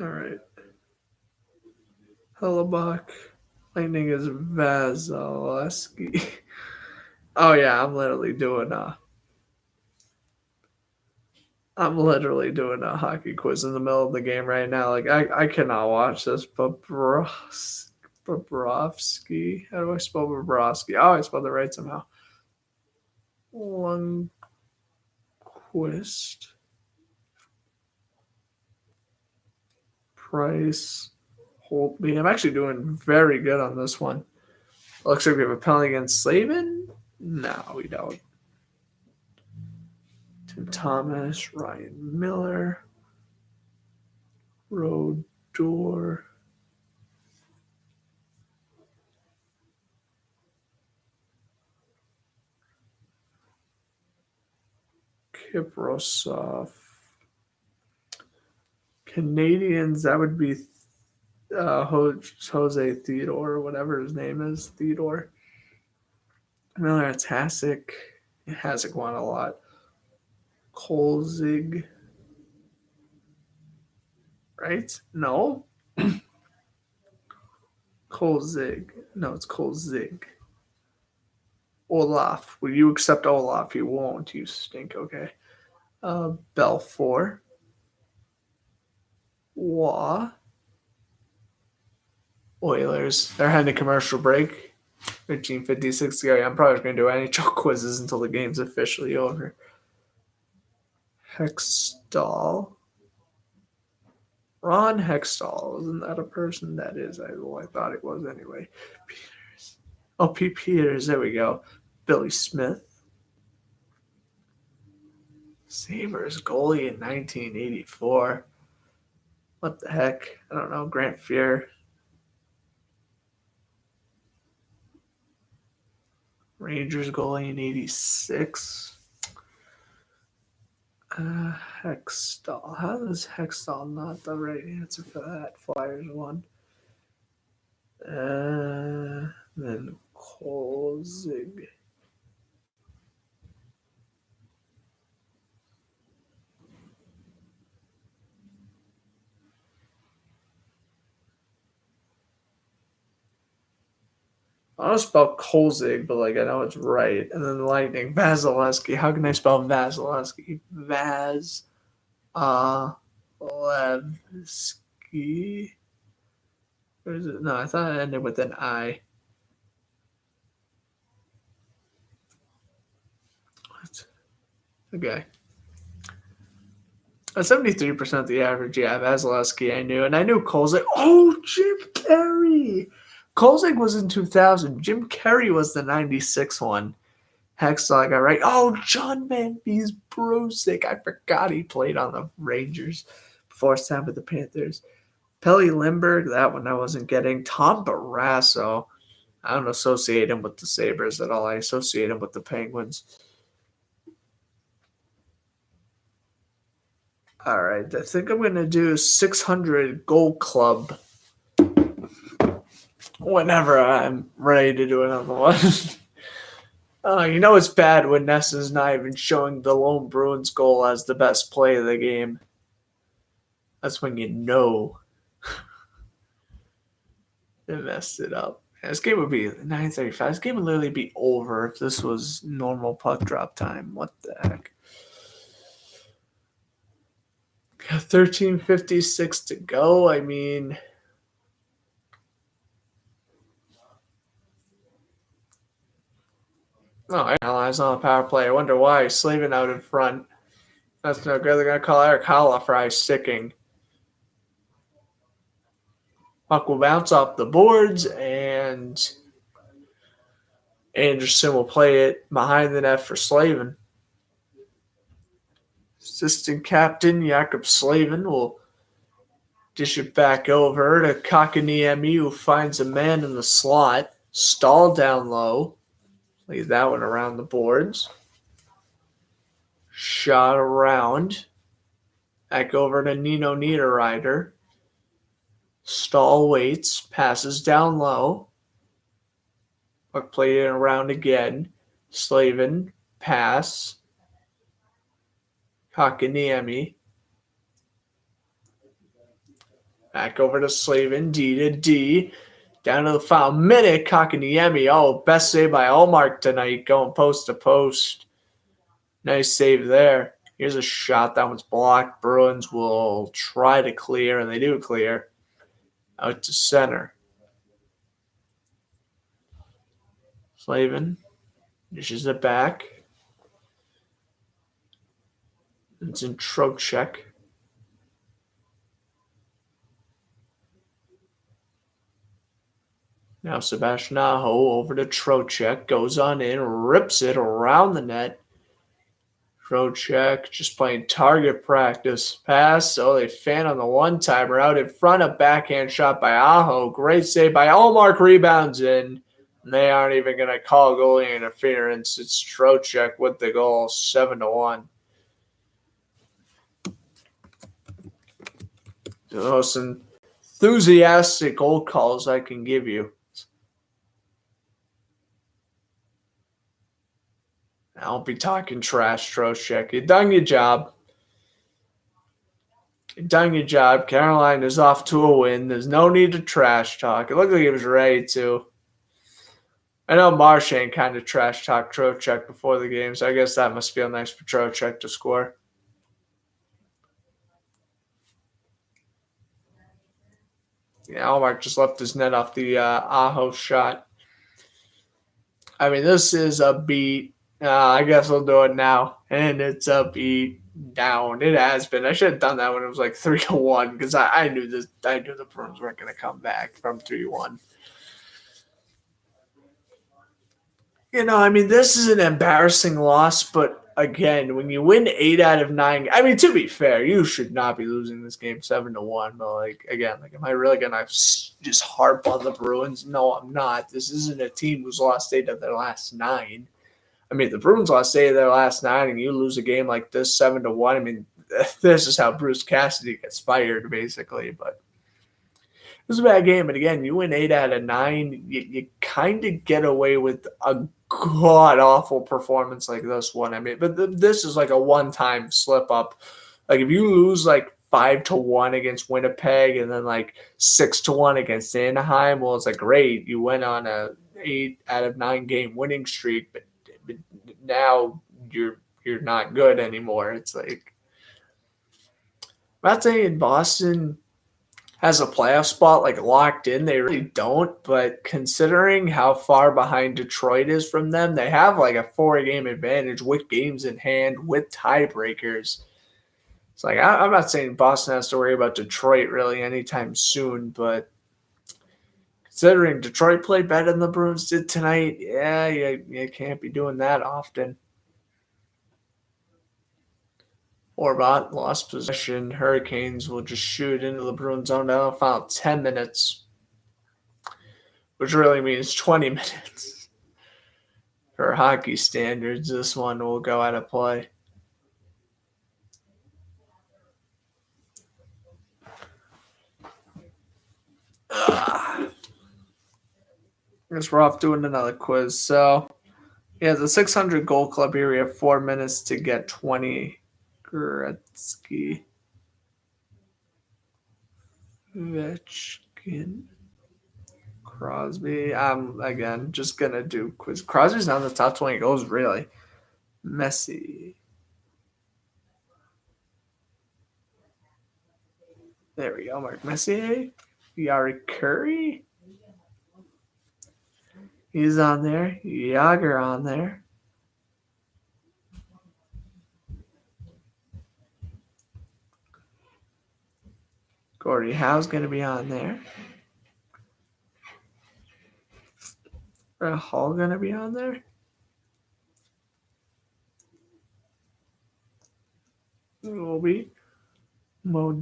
All right. Hellebuck. Lightning is Vasilevsky. Oh, yeah, I'm literally doing a hockey quiz in the middle of the game right now. Like I cannot watch this. Bobrovsky. How do I spell Bobrovsky? Oh, I spelled it right somehow. Lundqvist. Price. Holtby. I'm actually doing very good on this one. Looks like we have a penalty against Slavin. No, we don't. Tim Thomas, Ryan Miller, Rodor. Kiprosov. Canadians, that would be Jose Theodore, or whatever his name is. Theodore. Miller, it's Hasek. Hasek won a lot. Kolzig. Right? No. Kolzig. No, it's Kolzig. Olaf. Will you accept Olaf? You won't. You stink. Okay. Belfour. Wah. Oilers. They're having a commercial break. 13:56 to go. I'm probably going to do NHL quizzes until the game's officially over. Hextall. Ron Hextall. Isn't that a person? That is. I thought it was anyway. Peters. Oh, Pete Peters. There we go. Billy Smith. Sabres goalie in 1984. What the heck? I don't know. Grant Fuhr. Rangers goalie in 86. Hextall. How is Hextall not the right answer for that Flyers one? Then Kolzig. I don't spell Kolzig, but I know it's right. And then Lightning, Vasilevsky. How can I spell Vasilevsky? Vasilevsky. Where is it? No, I thought it ended with an I. What? Okay. 73% the average. Yeah, Vasilevsky I knew. And I knew Kolzig. Oh, Jim Carrey. Kolzig was in 2000. Jim Carrey was the 96 one. Hextall I got right. Oh, John Manby's Brosick. I forgot he played on the Rangers before his time with the Panthers. Pelly Lindbergh, that one I wasn't getting. Tom Barrasso. I don't associate him with the Sabres at all. I associate him with the Penguins. All right, I think I'm going to do 600 Goal Club whenever I'm ready to do another one. You know it's bad when Ness is not even showing the lone Bruins goal as the best play of the game. That's when you know they messed it up. This game would be 9:35. This game would literally be over if this was normal puck drop time. What the heck? 13:56 to go. I mean, I analyze on the power play. I wonder why Slavin out in front. That's no good. They're gonna call Eric Holla for ice sticking. Puck will bounce off the boards, and Anderson will play it behind the net for Slavin. Assistant captain Jakob Slavin will dish it back over to Kakaniemi, who finds a man in the slot. Stall down low. Leave that one around the boards. Shot around. Back over to Nino Niederreiter. Stall waits. Passes down low. Puck played it around again. Slavin. Pass. Kakaniemi. Back over to Slavin. D to D. Down to the final minute. Kakaniemi. Oh, best save by Allmark tonight. Going post to post. Nice save there. Here's a shot. That one's blocked. Bruins will try to clear, and they do clear. Out to center. Slavin dishes it back. It's in Trocheck. Now Sebastian Aho over to Trocheck. Goes on in, rips it around the net. Trocheck just playing target practice. Pass. Oh, they fan on the one-timer out in front. A backhand shot by Aho. Great save by Allmark. Rebounds in. And they aren't even going to call goalie interference. It's Trocheck with the goal, 7-1. The most enthusiastic goal calls I can give you. I won't be talking trash, Trocheck. You done your job. You done your job. Carolina's off to a win. There's no need to trash talk. It looked like he was ready to. I know Marchand kind of trash talked Trocheck before the game, so I guess that must feel nice for Trocheck to score. Yeah, Allmark just left his net off the Aho shot. I mean, this is a beat. I guess we'll do it now. And it's a beat down. It has been. I should have done that when it was like 3-1 because I knew this. I knew the Bruins weren't going to come back from 3-1. You know, I mean, this is an embarrassing loss, but again, when you win 8 out of 9, I mean, to be fair, you should not be losing this game 7-1. But like, again, like, am I really gonna just harp on the Bruins? No, I'm not. This isn't a team who's lost 8 of their last 9. I mean, the Bruins lost 8 of their last 9, and you lose a game like this 7-1. I mean, this is how Bruce Cassidy gets fired, basically. But it was a bad game. But again, you win 8 out of 9, you kind of get away with a god-awful performance like this one. I mean, but this is like a one-time slip-up. Like, if you lose, like, 5-1 against Winnipeg and then, like, 6-1 against Anaheim, well, it's like, great. You went on a 8 out of 9 game winning streak, but now you're not good anymore. It's like, I'm not saying Boston has a playoff spot like locked in. They really don't, but considering how far behind Detroit is from them, they have like a 4-game advantage with games in hand, with tiebreakers. It's like, I'm not saying Boston has to worry about Detroit really anytime soon, but considering Detroit played better than the Bruins did tonight, yeah, you can't be doing that often. Orbot lost possession. Hurricanes will just shoot into the Bruins zone down the final 10 minutes, which really means 20 minutes. For hockey standards, this one will go out of play. I guess we're off doing another quiz. So, yeah, the 600 goal club here, we have 4 minutes to get 20. Gretzky, Ovechkin, Crosby. I'm, again, just going to do quiz. Crosby's not in the top 20 goals, really. Messi. There we go. Mark Messier. Yari Curry. He's on there. Yager on there. Gordie Howe's going to be on there. Hall going to be on there? Will be Mike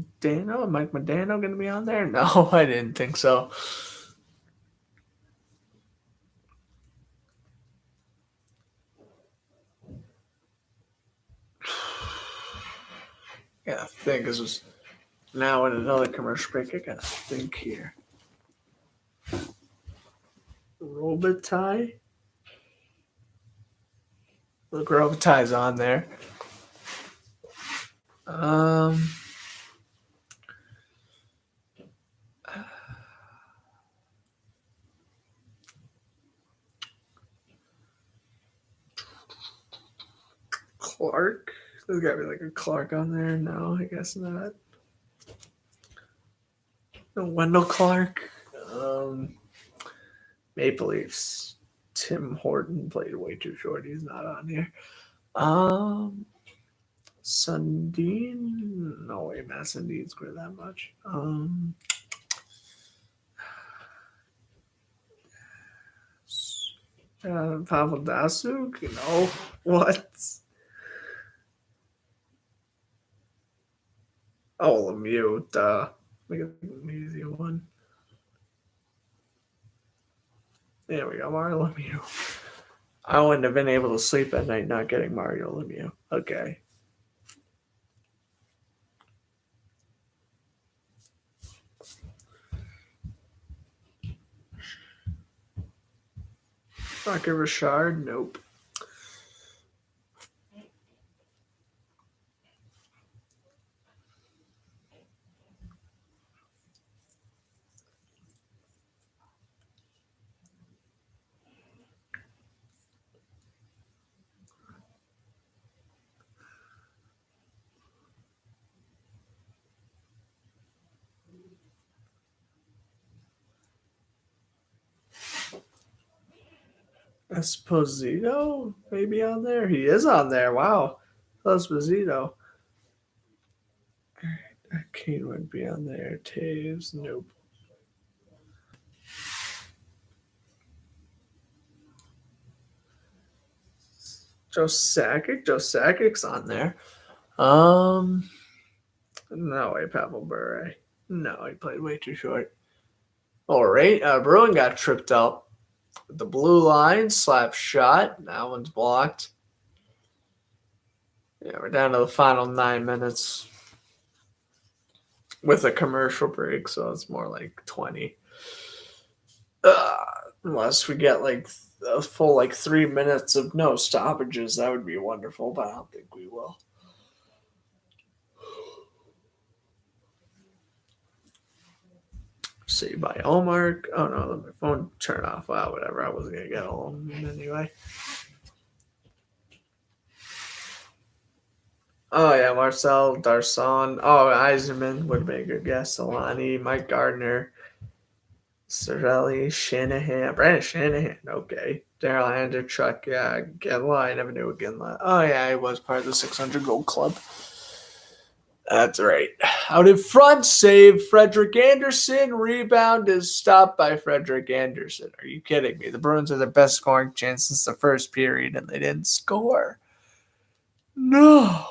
Modano going to be on there? No, I didn't think so. Yeah, I think this was now in another commercial break. I gotta think here. Robitaille? Look, Robitaille's on there. Clark? There's gotta be like a Clark on there. No, I guess not. No, Wendell Clark. Maple Leafs. Tim Horton played way too short. He's not on here. Sundin? No way, Matt Sundin scored that much. Pavel Dasuk? No. What? Oh, Lemieux. Duh. Make it an easy one. There we go, Mario Lemieux. I wouldn't have been able to sleep at night not getting Mario Lemieux. Okay. Marcus Richard? Nope. Esposito? Maybe on there? He is on there. Wow. Esposito. Kane would be on there. Taves? Nope. Joe Sakic? Joe Sakic's on there. No way, Pavel Bure. No, he played way too short. All right. Bruin got tripped up. The blue line, slap shot. That one's blocked. Yeah, we're down to the final 9 minutes with a commercial break, so it's more like 20. Unless we get like a full like 3 minutes of no stoppages, that would be wonderful, but I don't think we will. Saved by Allmark. Oh no, let my phone turn off. Wow, whatever. I wasn't gonna get all of them anyway. Oh yeah, Marcel Darson. Oh, Eiserman would have been a good guess. Alani, Mike Gardner, Cirelli, Shanahan, Brandon Shanahan. Okay, Daryl Anderchuk. Yeah, Ginla. I never knew Ginla. Oh yeah, he was part of the 600 Gold Club. That's right. Out in front, save Frederick Anderson. Rebound is stopped by Frederick Anderson. Are you kidding me? The Bruins are their best scoring chance since the first period, and they didn't score. No.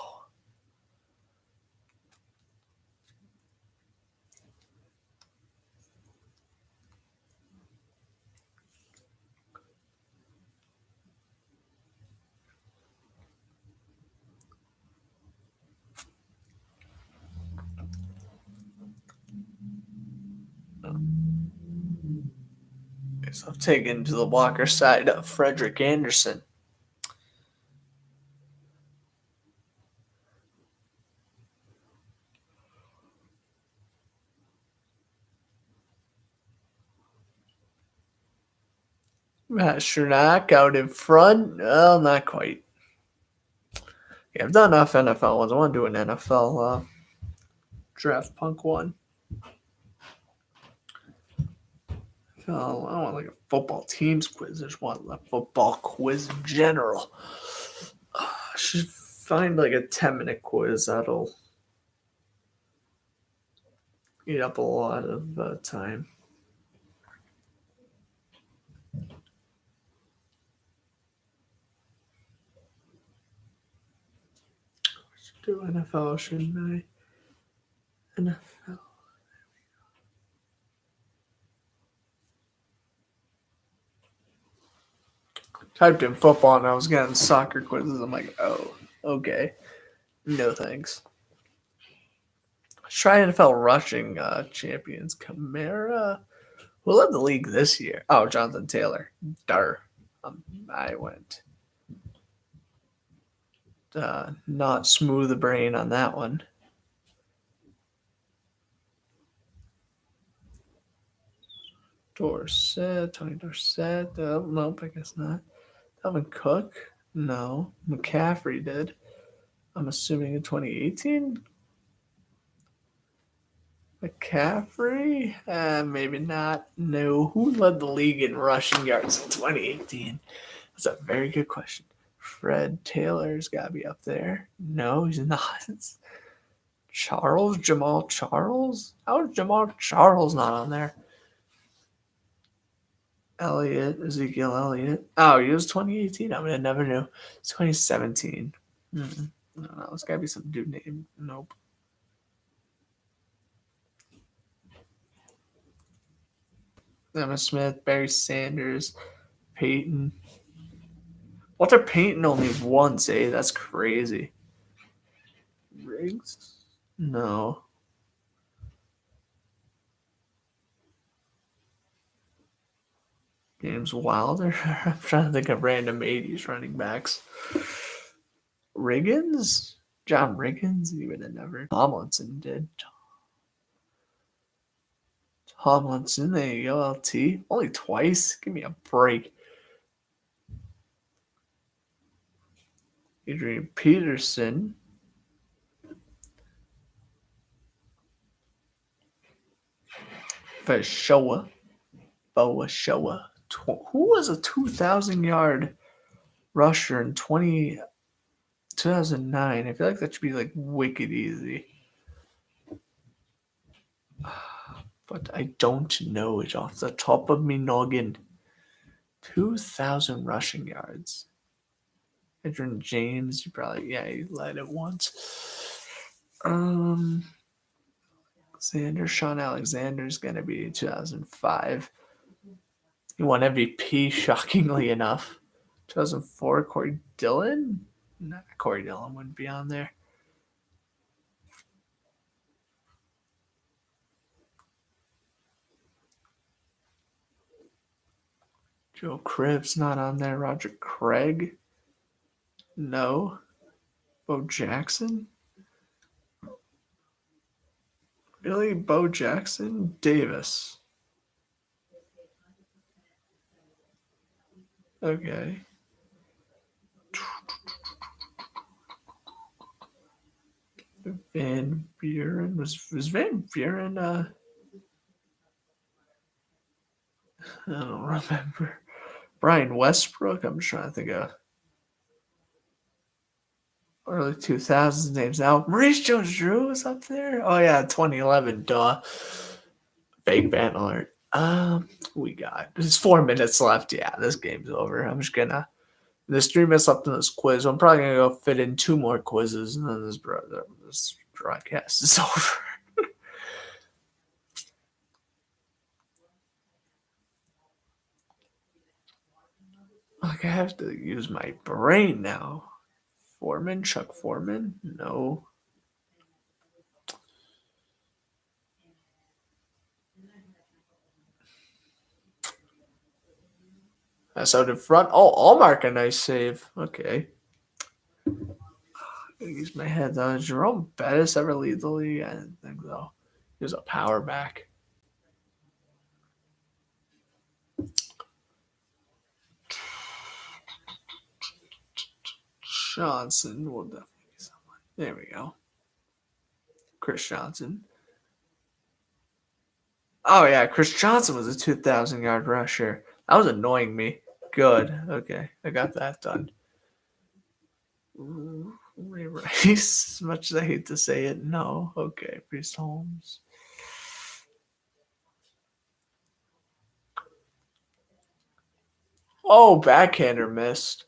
So I've taken to the Walker side of Frederick Anderson. Pasternak out in front. Well, not quite. Yeah, I've done enough NFL ones. I want to do an NFL draft punk one. I don't want like a football teams quiz. I just want a football quiz in general. I should find like a 10-minute quiz that'll eat up a lot of time. do NFL, shouldn't I? NFL. Typed in football and I was getting soccer quizzes. I'm like, oh, okay. No thanks. Let's try NFL rushing champions. Kamara. Who led the league this year? Oh, Jonathan Taylor. Dar. I went. Not smooth the brain on that one. Dorsett, Tony Dorsett. Nope, I guess not. Dalvin Cook? No. McCaffrey did. I'm assuming in 2018? McCaffrey? Maybe not. No. Who led the league in rushing yards in 2018? That's a very good question. Fred Taylor's got to be up there. No, he's not. Jamal Charles? How is Jamal Charles not on there? Ezekiel Elliott. Oh, he was 2018. I mean, I never knew. It's 2017. I don't know. It's got to be some dude named. Nope. Emma Smith, Barry Sanders, Peyton. Walter Payton only once, eh? That's crazy. Riggs? No. James Wilder? I'm trying to think of random 80s running backs. Riggins? John Riggins? He would have never. Tomlinson did. Tomlinson, there you go, LT. Only twice? Give me a break. Adrian Peterson. Boa Showa. Who was a 2,000-yard rusher in 2009? I feel like that should be like wicked easy. But I don't know it off the top of me noggin. 2,000 rushing yards. Adrian James, he led it once. Sean Alexander's going to be 2005. He won MVP, shockingly enough. 2004, Corey Dillon? Nah, Corey Dillon wouldn't be on there. Joe Cribbs not on there. Roger Craig? No. Bo Jackson? Really? Bo Jackson? Davis. Okay. Van Buren? Was Van Buren, I don't remember. Brian Westbrook? I'm trying to think of early 2000s names now. Maurice Jones-Drew is up there? Oh, yeah, 2011. Duh. Fake ban alert. We got there's 4 minutes left. Yeah, this game's over. I'm just gonna. There's 3 minutes left in this quiz. I'm probably gonna go fit in 2 more quizzes, and then this broadcast is over. Like I have to use my brain now. Chuck Foreman? No. That's out in front. Oh, I'll mark a nice save. Okay. I use my head though. Did Jerome Bettis ever lead the league? I didn't think so. He was a power back. Johnson will definitely be someone. There we go. Chris Johnson. Oh yeah, Chris Johnson was a 2,000-yard rusher. That was annoying me. Good. Okay, I got that done. Ray Rice. As much as I hate to say it, no. Okay, Priest Holmes. Oh, backhander missed.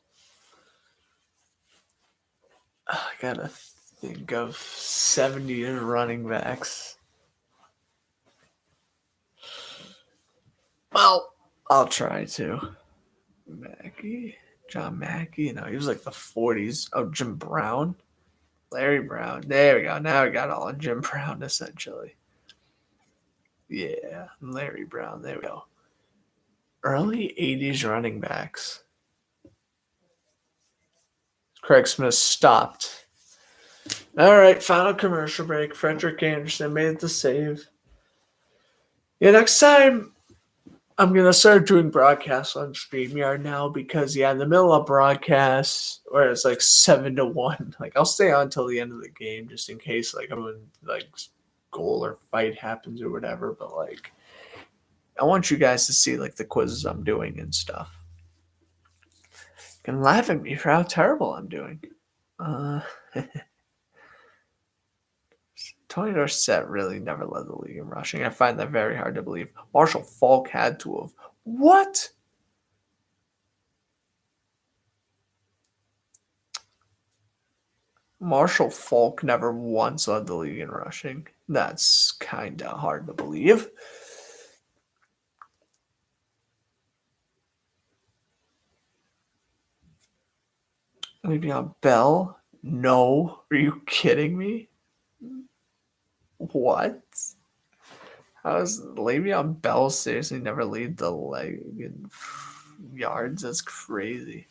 I gotta think of 70 running backs. Well, I'll try to. John Mackey. No, he was like the 40s. Oh, Jim Brown. Larry Brown. There we go. Now we got all on Jim Brown, essentially. Yeah, Larry Brown. There we go. Early 80s running backs. Craig Smith stopped. All right, final commercial break. Frederick Anderson made the save. Yeah, next time I'm going to start doing broadcasts on StreamYard now because, in the middle of broadcasts where it's like 7-1, like I'll stay on until the end of the game just in case like goal or fight happens or whatever. But like, I want you guys to see like the quizzes I'm doing and stuff. You can laugh at me for how terrible I'm doing. Tony Dorsett really never led the league in rushing. I find that very hard to believe. Marshall Faulk had to have. What? Marshall Faulk never once led the league in rushing. That's kind of hard to believe. Le'Veon Bell? No. Are you kidding me? What? How is Le'Veon Bell seriously never lead the leg in yards? That's crazy.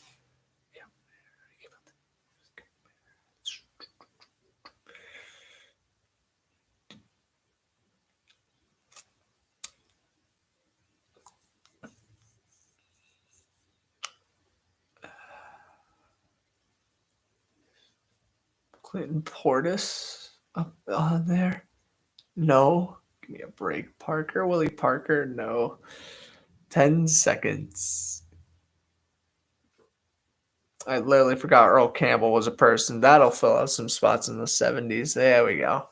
Clinton Portis up on there? No. Give me a break. Parker? Willie Parker? No. 10 seconds. I literally forgot Earl Campbell was a person. That'll fill out some spots in the 70s. There we go.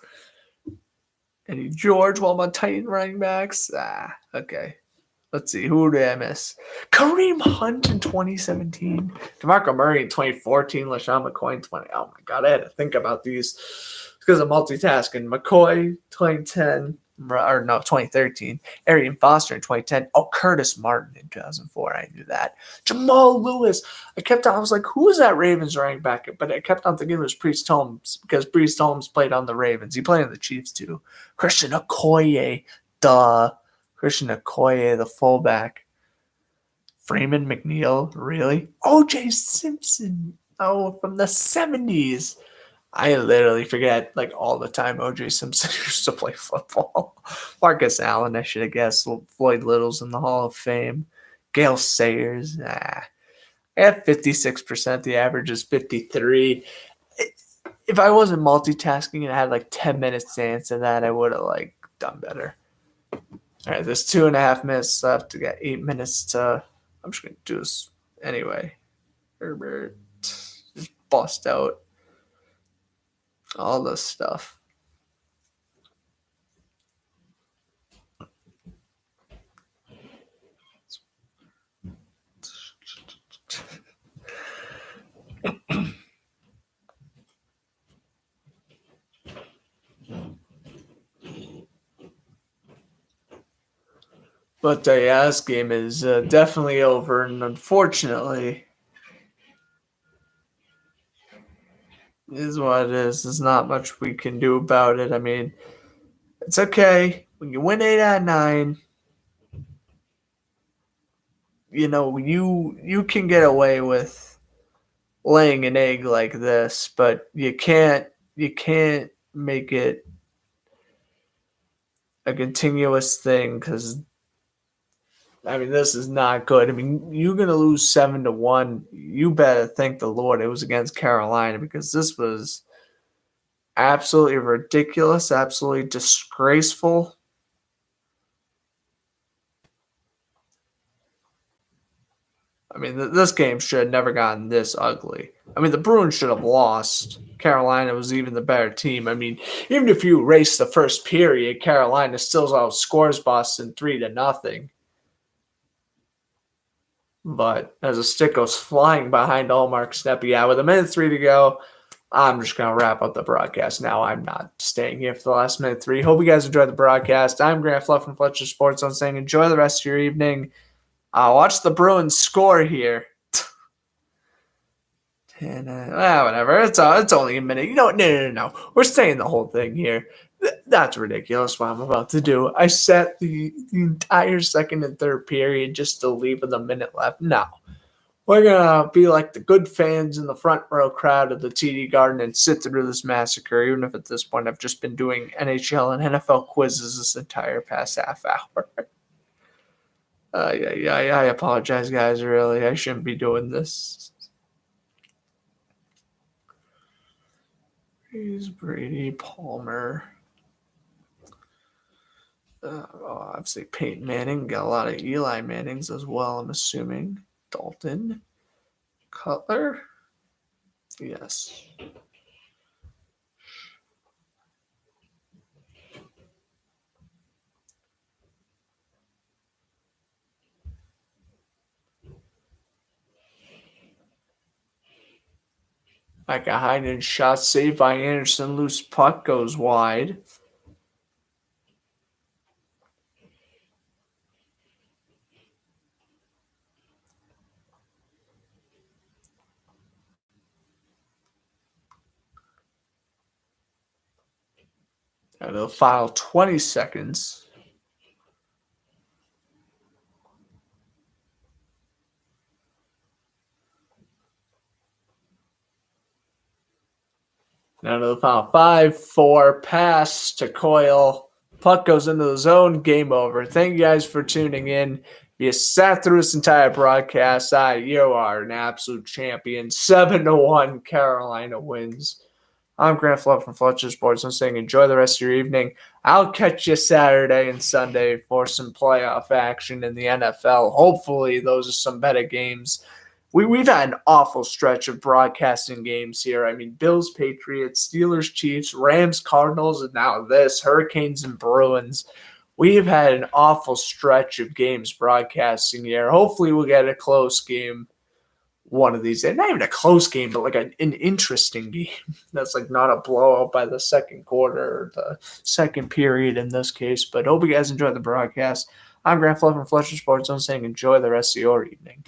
Any George Walmart Titan running backs? Okay. Let's see. Who did I miss? Kareem Hunt in 2017. DeMarco Murray in 2014. LaShawn McCoy in 20. Oh, my God. I had to think about these because I'm multitasking. McCoy, 2010. Or no, 2013. Arian Foster in 2010. Oh, Curtis Martin in 2004. I knew that. Jamal Lewis. I was like, who is that Ravens running back? But I kept on thinking it was Priest Holmes because Priest Holmes played on the Ravens. He played on the Chiefs too. Christian Okoye. Duh. Christian Okoye, the fullback. Freeman McNeil. Really? O.J. Simpson. Oh, from the 70s. I literally forget like all the time O.J. Simpson used to play football. Marcus Allen, I should have guessed. Floyd Little's in the Hall of Fame. Gale Sayers. I have 56%. The average is 53. If I wasn't multitasking and I had like 10 minutes to answer that, I would have like done better. All right, there's 2.5 minutes left to get 8 minutes to. I'm just going to do this anyway. Herbert. Just bust out all this stuff. But this game is definitely over, and unfortunately, it is what it is. There's not much we can do about it. I mean, it's okay. When you win 8 out of 9, you know, you can get away with laying an egg like this, but you can't make it a continuous thing because I mean, this is not good. I mean, you're going to lose 7-1. You better thank the Lord it was against Carolina because this was absolutely ridiculous, absolutely disgraceful. I mean, this game should have never gotten this ugly. I mean, the Bruins should have lost. Carolina was even the better team. I mean, even if you erase the first period, Carolina still outscores Boston 3-0. But as a stick goes flying behind Allmark Steppy, with 1:03 to go, I'm just going to wrap up the broadcast now. I'm not staying here for the last minute 3. Hope you guys enjoyed the broadcast. I'm Grant Fluff from Fletcher Sports Zone saying enjoy the rest of your evening. Watch the Bruins score here. And whatever. It's only a minute. No. We're staying the whole thing here. That's ridiculous what I'm about to do. I sat the entire second and third period just to leave with a minute left. No. We're going to be like the good fans in the front row crowd of the TD Garden and sit through this massacre, even if at this point I've just been doing NHL and NFL quizzes this entire past half hour. I apologize, guys, really. I shouldn't be doing this. Here's Brady, Palmer. Obviously, Peyton Manning. Got a lot of Eli Mannings as well, I'm assuming. Dalton. Cutler. Yes. Micah Heinen shot saved by Anderson. Loose puck goes wide. And they'll file 20 seconds. Now to the final 5-4 pass to Coyle. Puck goes into the zone. Game over. Thank you guys for tuning in. You sat through this entire broadcast. You are an absolute champion. 7-1 Carolina wins. I'm Grant Flood from Fletcher Sports. I'm saying enjoy the rest of your evening. I'll catch you Saturday and Sunday for some playoff action in the NFL. Hopefully those are some better games. We've had an awful stretch of broadcasting games here. I mean, Bills, Patriots, Steelers, Chiefs, Rams, Cardinals, and now this, Hurricanes and Bruins. We've had an awful stretch of games broadcasting here. Hopefully we'll get a close game one of these days. Not even a close game, but like an interesting game. That's like not a blowout by the second quarter or the second period in this case. But hope you guys enjoyed the broadcast. I'm Grant Fluff from Fletcher Sports Zone saying enjoy the rest of your evening.